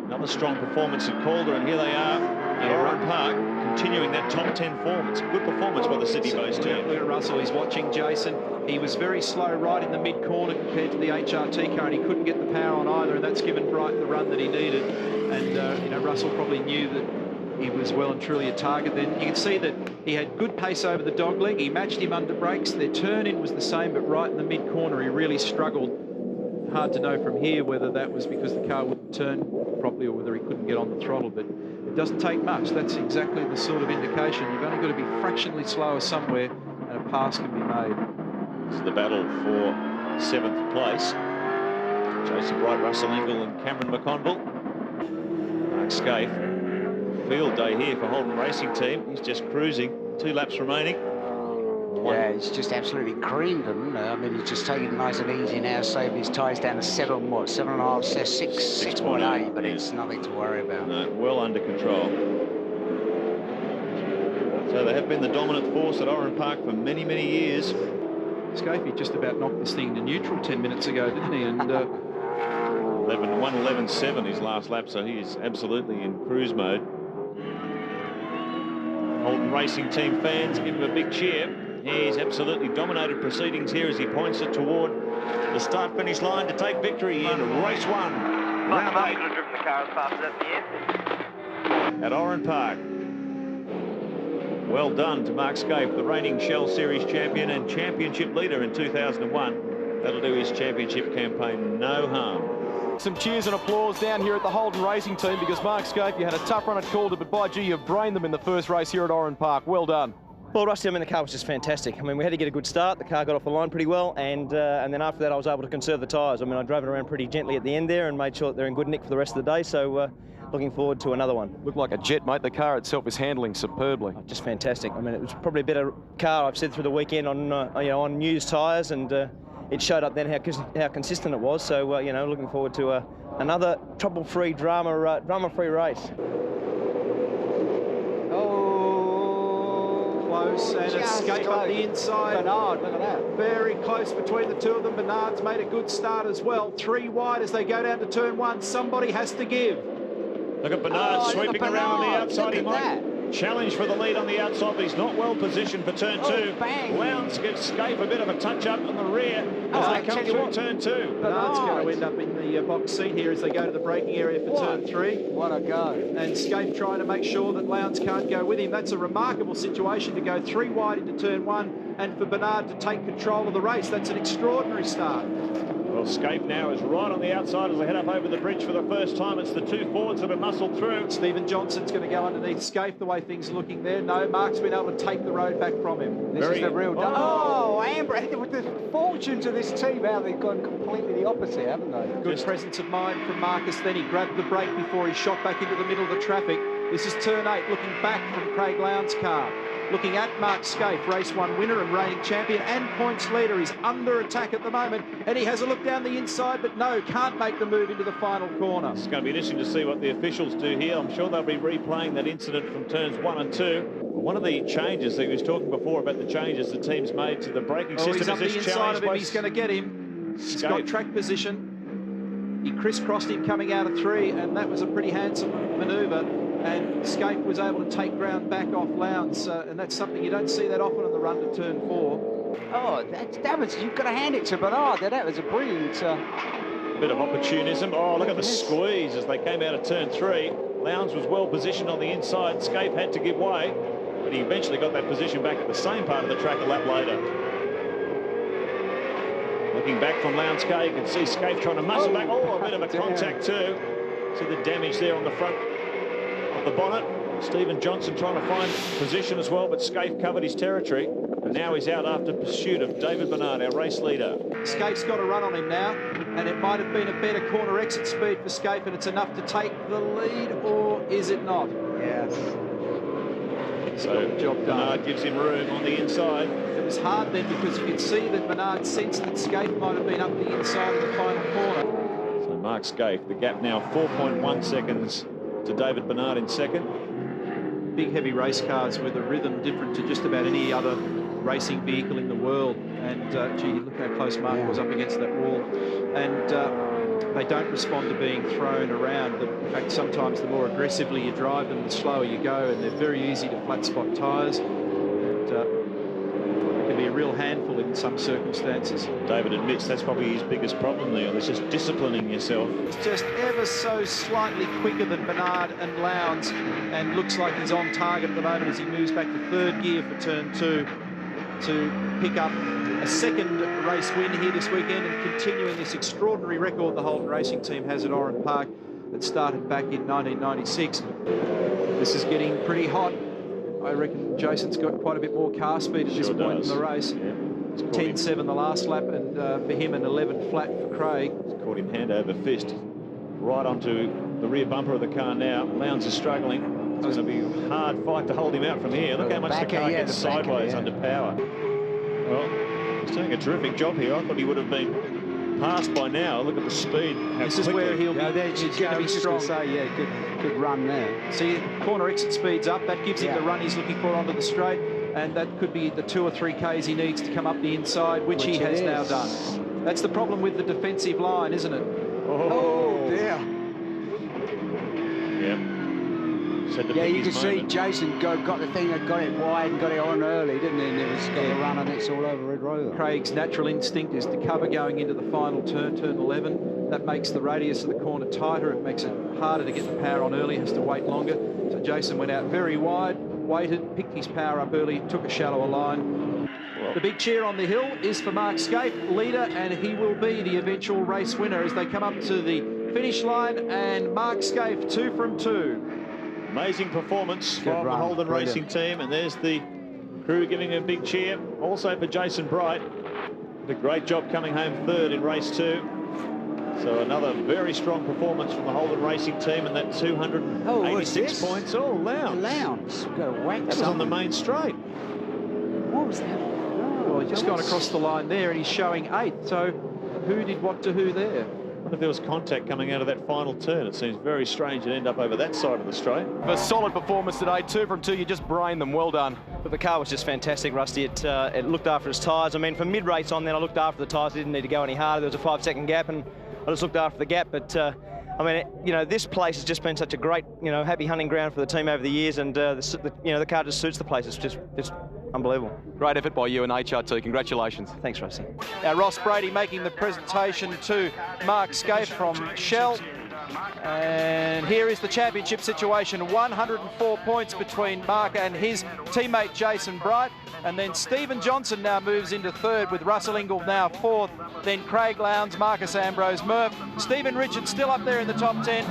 Another strong performance at Calder, and here they are at Oran Park, continuing that top 10 form. It's a good performance by the Sydney-based team. Look at Russell, he's watching Jason. He was very slow right in the mid-corner compared to the HRT car, and he couldn't get the power on either, and that's given Bright the run that he needed. And, you know, Russell probably knew that he was well and truly a target then. You can see that he had good pace over the dogleg. He matched him under brakes. Their turn-in was the same, but right in the mid-corner, he really struggled. Hard to know from here whether that was because the car wouldn't turn properly or whether he couldn't get on the throttle, but it doesn't take much. That's exactly the sort of indication. You've only got to be fractionally slower somewhere and a pass can be made. This is the battle for 7th place. Jason Bright, Russell Ingall and Cameron McConville. Mark Scaife. Field day here for Holden Racing team. He's just cruising. 2 laps remaining. Yeah, he's just absolutely creamed them. I mean, he's just taking it nice and easy now, saving his tyres down to 7.5, 6.8, but it's nothing to worry about. No, well under control. So they have been the dominant force at Oran Park for many, many years. Scaife just about knocked this thing into neutral 10 minutes ago, didn't he? And 1:11.7 his last lap, so he is absolutely in cruise mode. Holden Racing team fans give him a big cheer. He's absolutely dominated proceedings here as he points it toward the start-finish line to take victory in race 1. Round 8 driven the car as fast as at the end. at Oran Park. Well done to Mark Scaife, the reigning Shell Series champion and championship leader in 2001. That'll do his championship campaign no harm. Some cheers and applause down here at the Holden Racing team because Mark Scaife, you had a tough run at Calder, but by gee, you've brained them in the first race here at Oran Park. Well done. Well, Rusty, I mean, the car was just fantastic. I mean, we had to get a good start. The car got off the line pretty well, and then after that, I was able to conserve the tyres. I mean, I drove it around pretty gently at the end there and made sure that they're in good nick for the rest of the day, so looking forward to another one. Looked like a jet, mate. The car itself is handling superbly. Oh, just fantastic. I mean, it was probably a better car, I've said, through the weekend on, you know, on used tyres, and it showed up then how consistent it was. So, you know, looking forward to another trouble-free, drama-free race. Close, and escape up the inside. Bernard, look at that. Very close between the two of them. Bernard's made a good start as well. 3 wide as they go down to turn 1. Somebody has to give. Look at Bernard sweeping around on the outside. Look at that. challenge for the lead on the outside, but he's not well positioned for turn 2. Lowndes gives Scaife a bit of a touch up on the rear as they come through turn 2. Bernard's going to end up in the box seat here as they go to the braking area for turn 3. What a go. And Scaife trying to make sure that Lowndes can't go with him. That's a remarkable situation to go 3 wide into turn 1 and for Bernard to take control of the race. That's an extraordinary start. Well, Scaife now is right on the outside as they head up over the bridge for the first time. It's the 2 forwards that have muscled through. Stephen Johnson's going to go underneath Scaife, the way things are looking there. No, Mark's been able to take the road back from him. This is the real... Oh, Amber, with the fortunes of this team, how they've gone completely the opposite, haven't they? Good presence of mind from Marcus then. He grabbed the brake before he shot back into the middle of the traffic. This is turn 8, looking back from Craig Lowndes' car. Looking at Mark Scaife, race 1 winner and reigning champion and points leader. He's under attack at the moment, and he has a look down the inside, but no, can't make the move into the final corner. It's going to be interesting to see what the officials do here. I'm sure they'll be replaying that incident from turns 1 and 2. One of the changes that he was talking before about the changes the team's made to the braking system. He's up is the inside of him. He's going to get him. He's got track position. He crisscrossed him coming out of 3, and that was a pretty handsome manoeuvre. And Scaife was able to take ground back off Lowndes, and that's something you don't see that often on the run to turn 4. Oh, that was, you've got to hand it to Bernard. That was a brilliant... Bit of opportunism. Oh, look at the squeeze as they came out of turn 3. Lowndes was well positioned on the inside. Scaife had to give way, but he eventually got that position back at the same part of the track a lap later. Looking back from Lowndes' car, you can see Scaife trying to muscle back. Oh, a bit of a contact too. See the damage there on the front of the bonnet. Stephen Johnson trying to find position as well, but Scaife covered his territory. And now he's out after pursuit of David Bernard, our race leader. Scaife's got a run on him now, and it might have been a better corner exit speed for Scaife, and it's enough to take the lead, or is it not? Yes. So job Bernard gives him room on the inside. It was hard then because you could see that Bernard sensed that Scaife might have been up the inside of the final corner. So Mark Scaife, the gap now 4.1 seconds to David Bernard in second. Big heavy race cars with a rhythm different to just about any other racing vehicle in the world, and gee, look how close Mark was up against that wall, and they don't respond to being thrown around. In fact, sometimes the more aggressively you drive them, the slower you go, and they're very easy to flat spot tyres. It can be a real handful in some circumstances. David admits that's probably his biggest problem, Neil. It's just disciplining yourself. It's just ever so slightly quicker than Bernard and Lowndes, and looks like he's on target at the moment as he moves back to 3rd gear for turn 2 to pick up a 2nd race win here this weekend and continuing this extraordinary record the Holden Racing team has at Oran Park that started back in 1996. This is getting pretty hot. I reckon Jason's got quite a bit more car speed at this point in the race. Yeah. 10.7 the last lap, and for him an 11 flat for Craig. It's caught him hand over fist right onto the rear bumper of the car now. Lowndes is struggling. It's going to be a hard fight to hold him out from here. Look how much the car gets sideways under power. Well, he's doing a terrific job here. I thought he would have been passed by now. Look at the speed. This is where he'll be. He's going to be strong. Good run there. See, corner exit speeds up. That gives him the run he's looking for onto the straight, and that could be the 2 or 3 Ks he needs to come up the inside, which he has now done. That's the problem with the defensive line, isn't it? Oh dear. Yeah. Yeah, you can see Jason got the thing that got it wide and got it on early, didn't he? And it was got the run, and it's all over Red Rover. Craig's natural instinct is to cover going into the final turn, turn 11. That makes the radius of the corner tighter. It makes it harder to get the power on early, has to wait longer. So Jason went out very wide, waited, picked his power up early, took a shallower line. The big cheer on the hill is for Mark Scaife, leader, and he will be the eventual race winner as they come up to the finish line, and Mark Scaife 2 from 2. Amazing performance from the Holden Racing team, and there's the crew giving a big cheer. Also for Jason Bright, did a great job coming home 3rd in race 2. So another very strong performance from the Holden Racing team, and that 286 points. Oh, Lowndes. Lowndes got a whack. That was on the main straight. What was that? Well, he's just gone across the line there, and he's showing 8th. So who did what to who there? I wonder if there was contact coming out of that final turn. It seems very strange to end up over that side of the straight. A solid performance today, 2 from 2. You just brained them. Well done. But the car was just fantastic, Rusty. It looked after its tyres. I mean, from mid-race on, then I looked after the tyres. It didn't need to go any harder. There was a 5-second gap, and I just looked after the gap. But I mean, you know, this place has just been such a great, you know, happy hunting ground for the team over the years, and you know, the car just suits the place. It's just unbelievable. Great effort by you and HRT. Congratulations. Thanks, Rusty. Now, Ross Brady making the presentation to Mark Scaife from Shell. And here is the championship situation. 104 points between Mark and his teammate Jason Bright. And then Stephen Johnson now moves into third, with Russell Ingall now fourth. Then Craig Lowndes, Marcus Ambrose, Murph, Stephen Richards still up there in the top 10,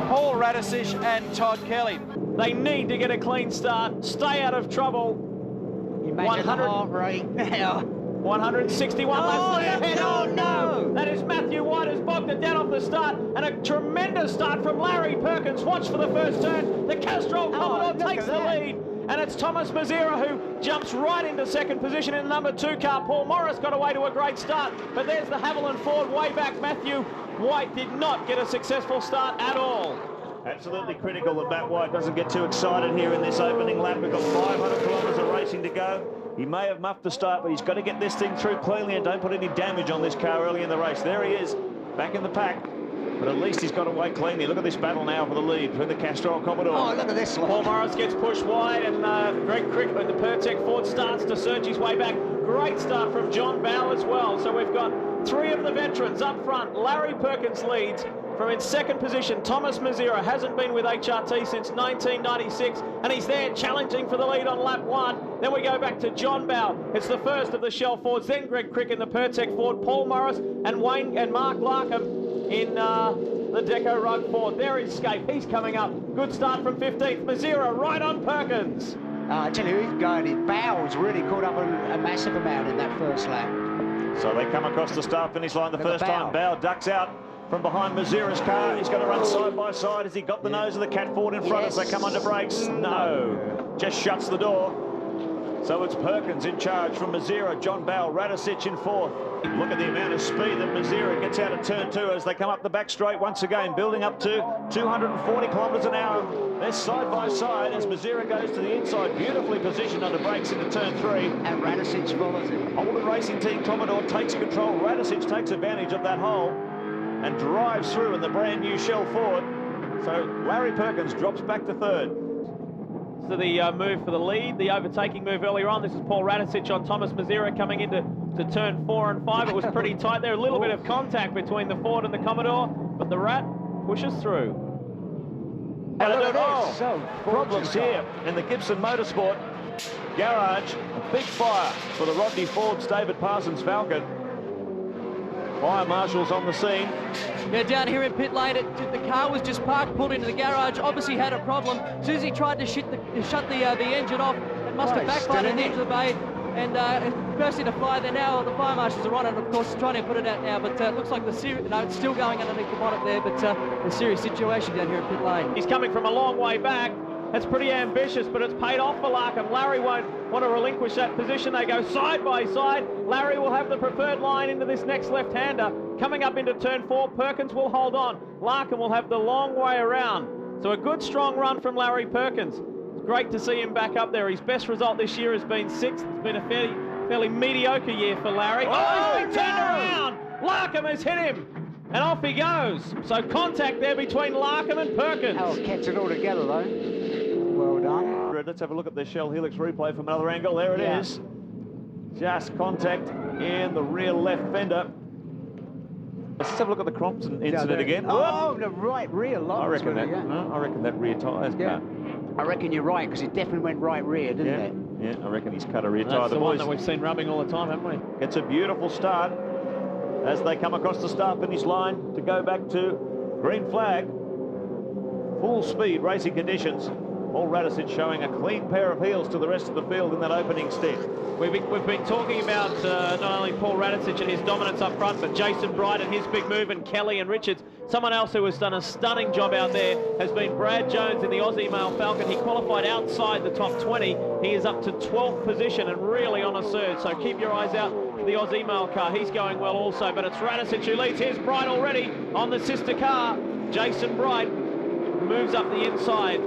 Paul Radisich and Todd Kelly. They need to get a clean start, stay out of trouble. You measure the heart rate now. 161 laps there. Oh, no! That is Matthew White, has bogged it down off the start, and a tremendous start from Larry Perkins. Watch for the first turn. The Castrol Commodore takes the lead, and it's Thomas Mazira who jumps right into second position in the number 2 car. Paul Morris got away to a great start, but there's the Haviland Ford way back. Matthew White did not get a successful start at all. Absolutely critical that Matt White doesn't get too excited here in this opening lap. We've got 500 kilometres of racing to go. He may have muffed the start, but he's got to get this thing through cleanly and don't put any damage on this car early in the race. There he is, back in the pack, but at least he's got away cleanly. Look at this battle now for the lead between the Castrol Commodore. Oh, look at this one. Paul Morris gets pushed wide, and Greg Crick and the Pertec Ford starts to surge his way back. Great start from John Bow as well. So we've got 3 of the veterans up front. Larry Perkins leads from in second position. Thomas Mazira hasn't been with HRT since 1996, and he's there challenging for the lead on lap 1. Then we go back to John Bow. It's the first of the Shell Fords. Then Greg Crick in the Pertec Ford, Paul Morris and Wayne and Mark Larkham in the Deco Rug Ford. There is Scaife. He's coming up. Good start from 15th. Mazira right on Perkins. I tell you, he's going. His bowels really caught up a massive amount in that first lap. So they come across the start-finish line the first time. Bow ducks out from behind Mazira's car. He's going to run side by side. Has he got the nose of the Cat Ford in front as they come under brakes? No. Just shuts the door. So it's Perkins in charge from Mazira. John Bow, Radisich in fourth. Look at the amount of speed that Mazira gets out of turn 2 as they come up the back straight once again, building up to 240 kilometres an hour. They're side by side as Mazira goes to the inside, beautifully positioned under brakes into turn 3. And Radisich follows him. Holden Racing Team Commodore takes control. Radisich takes advantage of that hole and drives through in the brand new Shell Ford. So Larry Perkins drops back to third. So the move for the lead, the overtaking move earlier on. This is Paul Radisich on Thomas Mazira coming into turn 4 and 5. It was pretty tight there. A little bit of contact between the Ford and the Commodore, but the Rat pushes through. And problems here in the Gibson Motorsport garage. A big fire for the Rodney Ford's David Parsons Falcon. Fire marshals on the scene. Yeah, down here in pit lane, the car was just parked, pulled into the garage, obviously had a problem. Susie tried to shut the engine off. It must have backfired into the bay and burst into fire. There now, the fire marshals are on it, of course, trying to put it out now, but it looks like it's still going underneath the bonnet there, but a serious situation down here in pit lane. He's coming from a long way back. That's pretty ambitious, but it's paid off for Larkham. Larry won't want to relinquish that position. They go side by side. Larry will have the preferred line into this next left-hander. Coming up into turn 4, Perkins will hold on. Larkham will have the long way around. So a good, strong run from Larry Perkins. It's great to see him back up there. His best result this year has been 6th. It's been a fairly mediocre year for Larry. Oh, he's been turned around. Larkham has hit him. And off he goes. So contact there between Larkham and Perkins. Oh, kept it all together, though. Well done. Let's have a look at the Shell Helix replay from another angle. There it is. Just contact in the rear left fender. Let's have a look at the Crompton incident again. Oh, the right rear lock. I reckon that rear tyre. I reckon you're right, because it definitely went right rear, didn't it? Yeah, I reckon he's cut a rear tyre. That's the one that we've seen rubbing all the time, haven't we? It's a beautiful start as they come across the start-finish line to go back to green flag. Full speed racing conditions. Paul Radisich showing a clean pair of heels to the rest of the field in that opening stint. We've been talking about not only Paul Radisich and his dominance up front, but Jason Bright and his big move, and Kelly and Richards. Someone else who has done a stunning job out there has been Brad Jones in the Aussie Male Falcon. He qualified outside the top 20. He is up to 12th position and really on a surge. So keep your eyes out for the Aussie Male car. He's going well also, but it's Radisich who leads. Here's Bright already on the sister car. Jason Bright moves up the inside.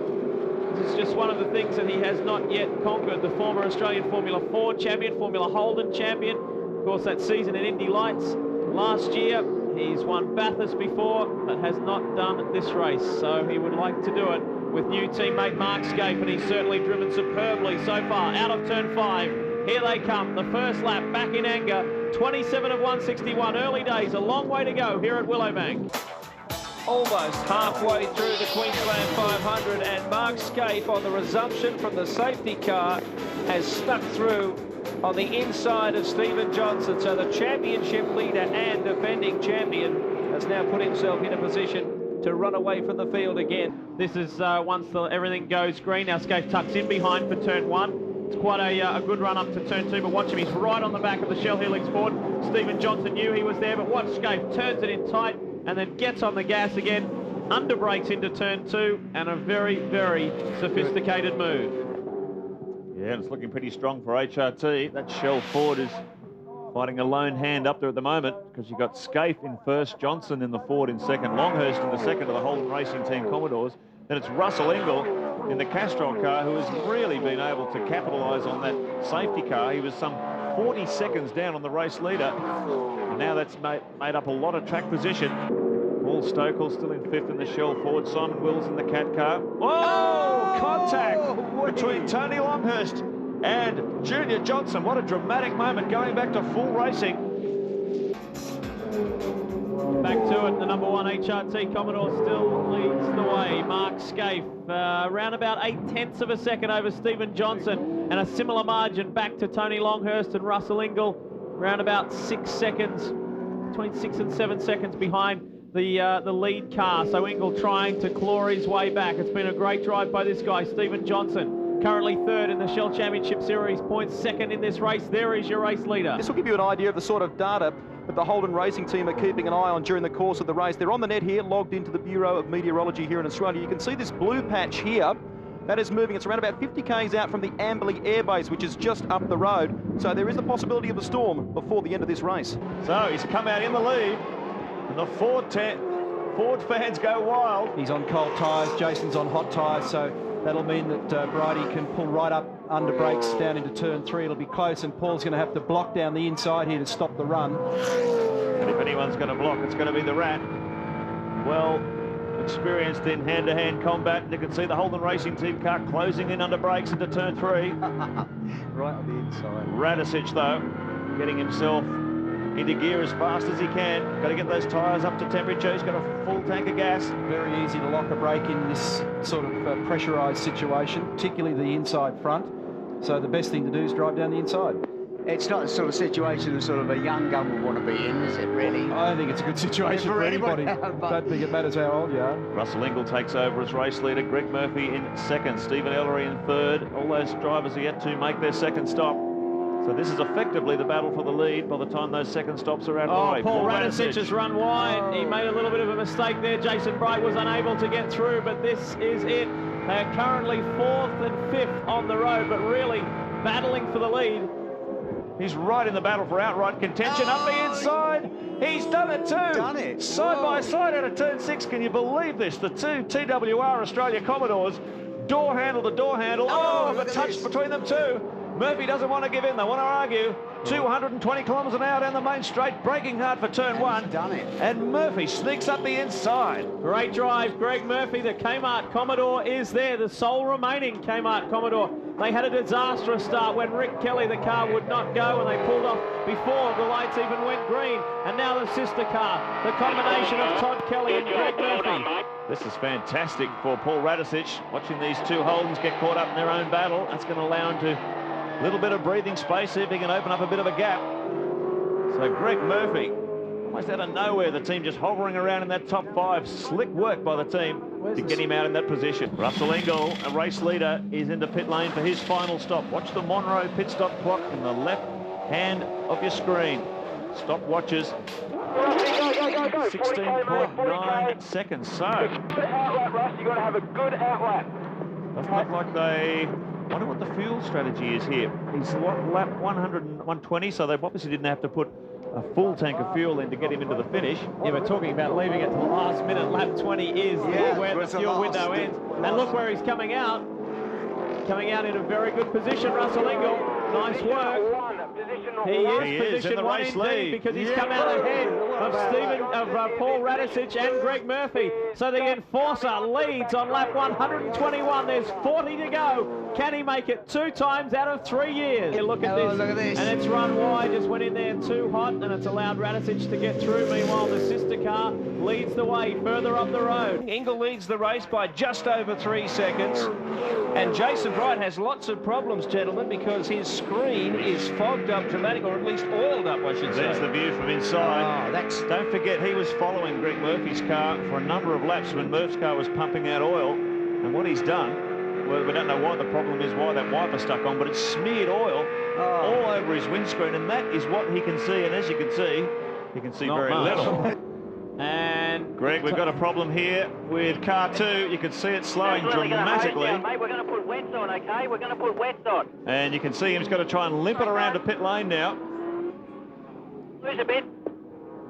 This is just one of the things that he has not yet conquered. The former Australian Formula Ford champion, Formula Holden champion. Of course, that season in Indy Lights last year. He's won Bathurst before, but has not done this race, so he would like to do it with new teammate Mark Scape, and he's certainly driven superbly so far. Out of turn 5, here they come. The first lap back in anger, 27 of 161. Early days, a long way to go here at Willowbank. Almost halfway through the Queensland 500, and Mark Scape on the resumption from the safety car has stuck through on the inside of Stephen Johnson. So the championship leader and defending champion has now put himself in a position to run away from the field again. This is once everything goes green. Now Scape tucks in behind for turn 1. It's quite a good run up to turn 2, but watch him, he's right on the back of the Shell Helix Ford. Stephen Johnson knew he was there, but watch Scape, turns it in tight and then gets on the gas again, under brakes into turn 2, and a very, very sophisticated move. Yeah, and it's looking pretty strong for HRT. That Shell Ford is fighting a lone hand up there at the moment, because you've got Scaife in first, Johnson in the Ford in second, Longhurst in the second of the Holden Racing Team Commodores. Then it's Russell Ingall in the Castrol car, who has really been able to capitalise on that safety car. He was some 40 seconds down on the race leader. And now that's made up a lot of track position. Paul Stokell still in fifth in the Shell Ford. Simon Wills in the Cat car. Oh, contact between Tony Longhurst and Junior Johnson. What a dramatic moment, going back to full racing. Back to it, the number 1 HRT Commodore still leads the way. Mark Scafe, around about 0.8 of a second over Stephen Johnson, and a similar margin back to Tony Longhurst and Russell Ingall, around about 6 seconds, between 6 and 7 seconds behind the lead car. So Ingall trying to claw his way back. It's been a great drive by this guy, Stephen Johnson, currently third in the Shell Championship Series points, second in this race. There is your race leader. This will give you an idea of the sort of data that the Holden Racing team are keeping an eye on during the course of the race. They're on the net here, logged into the Bureau of Meteorology here in Australia. You can see this blue patch here. That is moving. It's around about 50 k's out from the Amberley Air Base, which is just up the road. So there is the possibility of a storm before the end of this race. So he's come out in the lead, and the Ford fans go wild. He's on cold tyres, Jason's on hot tyres, so that'll mean that Bridie can pull right up under brakes down into turn 3. It'll be close, and Paul's going to have to block down the inside here to stop the run. And if anyone's going to block, it's going to be the Rat. Well experienced in hand-to-hand combat. You can see the Holden Racing Team car closing in under brakes into turn 3. Right on the inside. Radicic, though, getting himself into gear as fast as he can. Got to get those tyres up to temperature. He's got a full tank of gas. Very easy to lock a brake in this sort of pressurised situation, particularly the inside front. So the best thing to do is drive down the inside. It's not the sort of situation that sort of a young gun would want to be in, is it, really? I don't think it's a good situation for anybody. Don't think it matters how old you are. Russell Ingall takes over as race leader. Greg Murphy in second. Stephen Ellery in third. All those drivers are yet to make their second stop. So this is effectively the battle for the lead by the time those second stops are out of the way. Paul Radicic has run wide. He made a little bit of a mistake there. Jason Bright was unable to get through, but this is it. They are currently 4th and 5th on the road, but really battling for the lead. He's right in the battle for outright contention. Up the inside. He's done it too. Done it. Side by side out of turn 6. Can you believe this? The two TWR Australia Commodores, door handle to door handle. Oh, the touch between them too. Murphy doesn't want to give in. They want to argue. 220 kilometres an hour down the main straight, braking hard for turn 1. Done it. And Murphy sneaks up the inside. Great drive, Greg Murphy. The Kmart Commodore is there, the sole remaining Kmart Commodore. They had a disastrous start when Rick Kelly, the car, would not go, and they pulled off before the lights even went green. And now the sister car, the combination of Todd Kelly and Greg Murphy. This is fantastic for Paul Radicic. Watching these two Holdens get caught up in their own battle. That's going to allow him to a little bit of breathing space, see if he can open up a bit of a gap. So Greg Murphy, almost out of nowhere, the team just hovering around in that top 5. Slick work by the team to get him out in that position. Russell Ingall, a race leader, is into pit lane for his final stop. Watch the Monroe pit stop clock in the left hand of your screen. Stop watches. 16.9 seconds. So, Good outlap, Russ. You've got to have a good outlap. Doesn't look like they... wonder what the fuel strategy is here. He's lap 120, so they obviously didn't have to put a full tank of fuel in to get him into the finish. Yeah, we're talking about leaving it to the last minute. Lap 20 is where the fuel window ends. And look where he's coming out. Coming out in a very good position, Russell Ingall. Nice work. He is position in the race lead because he's come out ahead of Paul Radicic and Greg Murphy. So the Enforcer leads on lap 121. There's 40 to go. Can he make it 2 times out of 3 years? Yeah, look at this. And it's run wide, just went in there too hot, and it's allowed Radicic to get through. Meanwhile, the sister car leads the way further up the road. Ingle leads the race by just over 3 seconds. And Jason Bright has lots of problems, gentlemen, because his screen is fogged up dramatically, or at least oiled up, I should say. There's the view from inside. Don't forget, he was following Greg Murphy's car for a number of laps when Murph's car was pumping out oil. And what he's done, well, we don't know what the problem is, why that wiper stuck on, but it's smeared oil all over his windscreen, and that is what he can see. And as you can see, he can see very little. And Greg, we've got a problem here with car 2. You can see it slowing dramatically. Mate, we're going to put wets on, okay? We're going to put wets on. And you can see him's got to try and limp it around to pit lane now. Lose a bit.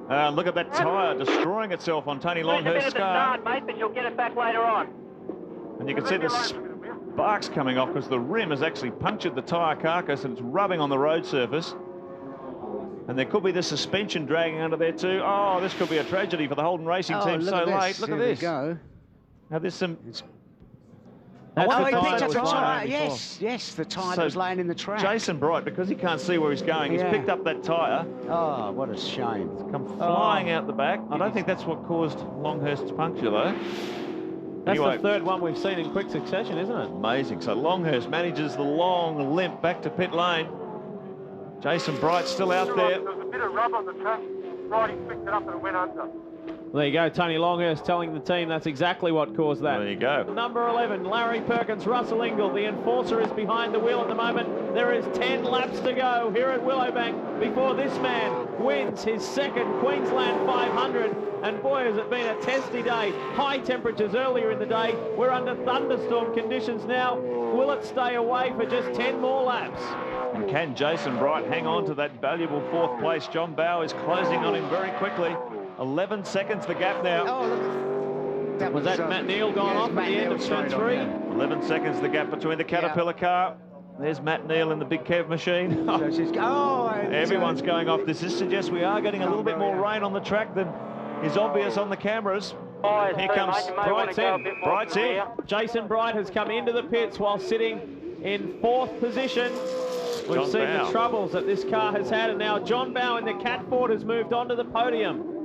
Look at that tyre destroying itself on Tony Longhurst's car. Start, mate, but you'll get it back later on. And you can see the sparks coming off because the rim has actually punctured the tyre carcass and it's rubbing on the road surface. And there could be the suspension dragging under there too. Oh, this could be a tragedy for the Holden Racing team so late. Look at this. Go. Now there's some... That's the tyre that was laying. Yes, the tyre that was laying in the track. Jason Bright, because he can't see where he's going, he's picked up that tyre. Oh, what a shame. It's come flying out the back. I don't think that's what caused Longhurst's puncture, though. That's the third one we've seen in quick succession, isn't it? Amazing. So Longhurst manages the long limp back to pit lane. Jason Bright still out there. There was a bit of rub on the track. Brighty picked it up and it went under. There you go, Tony Longhurst telling the team that's exactly what caused that. There you go. Number 11, Larry Perkins, Russell Ingle. The Enforcer is behind the wheel at the moment. There is 10 laps to go here at Willowbank before this man wins his second Queensland 500. And boy, has it been a testy day. High temperatures earlier in the day. We're under thunderstorm conditions now. Will it stay away for just 10 more laps? And can Jason Bright hang on to that valuable 4th place? John Bowe is closing on him very quickly. 11 seconds the gap now. Was that Matt Neal gone off at the end of turn 3? 11 seconds the gap between the Caterpillar car. There's Matt Neal in the big Kev machine. Everyone's going off. This suggests we are getting a little bit more rain on the track than is obvious on the cameras. Here comes Bright's in. Bright's in. Jason Bright has come into the pits while sitting in 4th position. We've seen the troubles that this car has had, and now John Bowe in the Cat Ford has moved onto the podium.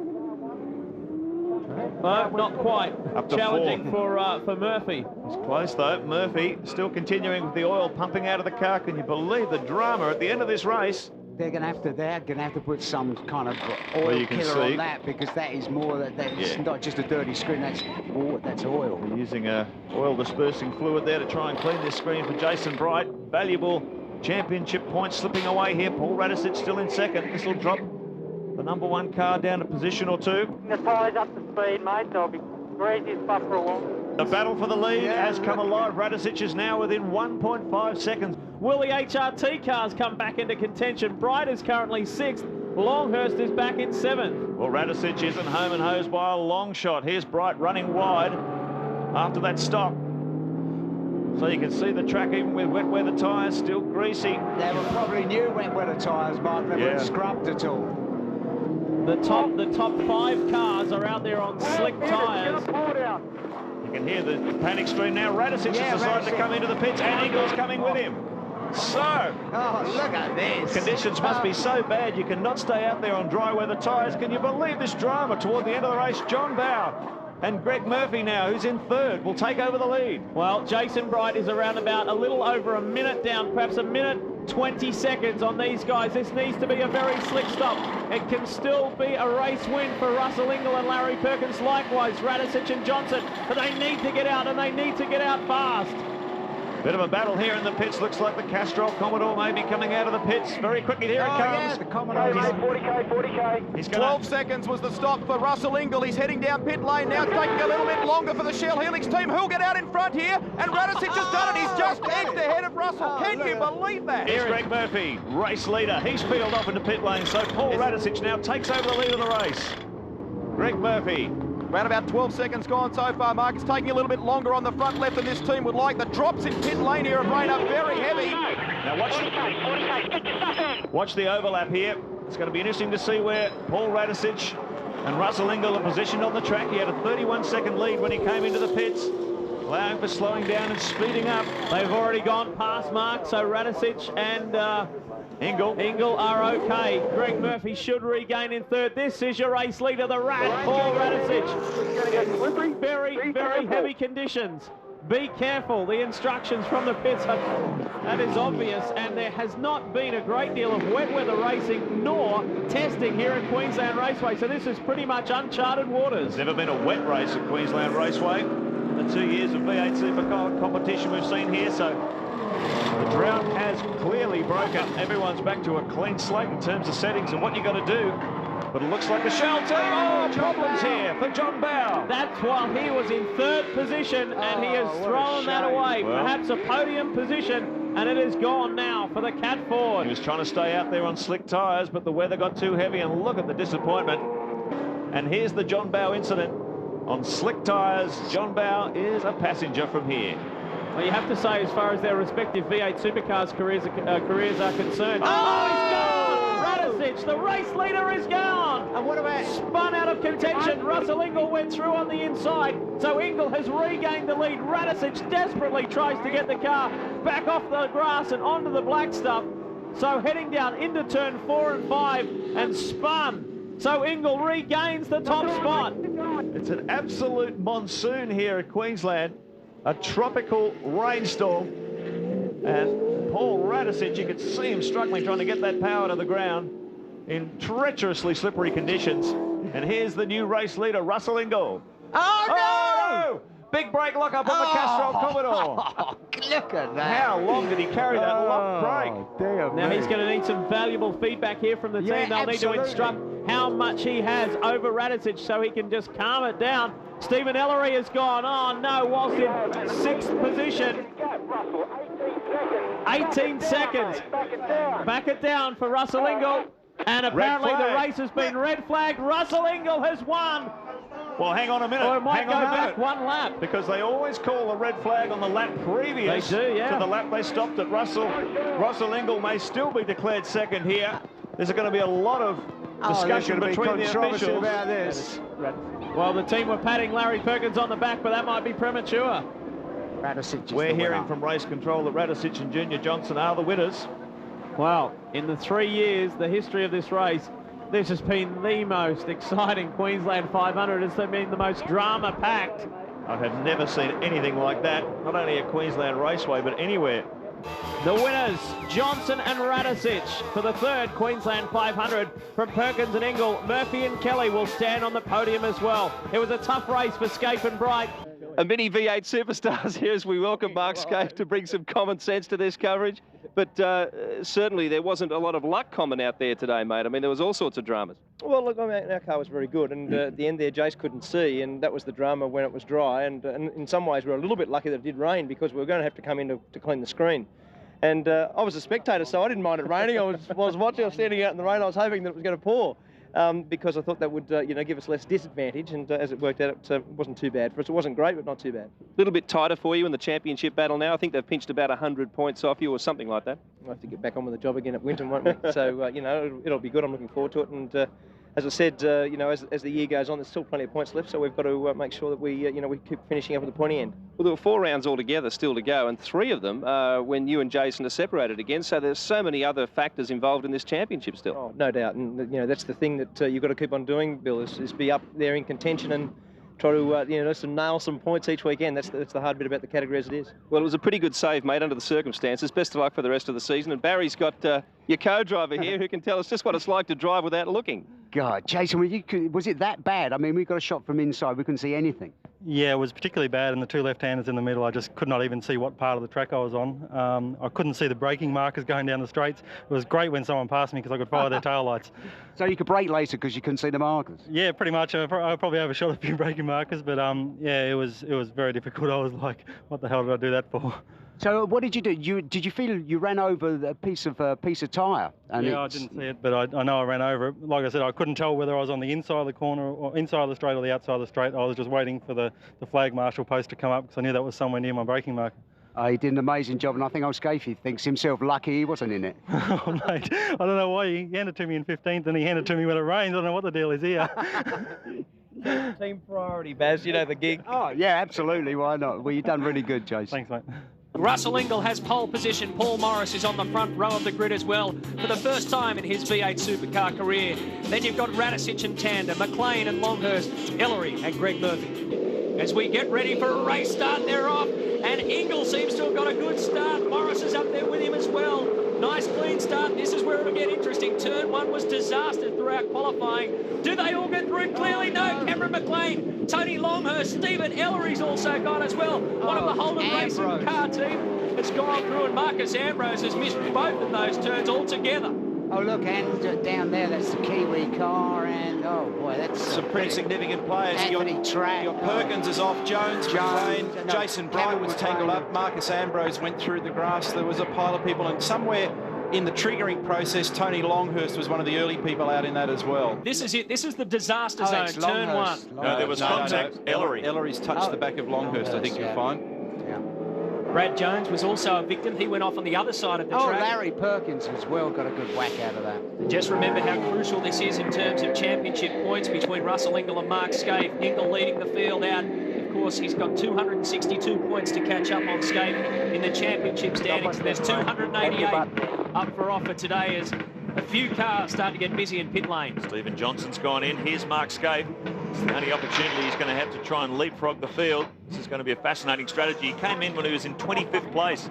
Not quite. Up to challenging for Murphy. It's close though. Murphy still continuing with the oil pumping out of the car. Can you believe the drama at the end of this race? They're going to have to put some kind of oil killer on that, because that is more that's not just a dirty screen. That's oil. We're using oil dispersing fluid there to try and clean this screen for Jason Bright. Valuable championship points slipping away here. Paul Radicic still in second. This will drop the number 1 car down a position or 2. The tyres up to speed, mate. They'll be greasy spot for a while. The battle for the lead has come alive. Radicic is now within 1.5 seconds. Will the HRT cars come back into contention? Bright is currently 6th. Longhurst is back in 7th. Well, Radicic isn't home and hosed by a long shot. Here's Bright running wide after that stop. So you can see the track, even with wet weather tyres, still greasy. They were probably new wet weather tyres, Mark. They weren't scrubbed at all. The top 5 cars are out there on slick tyres. You can hear the panic scream now. Radicic has decided to come into the pits, and Ingle's coming with him. So, look at this. Conditions must be so bad you cannot stay out there on dry weather tyres. Can you believe this drama toward the end of the race? John Bowe and Greg Murphy now, who's in 3rd, will take over the lead. Well, Jason Bright is around about a little over a minute down, perhaps a minute 20 seconds on these guys. This needs to be a very slick stop. It can still be a race win for Russell Ingle and Larry Perkins, likewise Radicic and Johnson, but they need to get out, and they need to get out fast. Bit of a battle here in the pits. Looks like the Castrol Commodore may be coming out of the pits very quickly. Here it comes. Yeah, the Commodore. 40k. He's 12 seconds was the stop for Russell Ingle. He's heading down pit lane now. It's taking a little bit longer for the Shell Helix team. Who'll get out in front here? And Radicic has done it. He's just edged ahead of Russell. Can you believe that? Here's Greg Murphy, race leader. He's peeled off into pit lane, so Paul Radicic now takes over the lead of the race. Greg Murphy. Around about 12 seconds gone so far, Mark. It's taking a little bit longer on the front left than this team would like. The drops in pit lane here of rain are very heavy. Now Now watch the overlap here. It's going to be interesting to see where Paul Radicic and Russell Ingall are positioned on the track. He had a 31-second lead when he came into the pits, allowing for slowing down and speeding up. They've already gone past Mark, so Radicic and Ingall are okay. Greg Murphy should regain in third. This is your race leader, the Rat, Paul Radicic. Very, very heavy conditions. Be careful. The instructions from the pits that is obvious, and there has not been a great deal of wet weather racing nor testing here at Queensland Raceway, so this is pretty much uncharted waters. There's never been a wet race at Queensland Raceway in the 2 years of V8 Supercar competition we've seen here, so the drought has clearly broken. Everyone's back to a clean slate in terms of settings and what you got to do. But it looks like the Shell team, problems here for John Bowe. That's while he was in third position, and he has thrown that away. Well, perhaps a podium position, and it is gone now for the Cat Ford. He was trying to stay out there on slick tyres, but the weather got too heavy, and look at the disappointment. And here's the John Bowe incident. On slick tyres, John Bowe is a passenger from here. Well, you have to say, as far as their respective V8 Supercars careers are concerned. Oh, he's gone! Radicic, the race leader, is gone! And what about... Spun out of contention. Russell Ingall went through on the inside, so Ingall has regained the lead. Radicic desperately tries to get the car back off the grass and onto the black stuff. So heading down into turn 4 and 5 and spun. So Ingall regains the top spot. It's an absolute monsoon here at Queensland. A tropical rainstorm, and Paul Radicic, you can see him struggling trying to get that power to the ground in treacherously slippery conditions. And here's the new race leader, Russell Ingall. Oh, no! Big brake lock up on the Castrol Commodore. Look at that. How long did he carry that lock brake? Now he's going to need some valuable feedback here from the team. They'll need to instruct how much he has over Radicic so he can just calm it down. Stephen Ellery has gone on, whilst in 6th position. 18 seconds. Back it down for Russell Ingall. And apparently the race has been red flagged. Russell Ingall has won. Well, hang on a minute. Or it might go back one lap. Because they always call a red flag on the lap previous to the lap they stopped at Russell. Russell Ingall may still be declared second here. There's going to be a lot of discussion between the officials about this. Well, the team were patting Larry Perkins on the back, but that might be premature. We're hearing from race control that Radicic and Junior Johnson are the winners. Well, in the 3 years, the history of this race, this has been the most exciting Queensland 500. It's been the most drama-packed. I have never seen anything like that, not only at Queensland Raceway, but anywhere. The winners, Johnson and Radicic, for the third Queensland 500 from Perkins and Ingall. Murphy and Kelly will stand on the podium as well. It was a tough race for Scape and Bright. A mini V8 superstars here as we welcome Mark Scape to bring some common sense to this coverage. But certainly there wasn't a lot of luck common out there today, mate. I mean, there was all sorts of dramas. Well, look, I mean, our car was very good, and at the end there, Jace couldn't see, and that was the drama when it was dry. And in some ways, we were a little bit lucky that it did rain because we were going to have to come in to clean the screen. And I was a spectator, so I didn't mind it raining. I was watching, I was standing out in the rain. I was hoping that it was going to pour. Because I thought that would, give us less disadvantage, and as it worked out, it wasn't too bad for us. It wasn't great, but not too bad. A little bit tighter for you in the championship battle now. I think they've pinched about 100 points off you or something like that. We'll have to get back on with the job again at Winton, won't we? So, it'll be good. I'm looking forward to it. And as I said, as the year goes on, there's still plenty of points left, so we've got to make sure that we keep finishing up at the pointy end. Well, there were 4 rounds altogether still to go, and 3 of them when you and Jason are separated again. So there's so many other factors involved in this championship still. Oh, no doubt, and that's the thing that you've got to keep on doing, Bill, is be up there in contention and try to nail some points each weekend. That's the hard bit about the category as it is. Well, it was a pretty good save, mate, under the circumstances. Best of luck for the rest of the season. And Barry's got your co-driver here who can tell us just what it's like to drive without looking. God, Jason, was it that bad? I mean, we got a shot from inside. We couldn't see anything. Yeah, it was particularly bad, and the 2 left-handers in the middle, I just could not even see what part of the track I was on. I couldn't see the braking markers going down the straights. It was great when someone passed me because I could follow their taillights. So you could brake later because you couldn't see the markers? Yeah, pretty much. I probably overshot a few braking markers, but yeah, it was very difficult. I was like, what the hell did I do that for? So what did you do? Did you feel you ran over a piece of tyre? Yeah, I didn't see it, but I know I ran over it. Like I said, I couldn't tell whether I was on the inside of the corner or inside of the straight or the outside of the straight. I was just waiting for the flag marshal post to come up because I knew that was somewhere near my braking marker. He did an amazing job, and I think old Scafey thinks himself lucky he wasn't in it. Oh, mate, I don't know why he handed it to me in 15th and he handed it to me when it rains. I don't know what the deal is here. Team priority, Baz, you know the gig. Oh, yeah, absolutely. Why not? Well, you've done really good, Jason. Thanks, mate. Russell Ingall has pole position. Paul Morris is on the front row of the grid as well for the first time in his V8 supercar career. Then you've got Radicic and Tandem, McLean and Longhurst, Ellery and Greg Murphy. As we get ready for a race start, they're off, and Ingall seems to have got a good start. Morris is up there with him as well. Nice clean start. This is where it'll get interesting. Turn 1 was disaster throughout qualifying. Do they all get through? Clearly no. Cameron McLean, Tony Longhurst, Stephen Ellery's also gone as well. One of the Holden Racing car team has gone through, and Marcus Ambrose has missed both of those turns altogether. Oh, look, and down there, that's the Kiwi car, and oh boy, that's some pretty significant players. Anthony Track. Your Perkins is off, Jones, McLean, Jason Bright was tangled up, Marcus Ambrose went through the grass. There was a pile of people, and somewhere in the triggering process, Tony Longhurst was one of the early people out in that as well. This is it. This is the disaster zone, turn 1. No, there was contact. Ellery. Ellery's touched the back of Longhurst, I think you'll find. Brad Jones was also a victim. He went off on the other side of the track. Larry Perkins as well got a good whack out of that. Just remember how crucial this is in terms of championship points between Russell Ingall and Mark Scaife. Ingall leading the field out. Of course, he's got 262 points to catch up on Scaife in the championship standings. There's 288 up for offer today as a few cars start to get busy in pit lane. Stephen Johnson's gone in. Here's Mark Scaife. It's the only opportunity he's going to have to try and leapfrog the field. This is going to be a fascinating strategy. He came in when he was in 25th place.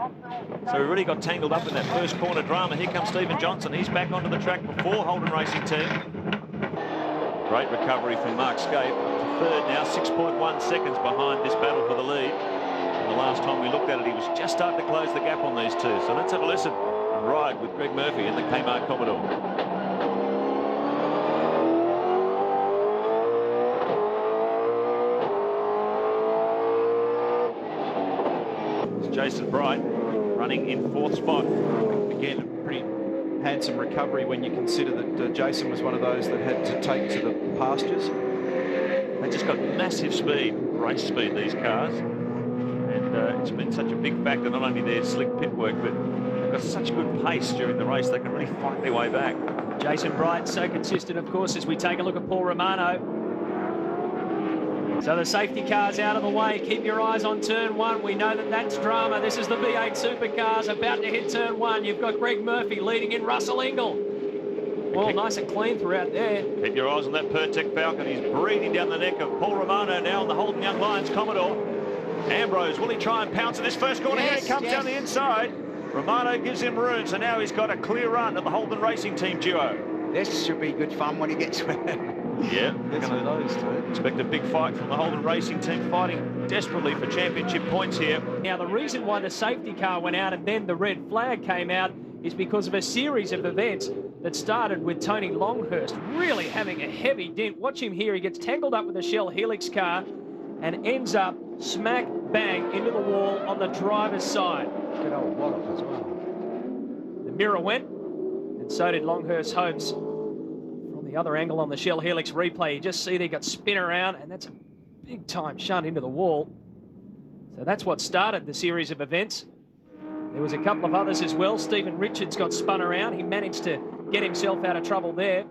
So he really got tangled up in that first corner drama. Here comes Stephen Johnson. He's back onto the track before Holden Racing Team. Great recovery from Mark Scaife. To third now, 6.1 seconds behind this battle for the lead. And the last time we looked at it, he was just starting to close the gap on these two. So let's have a listen and ride with Greg Murphy in the Kmart Commodore. Jason Bright running in 4th spot. Again, a pretty handsome recovery when you consider that Jason was one of those that had to take to the pastures. They just got massive speed, race speed, these cars. And it's been such a big factor, not only their slick pit work, but they've got such good pace during the race, they can really fight their way back. Jason Bright, so consistent, of course, as we take a look at Paul Romano. So the safety car's out of the way. Keep your eyes on turn 1. We know that that's drama. This is the V8 supercars about to hit turn 1. You've got Greg Murphy leading in Russell Ingall. Well, nice and clean throughout there. Keep your eyes on that Pertec Falcon. He's breathing down the neck of Paul Romano now on the Holden Young Lions Commodore. Ambrose, will he try and pounce in this first corner? Here he comes down the inside. Romano gives him room, so now he's got a clear run at the Holden Racing Team duo. This should be good fun when he gets there. Yeah, that's one of those two. Expect a big fight from the Holden Racing Team, fighting desperately for championship points here. Now, the reason why the safety car went out and then the red flag came out is because of a series of events that started with Tony Longhurst really having a heavy dent. Watch him here. He gets tangled up with the Shell Helix car and ends up smack bang into the wall on the driver's side. Good old wallop as well. The mirror went, and so did Longhurst's hopes. The other angle on the Shell Helix replay, you just see they got spin around, and that's a big time shunt into the wall. So that's what started the series of events. There was a couple of others as well. Stephen Richards got spun around. He managed to get himself out of trouble there.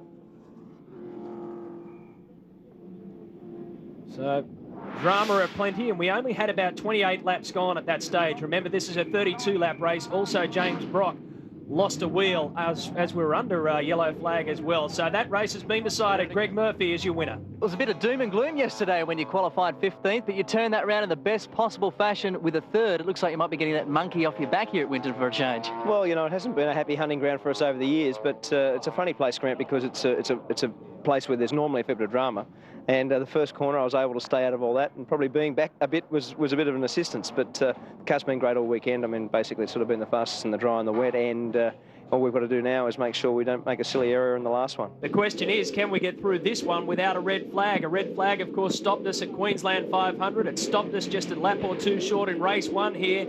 So drama aplenty, and we only had about 28 laps gone at that stage. Remember, this is a 32-lap race. Also, James Brock lost a wheel as we were under yellow flag as well. So that race has been decided. Greg Murphy is your winner. It was a bit of doom and gloom yesterday when you qualified 15th, but you turned that around in the best possible fashion with a 3rd. It looks like you might be getting that monkey off your back here at Winton for a change. Well, you know, it hasn't been a happy hunting ground for us over the years, but it's a funny place, Grant, because it's a place where there's normally a fair bit of drama. And the first corner, I was able to stay out of all that, and probably being back a bit was a bit of an assistance. But the car's been great all weekend. I mean, basically, it's sort of been the fastest in the dry and the wet, and all we've got to do now is make sure we don't make a silly error in the last one. The question is, can we get through this one without a red flag? A red flag, of course, stopped us at Queensland 500. It stopped us just a lap or two short in race 1 here.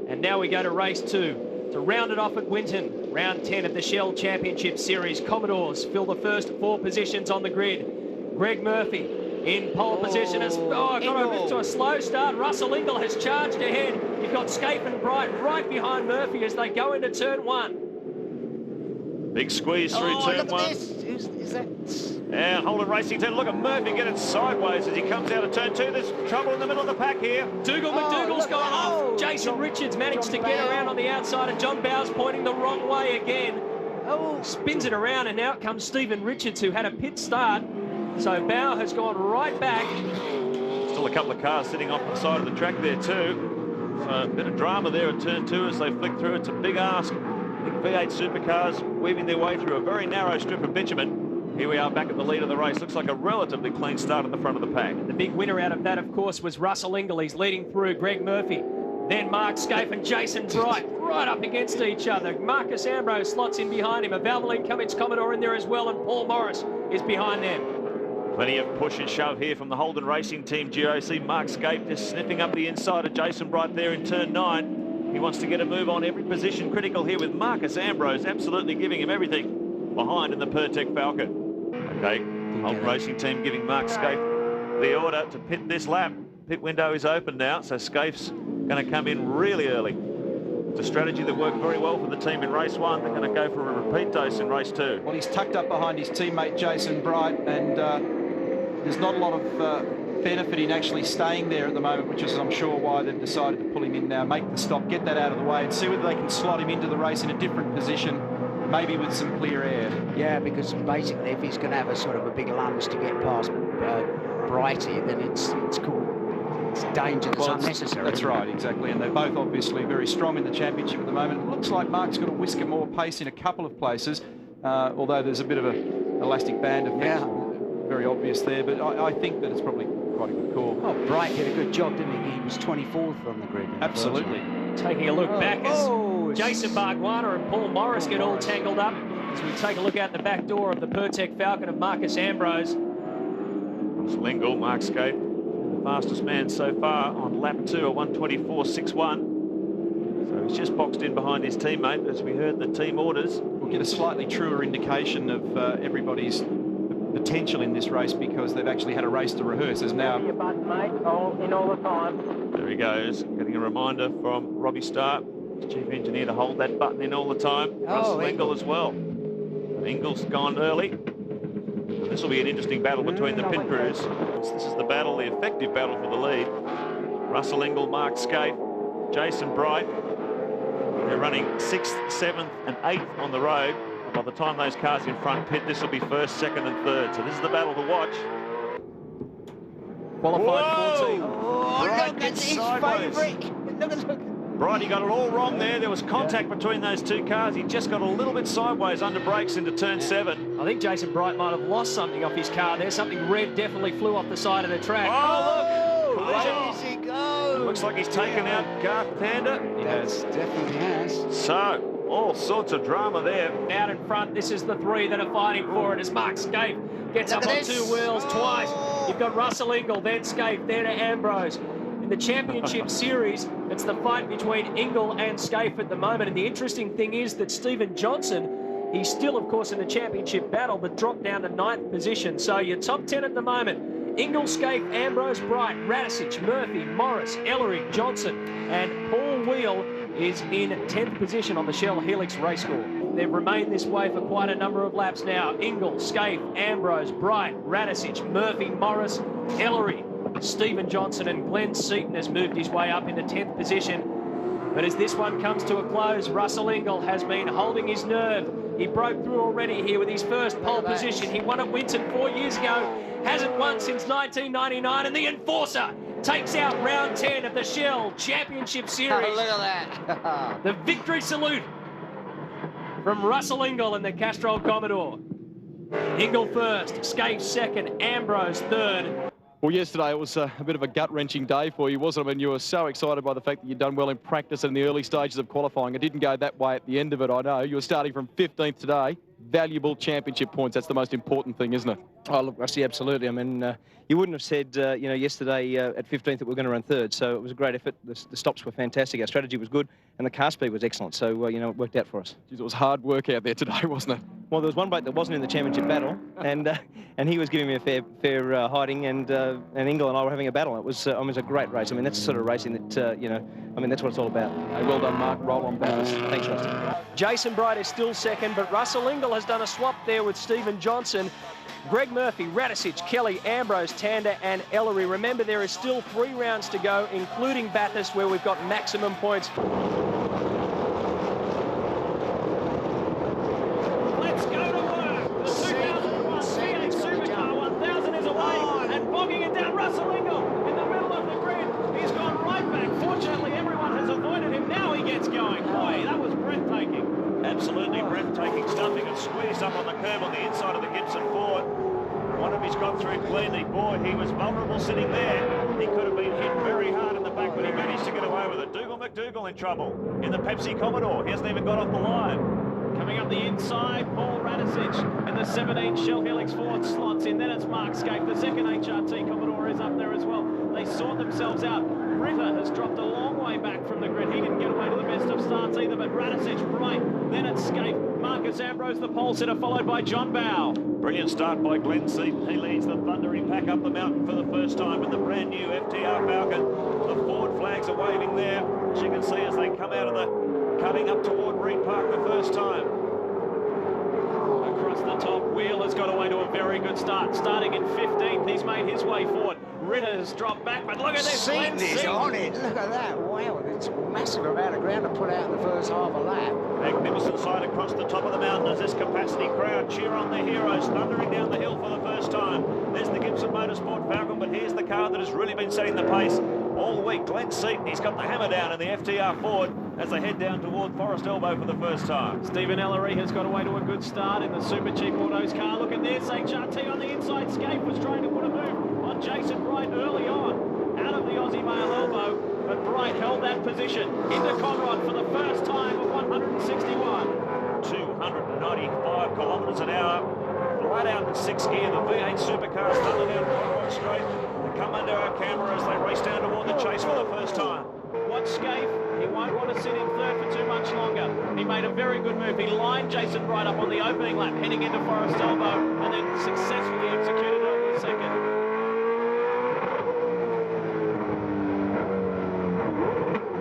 And now we go to race 2. To round it off at Winton, round 10 of the Shell Championship Series. Commodores fill the first 4 positions on the grid. Greg Murphy in pole position. Has got to a slow start. Russell Ingall has charged ahead. You've got Scaife and Bright right behind Murphy as they go into turn 1. Big squeeze through turn 1. Is that... And Holden Racing Team, look at Murphy get it sideways as he comes out of turn 2. There's trouble in the middle of the pack here. McDougall's gone off. Jason Richards managed to get around on the outside, and John Bowers pointing the wrong way again. Spins it around, and now comes Stephen Richards, who had a pit start. So Bauer has gone right back. Still a couple of cars sitting off the side of the track there too. So a bit of drama there at turn 2 as they flick through. It's a big ask. Big V8 supercars weaving their way through a very narrow strip of bitumen. Here we are back at the lead of the race. Looks like a relatively clean start at the front of the pack. The big winner out of that, of course, was Russell Ingall. He's leading through Greg Murphy. Then Mark Scaife and Jason Bright right up against each other. Marcus Ambrose slots in behind him. A Valvoline Cummins Commodore in there as well, and Paul Morris is behind them. Plenty of push and shove here from the Holden Racing Team GOC. Mark Scaife just sniffing up the inside of Jason Bright there in turn 9. He wants to get a move on every position critical here with Marcus Ambrose absolutely giving him everything behind in the Pertec Falcon. Okay, Holden Racing Team giving Mark Scaife the order to pit this lap. Pit window is open now, so Scaife's going to come in really early. It's a strategy that worked very well for the team in race 1. They're going to go for a repeat dose in race 2. Well, he's tucked up behind his teammate Jason Bright, and there's not a lot of benefit in actually staying there at the moment, which is, I'm sure, why they've decided to pull him in now, make the stop, get that out of the way, and see whether they can slot him into the race in a different position, maybe with some clear air. Yeah, because basically if he's going to have a sort of a big lunge to get past Brighty, then it's cool. It's danger that's unnecessary. That's right, exactly. And they're both obviously very strong in the championship at the moment. It looks like Mark's got a whisker more pace in a couple of places, although there's a bit of an elastic band effect, very obvious there. But I think that it's probably quite a good call. Oh, Bright did a good job, didn't he? He was 24th on the grid. Absolutely. Taking a look back as Jason Bargwanna and Paul Morris get all tangled up as we take a look out the back door of the Pertec Falcon of Marcus Ambrose. Russell Ingall, Mark Scaife, the fastest man so far on lap 2, a 1:24.61. So he's just boxed in behind his teammate as we heard the team orders. We'll get a slightly truer indication of everybody's potential in this race because they've actually had a race to rehearse. There's now... Your button, mate. Oh, in all the time. There he goes, getting a reminder from Robbie Starr, chief engineer, to hold that button in all the time. Russell Ingall as well. And Ingall's gone early. And this will be an interesting battle between the pit crews. This is the battle, the effective battle for the lead. Russell Ingall, Mark Scaife, Jason Bright. They're running 6th, 7th and 8th on the road. By the time those cars in front pit, this will be 1st, 2nd and 3rd. So this is the battle to watch. Qualified 14. Look, that's his favourite. Look. Bright, he got it all wrong there. There was contact between those two cars. He just got a little bit sideways under brakes into turn 7. I think Jason Bright might have lost something off his car there. Something red definitely flew off the side of the track. Oh, look! Easy go. Looks like he's taken out Garth Panda. He has. Definitely has. So, all sorts of drama there. Out in front, this is the 3 that are fighting for it as Mark Scaife gets up on 2 wheels twice. You've got Russell Ingall, then Scaife, then Ambrose. In the championship series, it's the fight between Ingall and Scaife at the moment. And the interesting thing is that Stephen Johnson, he's still, of course, in the championship battle, but dropped down to 9th position. So your top 10 at the moment: Ingall, Scaife, Ambrose, Bright, Radisich, Murphy, Morris, Ellery, Johnson, and Paul Wheel is in 10th position on the Shell Helix race score. They've remained this way for quite a number of laps now. Ingall, Scaife, Ambrose, Bright, Radisich, Murphy, Morris, Ellery, Stephen Johnson, and Glenn Seaton has moved his way up into 10th position. But as this one comes to a close, Russell Ingall has been holding his nerve. He broke through already here with his first pole position. He won at Winton 4 years ago, hasn't won since 1999, and the Enforcer takes out round 10 of the Shell Championship Series. Oh, look at that. The victory salute from Russell Ingall and the Castrol Commodore. Ingall first, Scaife second, Ambrose third. Well, yesterday it was a bit of a gut-wrenching day for you, wasn't it? I mean, you were so excited by the fact that you'd done well in practice and in the early stages of qualifying. It didn't go that way at the end of it, I know. You were starting from 15th today. Valuable championship points. That's the most important thing, isn't it? Oh, look, Rusty, absolutely. I mean, you wouldn't have said, yesterday at 15th that we're going to run 3rd. So it was a great effort. The stops were fantastic. Our strategy was good, and the car speed was excellent. So, it worked out for us. Jeez, it was hard work out there today, wasn't it? Well, there was one bloke that wasn't in the championship battle, and he was giving me a fair hiding, and Ingle and I were having a battle. It was it was a great race. I mean, that's the sort of racing that that's what it's all about. Hey, well done, Mark. Roll on, Bathurst. Thanks, Rusty. Jason Bright is still second, but Russell Ingle has done a swap there with Stephen Johnson. Greg Murphy, Radicic, Kelly, Ambrose, Tander and Ellery. Remember, there is still 3 rounds to go, including Bathurst, where we've got maximum points. Let's go to work. The 2001 V8 Supercar 1000 is away and bogging it down. Russell Ingle in the middle of the grid. He's gone right back. Fortunately, everyone has avoided him. Now he gets going. Boy, that was breathtaking. Absolutely breathtaking stuff. He got squeezed up on the curb on the inside of the Gibson Ford. One of his got through cleanly. Boy, he was vulnerable sitting there. He could have been hit very hard in the back, but he managed to get away with it. Dougal McDougall in trouble in the Pepsi Commodore. He hasn't even got off the line. Coming up the inside, Paul Radicic and the 17 Shell Helix Ford slots in. Then it's Mark Scape. The second HRT Commodore is up there as well. They sort themselves out. Ritter has dropped a long way back from the grid. He didn't get away to the best of starts either, but Radicic, Bright, then it's Scape. Marcus Ambrose, the pole sitter, followed by John Bow. Brilliant start by Glenn Seaton. He leads the thundering pack up the mountain for the first time with the brand new FTR Falcon. The Ford flags are waving there, as you can see as they come out of the cutting up toward Reed Park the first time. Across the top, Wheel has got away to a very good start. Starting in 15th, he's made his way forward. Ritter has dropped back, but look at this. Seaton is on it. Look at that. Wow, it's a massive amount of ground to put out in the first half a lap. Magnificent sight across the top of the mountain as this capacity crowd cheer on their heroes, thundering down the hill for the first time. There's the Gibson Motorsport Falcon, but here's the car that has really been setting the pace all week. Glenn Seaton, he's got the hammer down in the FTR Ford as they head down toward Forest Elbow for the first time. Stephen Ellery has got away to a good start in the Super Cheap Autos car. Look at this, HRT on the inside. Scape was trying to put a move on Jason Bright early on, out of the Aussie Male elbow, but Bright held that position into Conrod for the first time of 161. 295 kilometres an hour, flat out in 6th gear. The V8 Supercars thunder down Conrod Straight. They come under our camera as they race down toward the chase for the first time. Watch Scape. He won't want to sit in third for too much longer. He made a very good move. He lined Jason Bright up on the opening lap, heading into Forest Elbow, and then successfully executed on the second.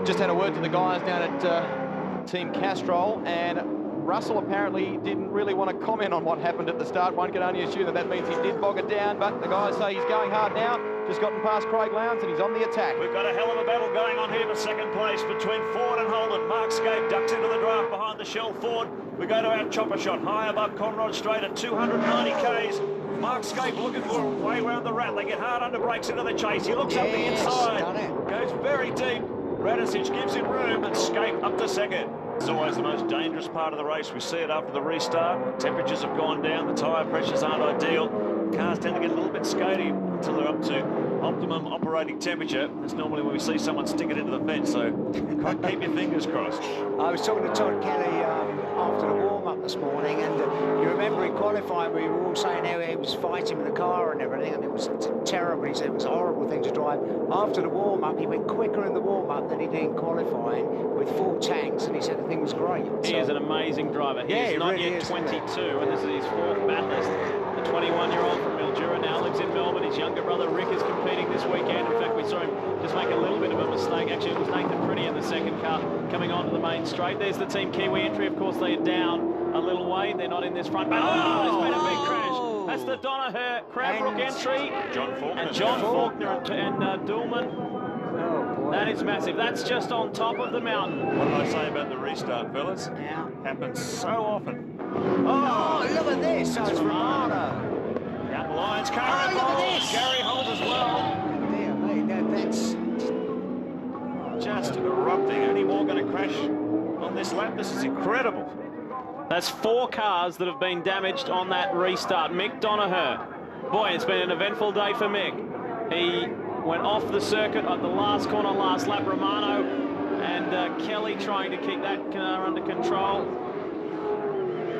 Just had a word to the guys down at Team Castrol, and Russell apparently didn't really want to comment on what happened at the start. One can only assume that that means he did bog it down, but the guys say he's going hard now. Just gotten past Craig Lowndes and he's on the attack. We've got a hell of a battle going on here for second place between Ford and Holden. Mark Scape ducks into the draft behind the Shell Ford. We go to our chopper shot high above Conrod Straight at 290 k's. Mark Scape looking for a way around the rat. They get hard under brakes into the chase. He looks up the inside, goes very deep. Radicic gives him room and Scape up to second. It's always the most dangerous part of the race. We see it after the restart. Temperatures have gone down, the tyre pressures aren't ideal. Cars tend to get a little bit skaty until they're up to optimum operating temperature. That's normally when we see someone stick it into the fence, so keep your fingers crossed. I was talking to Todd Kelly after the warm-up this morning, and you remember in qualifying we were all saying how he was fighting with the car and everything, and it was terrible. He said it was a horrible thing to drive. After the warm-up, he went quicker in the warm-up than he did in qualifying with full tanks, and he said the thing was great. He is an amazing driver. He is not yet 22, and this is his 4th Bathurst. The 21-year-old from Mildura now lives in Melbourne. His younger brother Rick is competing this weekend. In fact, we saw him just make a little bit of a mistake. Actually, it was Nathan Pretty in the second car coming onto the main straight. There's the Team Kiwi entry. Of course, they are down a little way. They're not in this front. Oh, there's been a big crash. That's the Donaher Cranbrook entry. John Faulkner. And John Faulkner and Dulman. That is massive. That's just on top of the mountain. What did I say about the restart, fellas? Yeah. Happens so often. Oh, look at this. That's Romano. Down the lines, car involved. Gary Holt as well. Dear me, that's just erupting. Any more going to crash on this lap? This is incredible. That's 4 cars that have been damaged on that restart. Mick Donaher. Boy, it's been an eventful day for Mick. He went off the circuit at the last corner, last lap. Romano and Kelly trying to keep that car under control.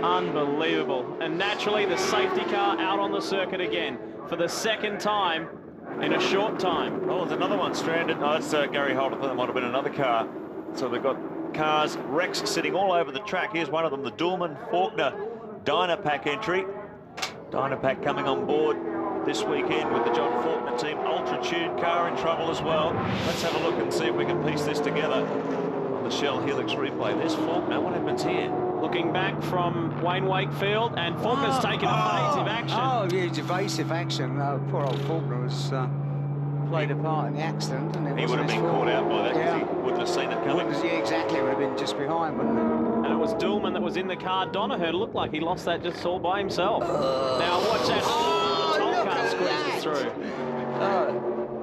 Unbelievable. And naturally, the safety car out on the circuit again for the second time in a short time. Oh, there's another one stranded. No, that's Gary Holt. I thought that might have been another car. So they've got cars, wrecks sitting all over the track. Here's one of them, the Dulman Faulkner Dynapack entry. Dynapack coming on board this weekend with the John Faulkner team. Ultra-tuned car in trouble as well. Let's have a look and see if we can piece this together on the Shell Helix replay. There's Faulkner. What happens here? Looking back from Wayne Wakefield, and Faulkner's taken evasive action. Oh, yeah, evasive action. Poor old Faulkner was played a part in the accident. And He would have been caught out by that because he wouldn't have seen it coming. Yeah, exactly. Would have been just behind, wouldn't it? And it was Dillman that was in the car. Donohue looked like he lost that just all by himself. Now watch that. Oh, the toll car squeezes through.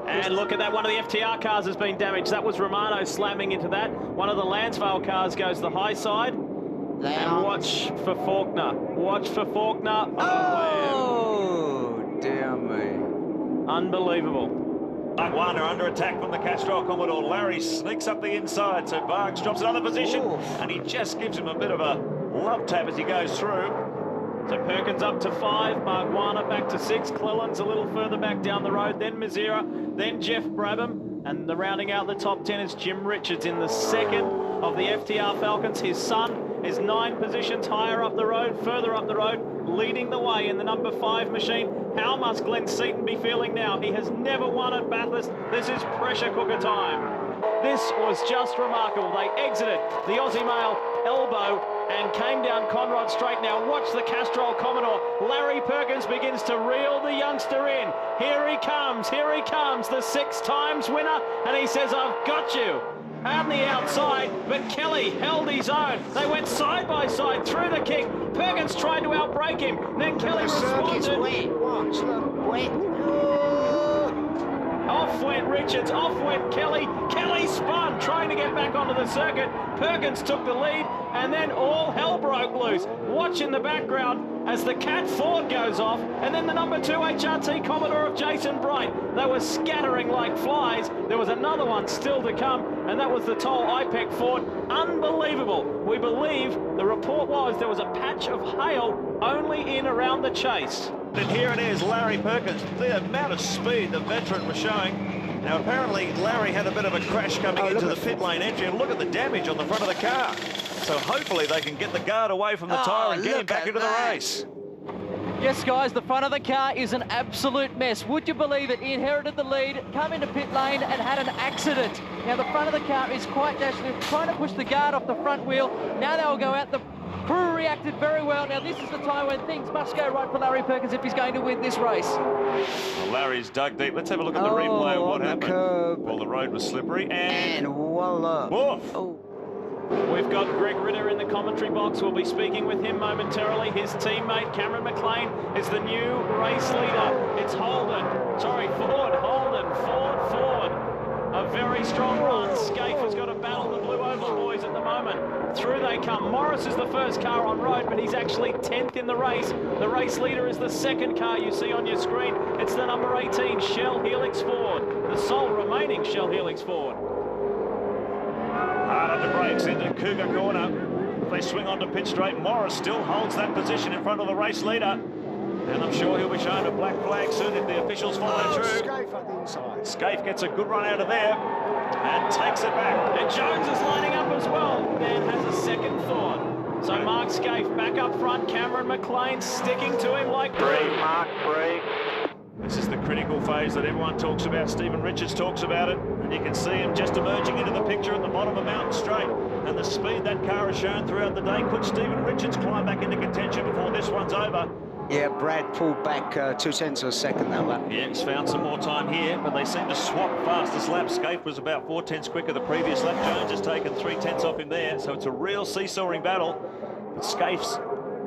And look at that, one of the FTR cars has been damaged. That was Romano slamming into that. One of the Lansvale cars goes the high side. And watch for Faulkner. Watch for Faulkner. Oh, dear me. Unbelievable. Bargwanna under attack from the Castrol Commodore. Larry sneaks up the inside, so Bargs drops another position, and he just gives him a bit of a love tap as he goes through. So Perkins up to 5, Bargwanna back to 6, Cleland's a little further back down the road, then Mazira, then Jeff Brabham, and the rounding out the top 10 is Jim Richards in the second of the FTR Falcons. His son is 9 positions higher up the road, further up the road, leading the way in the number 5 machine. How must Glenn Seaton be feeling now? He has never won at Bathurst. This is pressure cooker time. This was just remarkable. They exited the Aussie Mail elbow and came down Conrod Straight. Now watch the Castrol Commodore. Larry Perkins begins to reel the youngster in. Here he comes, the 6 times winner, and he says, I've got you. On the outside, but Kelly held his own. They went side by side through the kick. Perkins tried to outbrake him. Then Kelly responded. Watch, look, wet. Off went Richards, off went Kelly. Kelly spun, trying to get back onto the circuit. Perkins took the lead, and then all hell broke loose. Watch in the background as the Cat Ford goes off, and then the number 2 HRT Commodore of Jason Bright. They were scattering like flies. There was another one still to come, and that was the Toll IPEC Ford. Unbelievable. We believe the report was there was a patch of hail only in around the chase. And here it is, Larry Perkins. The amount of speed the veteran was showing. Now, apparently, Larry had a bit of a crash coming into the pit lane entry, and look at the damage on the front of the car. So hopefully they can get the guard away from the tyre and get him back into the race. Yes, guys, the front of the car is an absolute mess. Would you believe it? He inherited the lead, come into pit lane and had an accident. Now, the front of the car is quite dashed. Trying to push the guard off the front wheel. Now they'll go out. The crew reacted very well. Now, this is the time when things must go right for Larry Perkins if he's going to win this race. Well, Larry's dug deep. Let's have a look at the replay of what happened. Curb. Well, the road was slippery, and voila. Woof. We've got Greg Ritter in the commentary box. We'll be speaking with him momentarily. His teammate, Cameron McLean, is the new race leader. It's Holden. Sorry, Ford. Holden. Ford. A very strong run. Scaife has got to battle the Blue Oval boys at the moment. Through they come. Morris is the first car on road, but he's actually 10th in the race. The race leader is the second car you see on your screen. It's the number 18, Shell Helix Ford. The sole remaining Shell Helix Ford. Hard under brakes into Cougar corner. They swing onto pit straight. Morris still holds that position in front of the race leader. And I'm sure he'll be shown a black flag soon if the officials follow through. Scaife on the inside. Scaife gets a good run out of there and takes it back. And Jones is lining up as well and has a second thought. So Mark Scaife back up front. Cameron McLean sticking to him like Bree, Mark, Bree. This is the critical phase that everyone talks about. Stephen Richards talks about it, and you can see him just emerging into the picture at the bottom of Mountain Straight. And the speed that car has shown throughout the day. Could Stephen Richards climb back into contention before this one's over? Yeah, Brad pulled back 2/10 of a second that lap. Yeah, he's found some more time here, but they seem to swap fastest lap. Scaife was about 4/10 quicker the previous lap. Jones has taken 3/10 off him there, so it's a real seesawing battle. But Scaife's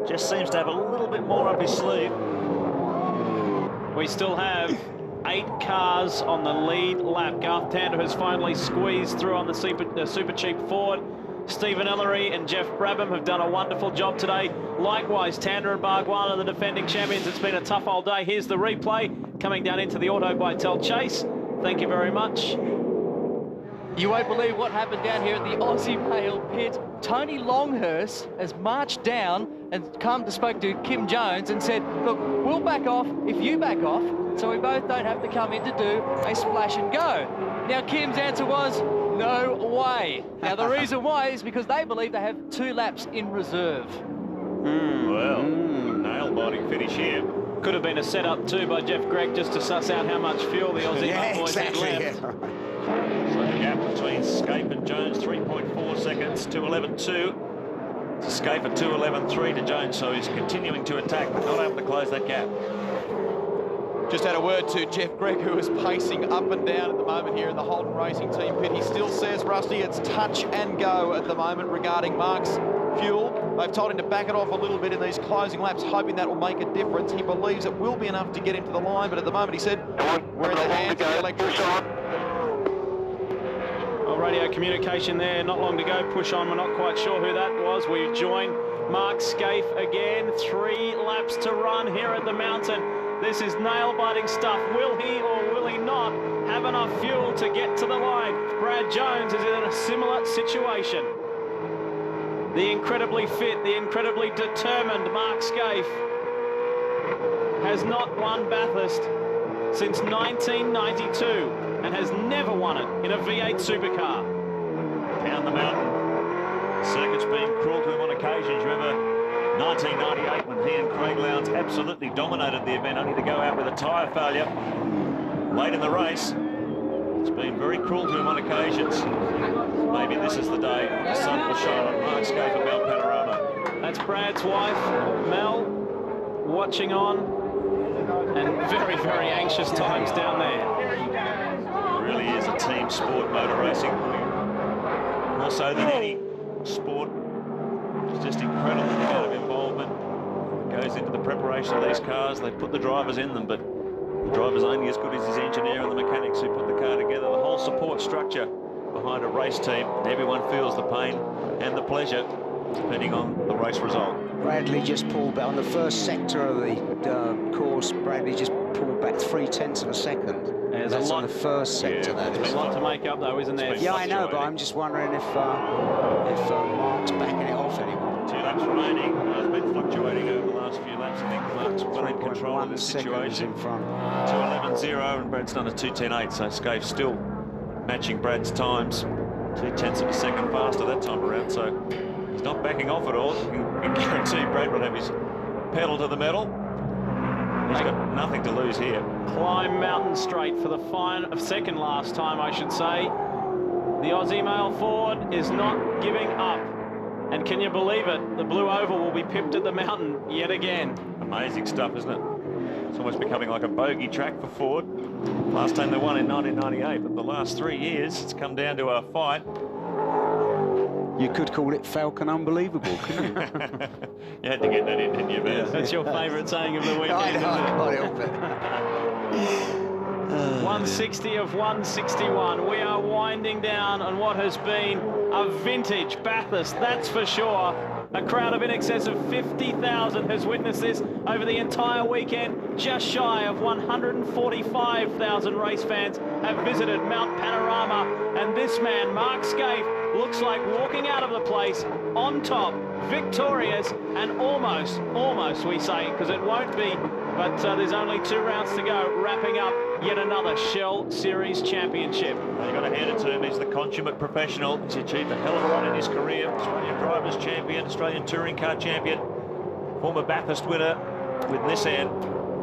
just seems to have a little bit more up his sleeve. We still have 8 cars on the lead lap. Garth Tander has finally squeezed through on the super cheap Ford. Stephen Ellery and Jeff Brabham have done a wonderful job today. Likewise, Tander and Bargwanna, the defending champions. It's been a tough old day. Here's the replay coming down into the Auto by Tel Chase. Thank you very much. You won't believe what happened down here at the Aussie Mail pit. Tony Longhurst has marched down and come to spoke to Kim Jones and said, look, we'll back off if you back off, so we both don't have to come in to do a splash and go. Now, Kim's answer was, no way. Now, the reason why is because they believe they have 2 laps in reserve. Well, starting finish here. Could have been a setup too by Jeff Gregg just to suss out how much fuel the Aussie boys had left. So the gap between Scape and Jones, 3.4 seconds to 11.2. To Scape at 2.11.3 to Jones, so he's continuing to attack, but not able to close that gap. Just had a word to Jeff Gregg, who is pacing up and down at the moment here in the Holden Racing Team pit. He still says, Rusty, it's touch and go at the moment regarding Mark's fuel. They've told him to back it off a little bit in these closing laps, hoping that will make a difference. He believes it will be enough to get him to the line, but at the moment he said, we're in the hands of the electrician. Well, radio communication there, not long to go, push on. We're not quite sure who that was. We join Mark Scaife again. 3 laps to run here at the mountain. This is nail-biting stuff. Will he or will he not have enough fuel to get to the line? Brad Jones is in a similar situation. The incredibly fit, the incredibly determined Mark Scaife has not won Bathurst since 1992 and has never won it in a V8 supercar. Down the mountain. Circuit's been cruel to him on occasions. Remember 1998 when he and Craig Lowndes absolutely dominated the event, only to go out with a tyre failure late in the race. It's been very cruel to him on occasions. Maybe this is the day the sun will shine on Mark Scaife at Mount Panorama. That's Brad's wife, Mel, watching on, and very, very anxious times down there. It really is a team sport, motor racing. More so than any sport. It's just incredible the amount of involvement that goes into the preparation of these cars. They put the drivers in them, but the driver's only as good as his engineer and the mechanics who put the car together. The whole support structure behind a race team, everyone feels the pain and the pleasure depending on the race result. Bradley just pulled back on the first sector of the course. Bradley just pulled back 0.3 of a second. There's That's a lot on the first sector. There's a lot to make up, though, isn't there? Yeah, I know, but I'm just wondering if Mark's backing it off anymore. 2 laps remaining. It's been fluctuating over the last few laps. I think Mark's well in control of the situation. In front. 2:11.0 and Brad's done a 2:10.8, so Scaife's still matching Brad's times. 0.2 of a second faster that time around, so he's not backing off at all. You can guarantee Brad will have his pedal to the metal. He's got nothing to lose here. Climb Mountain Straight for the second last time, I should say. The Aussie male Ford is not giving up. And can you believe it? The Blue Oval will be pipped at the mountain yet again. Amazing stuff, isn't it? It's almost becoming like a bogey track for Ford. Last time they won in 1998, but the last 3 years it's come down to a fight. You could call it Falcon Unbelievable, couldn't you? You had to get that in, didn't you, Ben? That's your favourite saying of the weekend, I know, I isn't can't help it. 160 of 161. We are winding down on what has been a vintage Bathurst, that's for sure. A crowd of in excess of 50,000 has witnessed this over the entire weekend. Just shy of 145,000 race fans have visited Mount Panorama. And this man, Mark Scaife, looks like walking out of the place on top, victorious, and almost we say, because it won't be, but there's only 2 rounds to go, wrapping up yet another Shell Series Championship. Well, you've got to hand it to him. He's the consummate professional. He's achieved a hell of a lot in his career. Australian Drivers' Champion, Australian Touring Car Champion, former Bathurst winner with Nissan.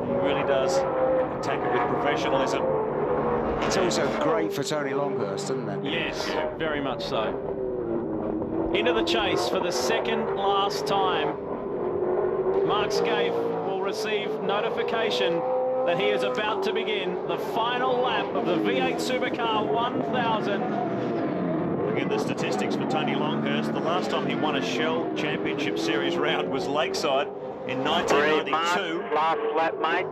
He really does attack it with professionalism. It's also great for Tony Longhurst, isn't it? Yes, very much so. Into the chase for the second last time. Mark Scaife will receive notification that he is about to begin the final lap of the V8 Supercar 1000. Look at the statistics for Tony Longhurst. The last time he won a Shell Championship Series round was Lakeside in 1992. Last lap, mate.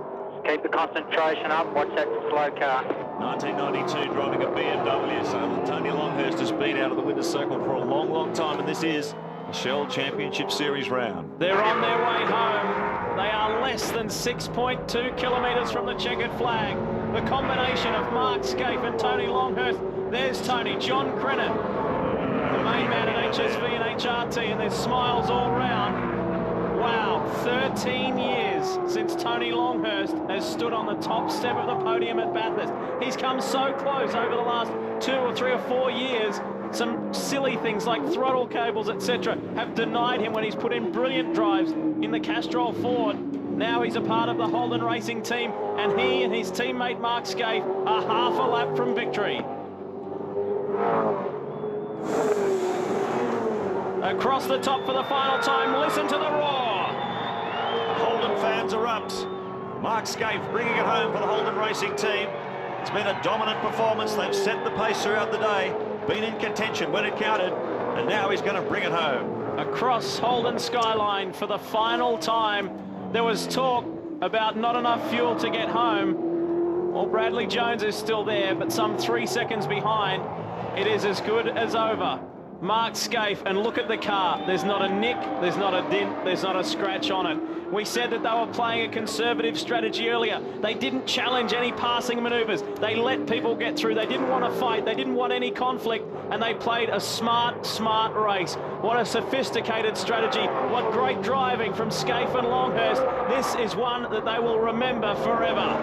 Keep the concentration up. Watch that slow car. 1992, driving a BMW. So Tony Longhurst has been out of the winner's circle for a long, long time, and this is a Shell Championship Series round. They're on their way home. They are less than 6.2 kilometres from the checkered flag. The combination of Mark Scaife and Tony Longhurst. There's Tony, John Crennan, the main man at HSV and HRT, and there's smiles all round. Wow, 13 years since Tony Longhurst has stood on the top step of the podium at Bathurst. He's come so close over the last 2 or 3 or 4 years. Some silly things like throttle cables, etc., have denied him when he's put in brilliant drives in the Castrol Ford. Now he's a part of the Holden Racing team, and he and his teammate Mark Scaife are half a lap from victory. Across the top for the final time, listen to the roar. Holden fans are up. Mark Scaife bringing it home for the Holden Racing team. It's been a dominant performance. They've set the pace throughout the day, been in contention when it counted, and now he's going to bring it home. Across Holden skyline for the final time. There was talk about not enough fuel to get home. Well, Bradley Jones is still there, but some 3 seconds behind. It is as good as over. Mark Scaife, and look at the car. There's not a nick, there's not a dent, there's not a scratch on it. We said that they were playing a conservative strategy earlier. They didn't challenge any passing manoeuvres. They let people get through. They didn't want to fight. They didn't want any conflict, and they played a smart race. What a sophisticated strategy. What great driving from Scaife and Longhurst. This is one that they will remember forever.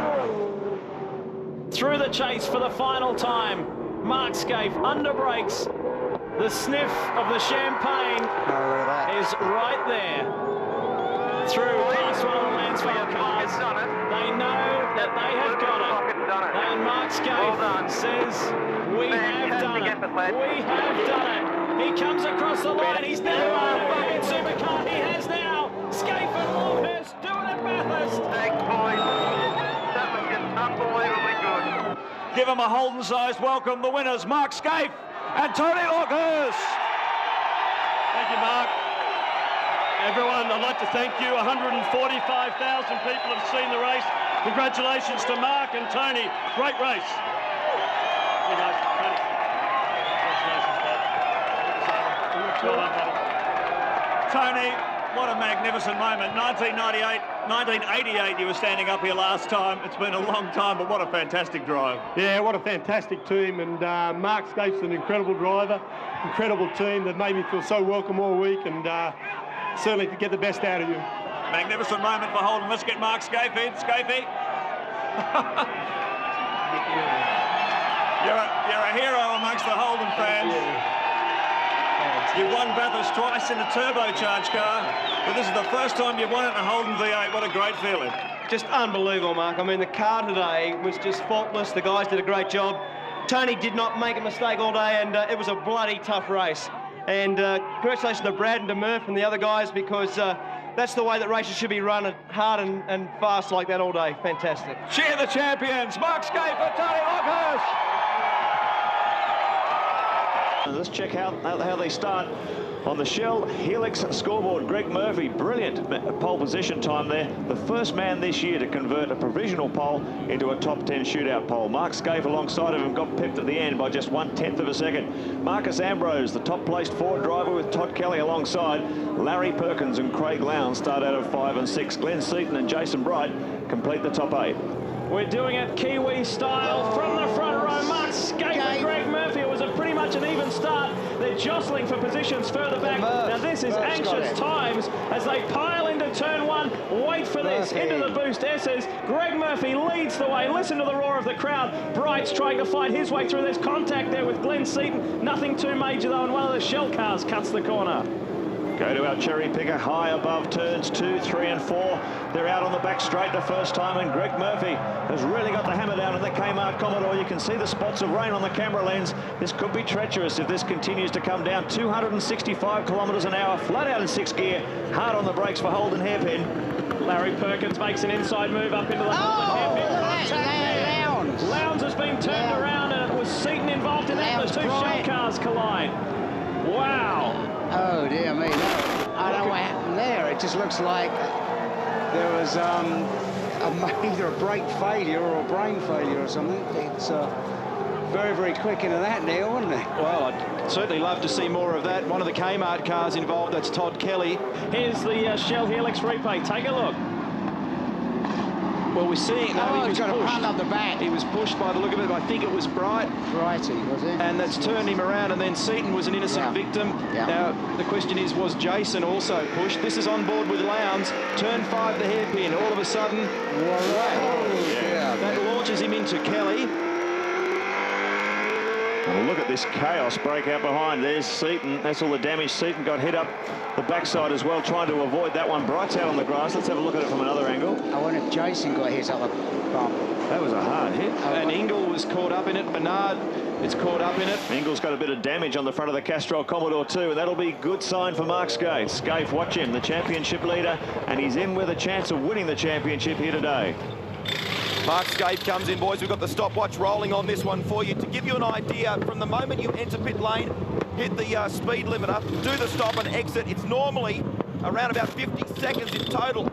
Through the chase for the final time. Mark Scaife under brakes. The sniff of the champagne is right there. Through past one of the Lansville cars. They know that they have got it. And Mark Scaife says, we have done it. We have done it. He comes across the line. He's never won a fucking supercar. He has now. Scaife and Longhurst doing it Bathurst. Thanks, boys. That was just unbelievably good. Give him a Holden-sized welcome. The winners, Mark Scaife and Tony Longhurst. Thank you, Mark. Everyone, I'd like to thank you. 145,000 people have seen the race. Congratulations to Mark and Tony. Great race. Here you go, Tony. Congratulations, Bob. Well done, buddy. Tony, what a magnificent moment. 1988, you were standing up here last time. It's been a long time, but what a fantastic drive. Yeah, what a fantastic team. And Mark Scaife's an incredible driver, incredible team that made me feel so welcome all week, and certainly to get the best out of you. Magnificent moment for Holden. Let's get Mark Scaife in. Scaife. You're a hero amongst the Holden fans. You've won Bathurst twice in a turbocharged car, but this is the first time you've won it in a Holden V8. What a great feeling. Just unbelievable, Mark. I mean, the car today was just faultless. The guys did a great job. Tony did not make a mistake all day, and it was a bloody tough race. And congratulations to Brad and to Murph and the other guys, because that's the way that races should be run, hard and fast like that all day. Fantastic. Cheer the champions, Mark Scaife and Tony Longhurst. Let's check how they start on the Shell Helix scoreboard. Greg Murphy, brilliant pole position time there. The first man this year to convert a provisional pole into a top 10 shootout pole. Mark Scaife alongside of him got pipped at the end by just 1/10 of a second. Marcus Ambrose, the top placed Ford driver with Todd Kelly alongside. Larry Perkins and Craig Lowndes start out of 5 and 6. Glenn Seaton and Jason Bright complete the top 8. We're doing it Kiwi style from the front row. Mark Scaife and Greg Murphy. It was pretty much an even start. They're jostling for positions further back. Now this is anxious times as they pile into turn 1. Wait for this. Into the boost S's. Greg Murphy leads the way. Listen to the roar of the crowd. Bright's trying to fight his way through. There's contact there with Glenn Seaton. Nothing too major though, and one of the Shell cars cuts the corner. Go to our cherry picker high above turns 2, 3 and 4. They're out on the back straight the first time, and Greg Murphy has really got the hammer down on the Kmart Commodore. You can see the spots of rain on the camera lens. This could be treacherous if this continues to come down. 265 kilometres an hour, flat out in 6th gear. Hard on the brakes for Holden Hairpin. Larry Perkins makes an inside move up into the Holden Hairpin. Lowndes has been turned around, and it was Seaton involved in that. The two Shell cars collide. Wow. Oh, dear me. I don't know what happened there. It just looks like there was either a brake failure or a brain failure or something. It's very, very quick into that, Neil, wasn't it? Well, I'd certainly love to see more of that. One of the Kmart cars involved, that's Todd Kelly. Here's the Shell Helix replay. Take a look. Well, we're seeing... No, he was got pushed. a punt up the back. He was pushed by the look of it. I think it was Bright. Brighty, was it? And that's turned him around, and then Seaton was an innocent victim. Now, the question is, was Jason also pushed? This is on board with Lowndes. Turn 5, the hairpin. All of a sudden, that launches him into Kelly. And look at this chaos break out behind. There's Seaton. That's all the damage. Seaton got hit up the backside as well, trying to avoid that one. Bright's out on the grass. Let's have a look at it from another angle. I wonder if Jason got hit up the bump. That was a hard hit. And Ingle was caught up in it. Bernard is caught up in it. Ingle's got a bit of damage on the front of the Castrol Commodore too, and that'll be good sign for Mark Scaife. Scaife, watch him, the championship leader, and he's in with a chance of winning the championship here today. Mark Scaife comes in, boys. We've got the stopwatch rolling on this one for you. To give you an idea, from the moment you enter pit lane, hit the speed limiter, do the stop and exit, it's normally around about 50 seconds in total.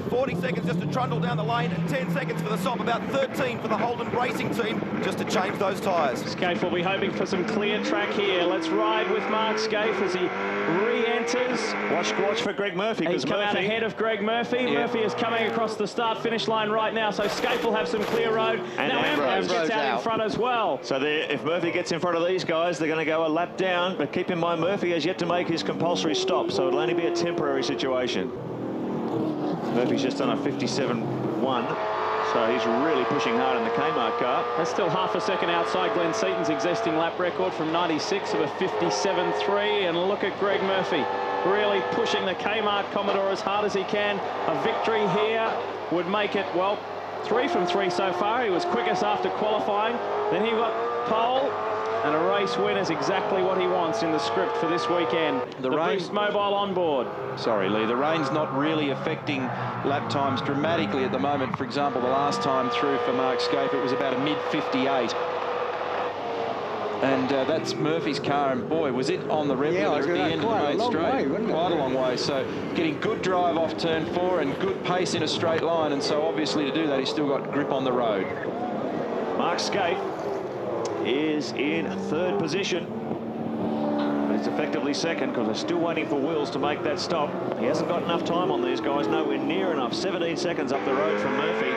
40 seconds just to trundle down the lane and 10 seconds for the stop, about 13 for the Holden racing team just to change those tyres. Scaife will be hoping for some clear track here. Let's ride with Mark Scaife as he re-enters. Watch for Greg Murphy. He's come out ahead of Greg Murphy. Yeah. Murphy is coming across the start-finish line right now, so Scaife will have some clear road. And now Ambrose gets out in front as well. So if Murphy gets in front of these guys, they're going to go a lap down, but keep in mind Murphy has yet to make his compulsory stop, so it'll only be a temporary situation. Murphy's just done a 57.1, so he's really pushing hard in the Kmart car. That's still half a second outside Glenn Seaton's existing lap record from 96 of a 57.3, and look at Greg Murphy really pushing the Kmart Commodore as hard as he can. A victory here would make it, well, 3 from 3 so far. He was quickest after qualifying, then he got pole, and a race win is exactly what he wants in the script for this weekend. The Boost Mobile on board. Sorry, Lee, the rain's not really affecting lap times dramatically at the moment. For example, the last time through for Mark Scaife, it was about a mid-58. And that's Murphy's car, and boy, was it on the rev limiter at the end of the main straight. Quite a long way. So getting good drive off turn 4 and good pace in a straight line, and so obviously to do that, he's still got grip on the road. Mark Scaife is in 3rd position. But it's effectively 2nd because they're still waiting for Wills to make that stop. He hasn't got enough time on these guys, nowhere near enough. 17 seconds up the road from Murphy.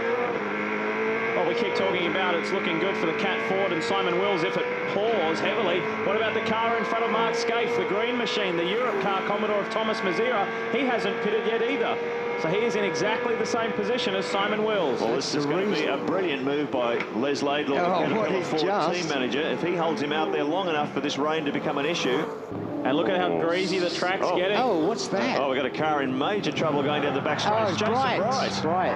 Well, we keep talking about it's looking good for the Cat Ford and Simon Wills if it pours heavily. What about the car in front of Mark Scaife, the green machine, the Europe car Commodore of Thomas Mazira? He hasn't pitted yet either. So he is in exactly the same position as Simon Wills. Well, this is going to be a brilliant move by Les Laidlaw, the Caterpillar Ford team manager, if he holds him out there long enough for this rain to become an issue. And look at how greasy the track's getting. Oh, what's that? Oh, we've got a car in major trouble going down the back straight. Oh, it's Bright.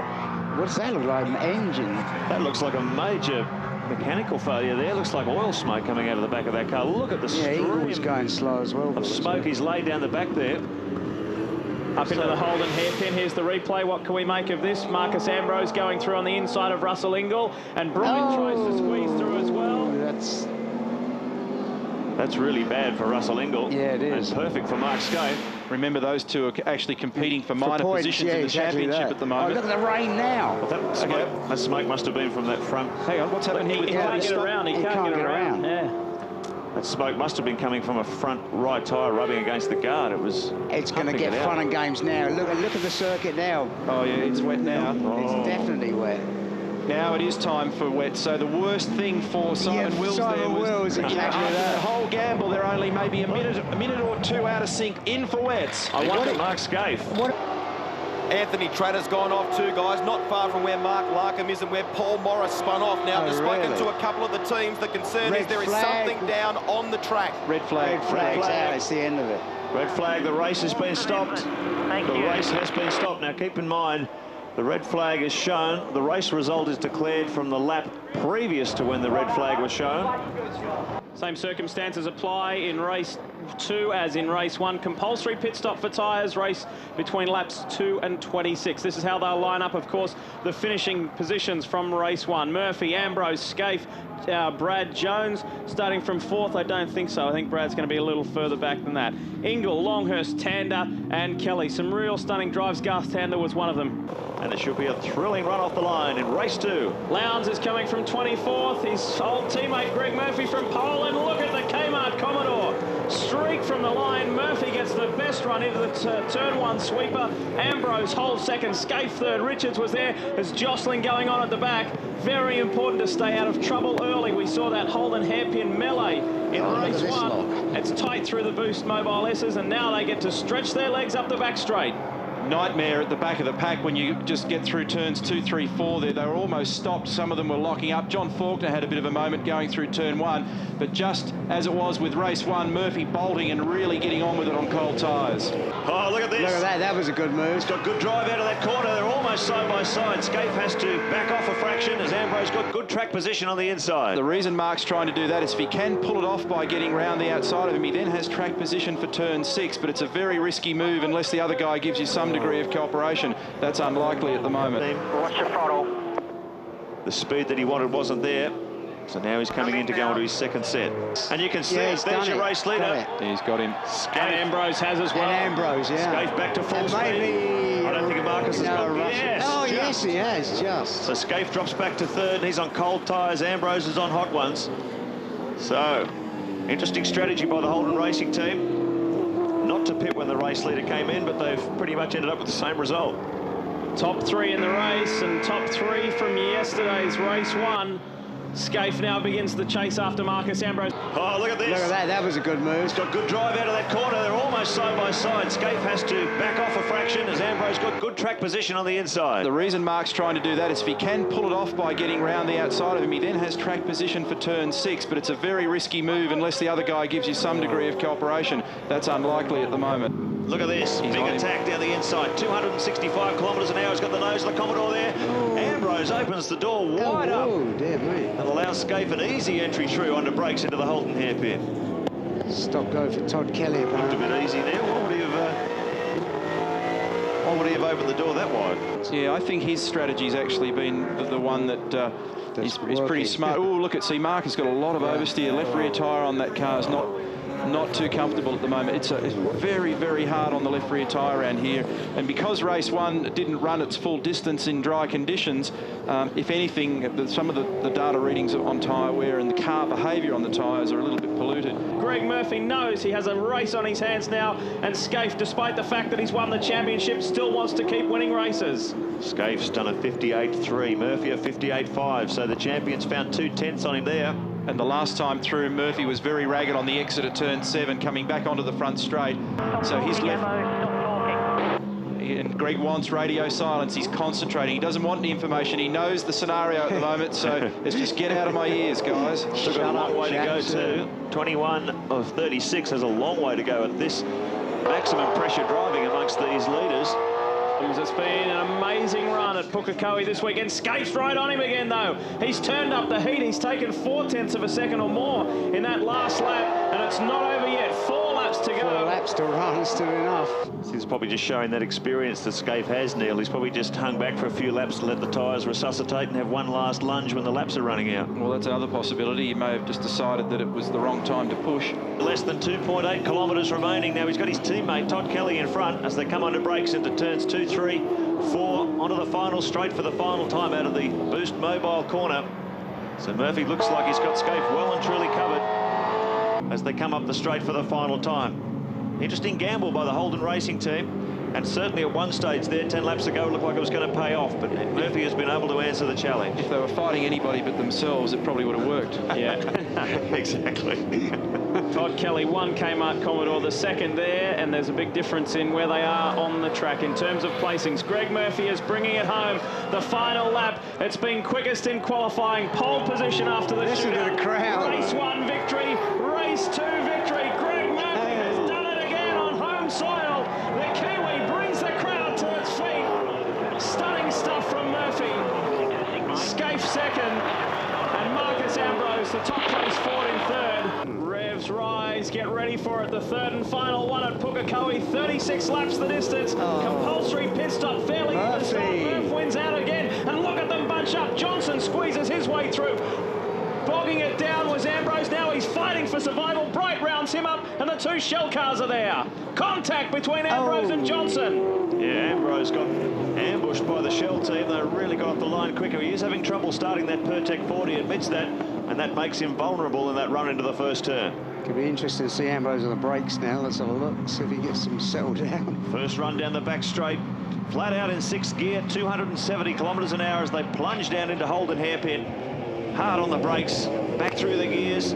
What does that look like? An engine? That looks like a major mechanical failure there. Looks like oil smoke coming out of the back of that car. Look at the stream was going slow as well. of smoke he's laid down the back there. Up into the Holden hairpin. Here's the replay. What can we make of this? Marcus Ambrose going through on the inside of Russell Ingall, and Brian tries to squeeze through as well. That's really bad for Russell Ingall. Yeah, it is. And perfect for Mark Scaife. Remember, those two are actually competing for minor positions in the championship at the moment. Oh, look at the rain now. Well, that smoke must have been from that front. Hang on, what's happening here with He can't get around. He can't get around. Yeah. That smoke must have been coming from a front right tyre rubbing against the guard. It's going to get fun and games now. Look at the circuit now. Oh, yeah, it's wet now. It's definitely wet. Now it is time for wet. So the worst thing for Simon Wills there was exactly that. The whole gamble, they're only maybe a minute or 2 out of sync in for wets. I wonder Mark Scaife. Anthony Tratter's gone off too, guys, not far from where Mark Larkham is and where Paul Morris spun off. Now, I've spoken to a couple of the teams. The concern is there is something down on the track. Red flag. Red flag's out. It's the end of it. Red flag. The race has been stopped. The race has been stopped. Now, keep in mind, the red flag is shown. The race result is declared from the lap previous to when the red flag was shown. Same circumstances apply in race 2 as in race 1. Compulsory pit stop for tyres, race between laps 2 and 26. This is how they'll line up, of course, the finishing positions from race 1. Murphy, Ambrose, Scaife, Brad Jones starting from 4th. I don't think so. I think Brad's going to be a little further back than that. Ingle, Longhurst, Tander and Kelly. Some real stunning drives. Garth Tander was one of them. And it should be a thrilling run off the line in race 2. Lowndes is coming from 24th. His old teammate Greg Murphy from pole. And look at the Kmart Commodore. Streak from the line. Murphy gets the best run into the turn 1 sweeper. Ambrose holds 2nd. Scaife 3rd. Richards was there. There's jostling going on at the back. Very important to stay out of trouble early. We saw that Holden hairpin melee in race 1. It's tight through the Boost Mobile S's, and now they get to stretch their legs up the back straight. nightmare at the back of the pack when you just get through turns 2, 3, 4 there. They were almost stopped. Some of them were locking up. John Faulkner had a bit of a moment going through turn 1, but just as it was with race 1, Murphy bolting and really getting on with it on cold tyres. Oh, look at this. Look at that. That was a good move. He's got good drive out of that corner. They're almost side by side. Scaife has to back off a fraction as Ambrose got good track position on the inside. The reason Mark's trying to do that is if he can pull it off by getting round the outside of him, he then has track position for turn 6, but it's a very risky move unless the other guy gives you some degree of cooperation. That's unlikely at the moment. Watch your throttle. The speed that he wanted wasn't there. So now he's coming in to go into his second set. And you can see there's your race leader. He's got him. And Ambrose has as well. And Ambrose, yeah. Scaife back to full speed. I don't think Marcus has got yes, oh, yes, he has, just. So Scaife drops back to third, and he's on cold tyres. Ambrose is on hot ones. So, interesting strategy by the Holden Racing team. Not to pit when the race leader came in, but they've pretty much ended up with the same result. Top 3 in the race and top 3 from yesterday's race 1. Scaife now begins the chase after Marcus Ambrose. Oh, look at this. Look at that. That was a good move. He's got good drive out of that corner. They're almost side by side. Scaife has to back off a fraction as Ambrose got good track position on the inside. The reason Mark's trying to do that is if he can pull it off by getting round the outside of him, he then has track position for turn 6, but it's a very risky move unless the other guy gives you some degree of cooperation. That's unlikely at the moment. Look at this. Big attack down the inside. 265 kilometres an hour. He's got the nose of the Commodore there. Ambrose opens the door wide up. Dear me. And allows Scaife an easy entry through under brakes into the Holden hairpin. Stop go for Todd Kelly. Looked a bit easy there. Why would he have opened the door that wide? Yeah, I think his strategy's actually been the one that is pretty smart. Oh, look at, see, Mark has got a lot of oversteer. Left rear tyre on that car is not too comfortable at the moment. It's very, very hard on the left rear tyre around here. And because race 1 didn't run its full distance in dry conditions, if anything, some of the data readings on tyre wear and the car behaviour on the tyres are a little bit polluted. Greg Murphy knows he has a race on his hands now, and Scaife, despite the fact that he's won the championship, still wants to keep winning races. Scaife's done a 58.3, Murphy a 58.5, so the champion's found 2/10 on him there. And the last time through, Murphy was very ragged on the exit at turn 7, coming back onto the front straight. So he's left. And Greg wants radio silence. He's concentrating. He doesn't want any information. He knows the scenario at the moment, so let's just get out of my ears, guys. Still got a long way to go too. 21 of 36 has a long way to go at this maximum pressure driving amongst these leaders. It's been an amazing run at Pukekohe this weekend. Scaife's right on him again, though. He's turned up the heat. He's taken 0.4 of a second or more in that last lap, and it's not over yet. 4 laps to go. 4 laps to run, still enough. This is probably just showing that experience that Scaife has, Neil. He's probably just hung back for a few laps to let the tyres resuscitate and have one last lunge when the laps are running out. Well, that's another possibility. He may have just decided that it was the wrong time to push. Less than 2.8 kilometres remaining. Now he's got his teammate Todd Kelly in front as they come under brakes into turns 2, 3, 4 onto the final straight for the final time out of the Boost Mobile corner. So Murphy looks like he's got Scaife well and truly covered as they come up the straight for the final time. Interesting gamble by the Holden Racing team, and certainly at one stage there 10 laps ago it looked like it was going to pay off, but Murphy has been able to answer the challenge. If they were fighting anybody but themselves, it probably would have worked. Yeah. Exactly. Todd Kelly, 1 Kmart Commodore, the 2nd there, and there's a big difference in where they are on the track in terms of placings. Greg Murphy is bringing it home. The final lap, it's been quickest in qualifying, pole position after the shootout. The crowd. Race 1 victory, race 2 victory. Greg Murphy has done it again on home soil. The Kiwi brings the crowd to its feet. Stunning stuff from Murphy. Scaife 2nd, and Marcus Ambrose, the top place forward in 3rd. Revs rise, get ready for it. The 3rd and final one at Pukekohe. 36 laps the distance. Compulsory pit stop, fairly even start. Murph wins out again, and look at them bunch up. Johnson squeezes his way through. Bogging it down was Ambrose. Now he's fighting for survival. Bright rounds him up, and the 2 shell cars are there. Contact between Ambrose and Johnson. Yeah, Ambrose got ambushed by the Shell team. They really got off the line quicker. He is having trouble starting that Pertec 40, admits that, and that makes him vulnerable in that run into the first turn. Could be interesting to see Ambrose on the brakes now. Let's have a look, see if he gets him settled down. First run down the back straight, flat out in 6th gear, 270 kilometres an hour as they plunge down into Holden hairpin. Hard on the brakes, back through the gears.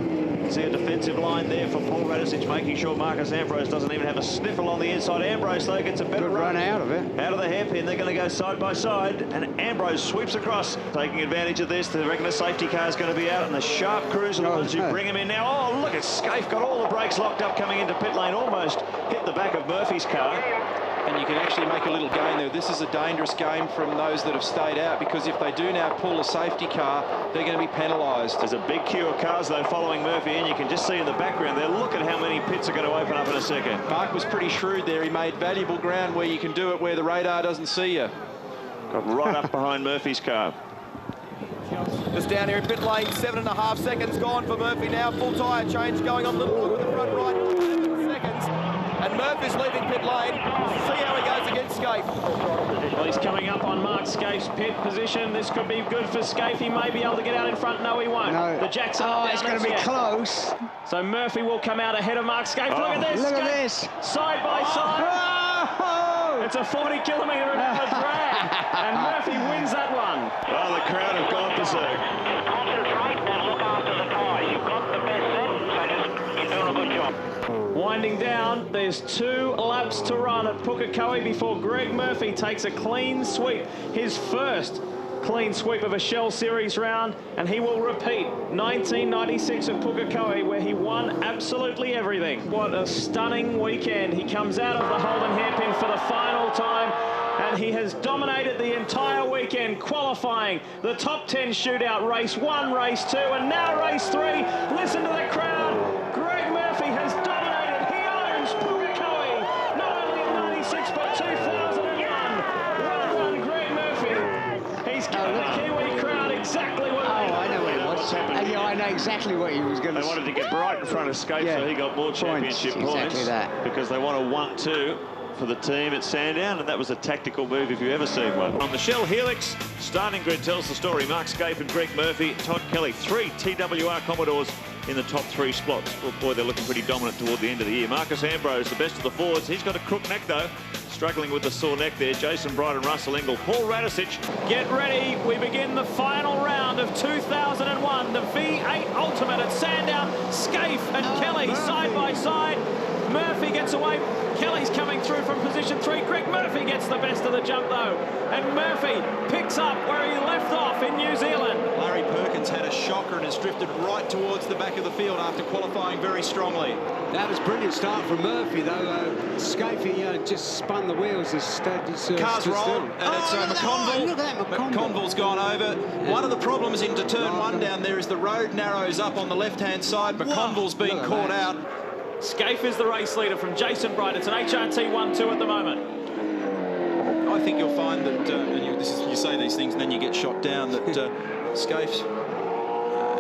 See a defensive line there for Paul Radisich, making sure Marcus Ambrose doesn't even have a sniffle on the inside. Ambrose, though, gets a better run out of it. Out of the hairpin. They're going to go side by side, and Ambrose sweeps across, taking advantage of this. They reckon the safety car is going to be out, and the sharp crews are the ones who bring him in now. Oh, look at Scaife, got all the brakes locked up coming into pit lane, almost hit the back of Murphy's car. And you can actually make a little gain there. This is a dangerous game from those that have stayed out, because if they do now pull a safety car, they're going to be penalised. There's a big queue of cars, though, following Murphy, and you can just see in the background there, look at how many pits are going to open up in a second. Mark was pretty shrewd there. He made valuable ground where you can do it where the radar doesn't see you. Got right up behind Murphy's car. Just down here in pit lane, 7.5 seconds gone for Murphy now. Full tyre change going on, little with the front right, 7 seconds. And Murphy's leaving pit lane. See how he goes against Scaife. Well, he's coming up on Mark Scaife's pit position. This could be good for Scaife. He may be able to get out in front. No, he won't. No. The Jackson. Oh, it's going to be close. So Murphy will come out ahead of Mark Scaife. Look at this. Look at this. Side by side. Oh. It's a 40-kilometre drag. And Murphy wins that one. Oh, the crowd have gone berserk. Concentrate and look after the tyres. You've got the best set, so just keep doing a good job. Winding down, there's 2 laps to run at Pukekohe before Greg Murphy takes a clean sweep, his first clean sweep of a Shell Series round, and he will repeat 1996 at Pukekohe, where he won absolutely everything. What a stunning weekend. He comes out of the Holden hairpin for the final time, and he has dominated the entire weekend, qualifying the top 10 shootout, race 1, race 2, and now race 3. Listen to the crowd. Greg Murphy has dominated. He owns Pukekohe, not only in 96, but 2001. Well done, Greg Murphy. He's given the Kiwi crowd exactly what they I know what it was. Yeah, I know exactly what he was going to say. They wanted to get right in front of Scaife, so he got more championship points. Exactly that. Because they want a 1-2 for the team at Sandown, and that was a tactical move if you've ever seen one. On the Shell Helix, starting grid tells the story. Mark Scaife and Greg Murphy, Todd Kelly, 3 TWR Commodores in the top 3 spots. Oh boy, they're looking pretty dominant toward the end of the year. Marcus Ambrose, the best of the forwards. He's got a crook neck, though. Struggling with the sore neck there. Jason Bright and Russell Ingall. Paul Radisich. Get ready. We begin the final round of 2001. The V8 Ultimate at Sandown. Scaife and Kelly side by side. Murphy gets away. Kelly's coming through from position 3. Greg Murphy gets the best of the jump, though. And Murphy picks up where he left off in New Zealand. Larry Perkins had a shocker and has drifted right towards the back of the field after qualifying very strongly. That was a brilliant start from Murphy, though. Scaife just spun the wheels. Car's rolled, and it's McConville. Look at that, McConville's gone over. One of the problems into turn 1 down there is the road narrows up on the left-hand side. McConville's being caught out. Scaife is the race leader from Jason Bright. It's an HRT 1-2 at the moment. I think you'll find that, you say these things and then you get shot down, that Scaife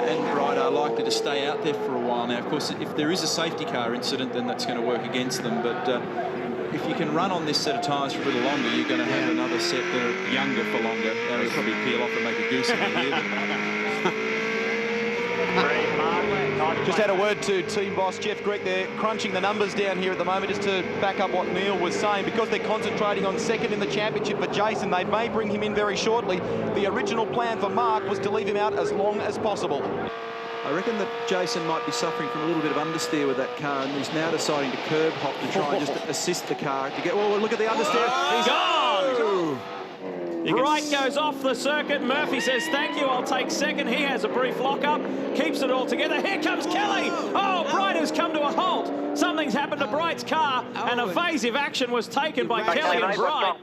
and Bright are likely to stay out there for a while. Now, of course, if there is a safety car incident, then that's going to work against them. But if you can run on this set of tyres for a little longer, you're going to have another set that are younger for longer. They'll probably peel off and make a goose of it here. Just had a word to team boss Jeff Grech. They're crunching the numbers down here at the moment just to back up what Neil was saying. Because they're concentrating on second in the championship for Jason, they may bring him in very shortly. The original plan for Mark was to leave him out as long as possible. I reckon that Jason might be suffering from a little bit of understeer with that car, and he's now deciding to curb hop to try and just assist the car to get... Oh, look at the understeer. He's gone! Bright goes off the circuit. Murphy says, thank you, I'll take second. He has a brief lock-up, keeps it all together. Here comes Kelly. Oh, Bright has come to a halt. Something's happened to Bright's car, and evasive action was taken by Kelly and Bright.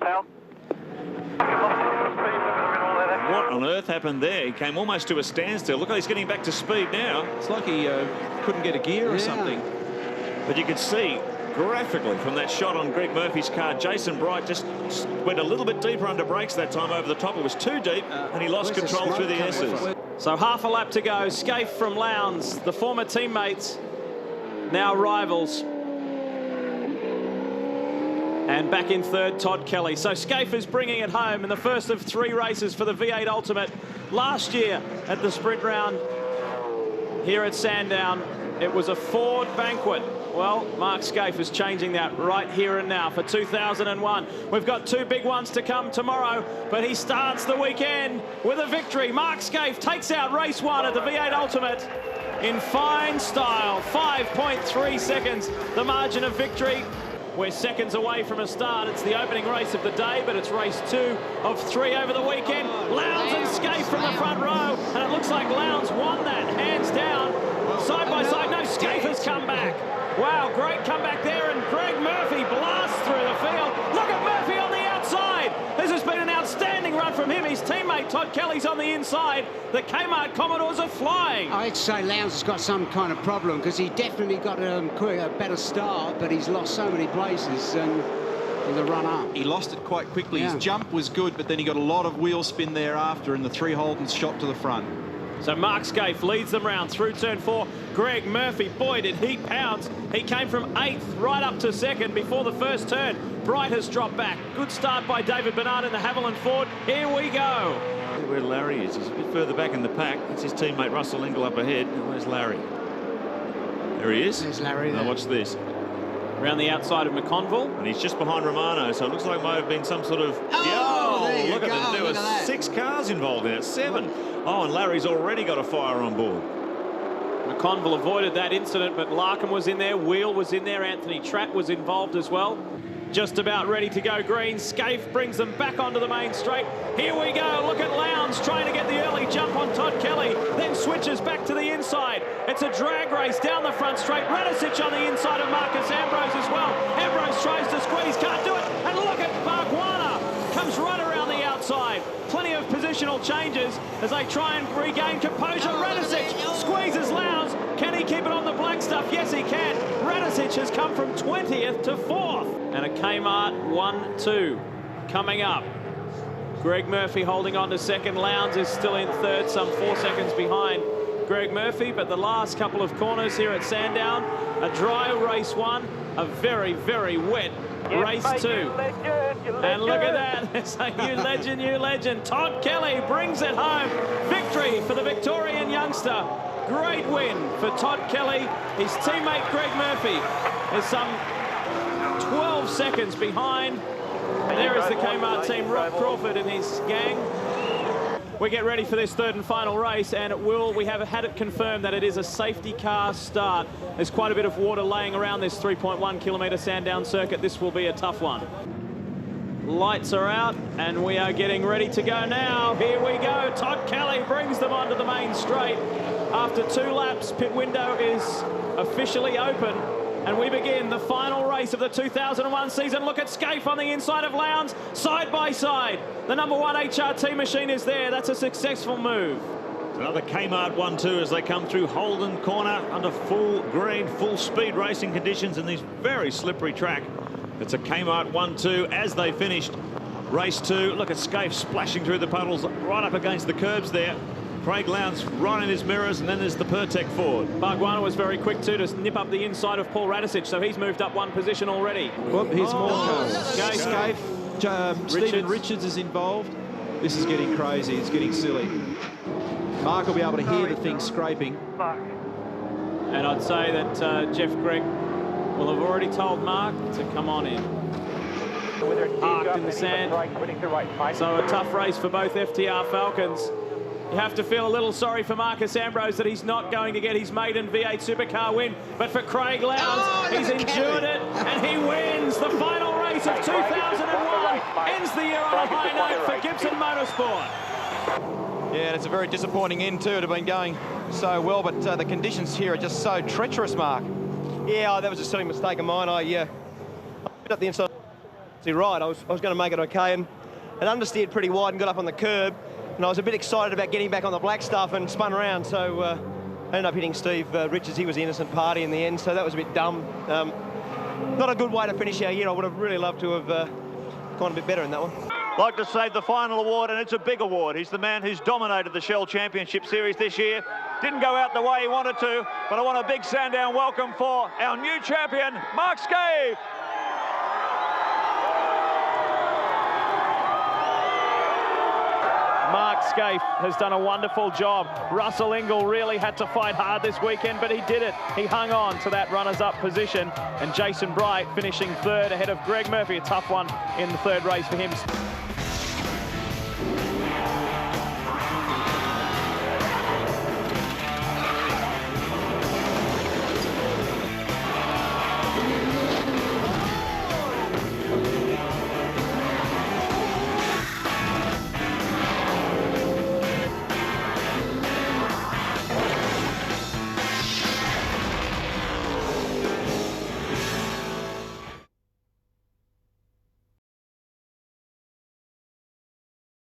What on earth happened there? He came almost to a standstill. Look, he's getting back to speed now. It's like he couldn't get a gear or something. But you could see graphically from that shot on Greg Murphy's car, Jason Bright just went a little bit deeper under brakes that time over the top. It was too deep, and he lost control through the S's. So half a lap to go. Scaife from Lowndes, the former teammates, now rivals. And back in third, Todd Kelly. So Scaife is bringing it home in the first of 3 races for the V8 Ultimate. Last year at the sprint round here at Sandown, it was a Ford banquet. Well, Mark Scaife is changing that right here and now for 2001. We've got 2 big ones to come tomorrow, but he starts the weekend with a victory. Mark Scaife takes out race 1 at the V8 Ultimate. in fine style. 5.3 seconds, the margin of victory. We're seconds away from a start. It's the opening race of the day, but it's race 2 of 3 over the weekend. Lowndes and Scaife from the front row, and it looks like Lowndes won that, hands down. Side by side, no, Scaife has come back. Wow, great comeback there, and Greg Murphy blasts through the field. Look at Murphy on the outside. This has been an outstanding run from him. His teammate Todd Kelly's on the inside. The Kmart Commodores are flying. I'd say Lowndes has got some kind of problem, because he definitely got a better start, but he's lost so many places in the run up. He lost it quite quickly. His jump was good, but then he got a lot of wheel spin thereafter, and the 3 Holdens shot to the front. So Mark Scaife leads them round through turn 4. Greg Murphy, boy, did he pounce. He came from 8th right up to 2nd before the first turn. Bright has dropped back. Good start by David Bernard in the Haviland Ford. Here we go. Where Larry is, he's a bit further back in the pack. That's his teammate Russell Ingall up ahead. And where's Larry? There he is. There's Larry there. Now watch this. Around the outside of McConville. And he's just behind Romano, so it looks like it might have been some sort of... Look at this. There were 6 cars involved in it. 7. Oh, and Larry's already got a fire on board. McConville avoided that incident, but Larkham was in there, Wheel was in there, Anthony Trapp was involved as well. Just about ready to go green. Scaife brings them back onto the main straight. Here we go. Look at Lowndes trying to get the early jump on Todd Kelly, then switches back to the inside. It's a drag race down the front straight. Radicic on the inside of Marcus Ambrose as well. Ambrose tries to squeeze, can't do it. And look at Bargwanna, comes right around the outside. Plenty of positional changes as they try and regain composure. Radicic squeezes Lowndes. Can he keep it on the black stuff? Yes, he can. Radicic has come from 20th to 4th. And a Kmart 1-2 coming up. Greg Murphy holding on to 2nd. Lowndes is still in 3rd, some 4 seconds behind Greg Murphy. But the last couple of corners here at Sandown, a dry race 1, a very, very wet race 2. And look at that. They say, you legend, you legend. Todd Kelly brings it home. Victory for the Victorian youngster. Great win for Todd Kelly. His teammate Greg Murphy is some 12 seconds behind. There is the Kmart team, Rob Crawford and his gang. We get ready for this 3rd and final race, and we have had it confirmed that it is a safety car start. There's quite a bit of water laying around this 3.1 kilometre Sandown circuit. This will be a tough one. Lights are out, and we are getting ready to go now. Here we go. Todd Kelly brings them onto the main straight. After 2 laps, pit window is officially open. And we begin the final race of the 2001 season. Look at Scaife on the inside of Lowndes, side by side. The number 1 HRT machine is there. That's a successful move. Another Kmart 1-2 as they come through Holden corner under full green, full speed racing conditions in this very slippery track. It's a Kmart 1-2 as they finished race 2. Look at Scaife splashing through the puddles right up against the curbs there. Craig Lowndes right in his mirrors, and then there's the Pertec Ford. Bargwanna was very quick too to nip up the inside of Paul Radicic, so he's moved up 1 position already. Well, here's more cars. Scaife, Stephen Richards is involved. This is getting crazy, it's getting silly. Mark will be able to hear the thing scraping. And I'd say that Jeff Gregg will have already told Mark to come on in. Parked in the sand. So a tough race for both FTR Falcons. You have to feel a little sorry for Marcus Ambrose that he's not going to get his maiden V8 Supercar win. But for Craig Lowndes, he's endured it and he wins the final race of 2001. Ends the year on a high note for Gibson Motorsport. Yeah, and it's a very disappointing end too. It had been going so well, but the conditions here are just so treacherous, Mark. Yeah, that was a silly mistake of mine. I hit up the inside. Right, I was going to make it okay, and understeered pretty wide and got up on the curb. And I was a bit excited about getting back on the black stuff and spun around, so I ended up hitting Steve Richards. He was the innocent party in the end, so that was a bit dumb. Not a good way to finish our year. I would have really loved to have gone a bit better in that one. Like to save the final award, and it's a big award. He's the man who's dominated the Shell Championship Series this year. Didn't go out the way he wanted to, but I want a big Sandown welcome for our new champion, Mark Scaife. Mark Scaife has done a wonderful job. Russell Ingall really had to fight hard this weekend, but he did it. He hung on to that runners-up position, and Jason Bright finishing 3rd ahead of Greg Murphy. A tough one in the 3rd race for him.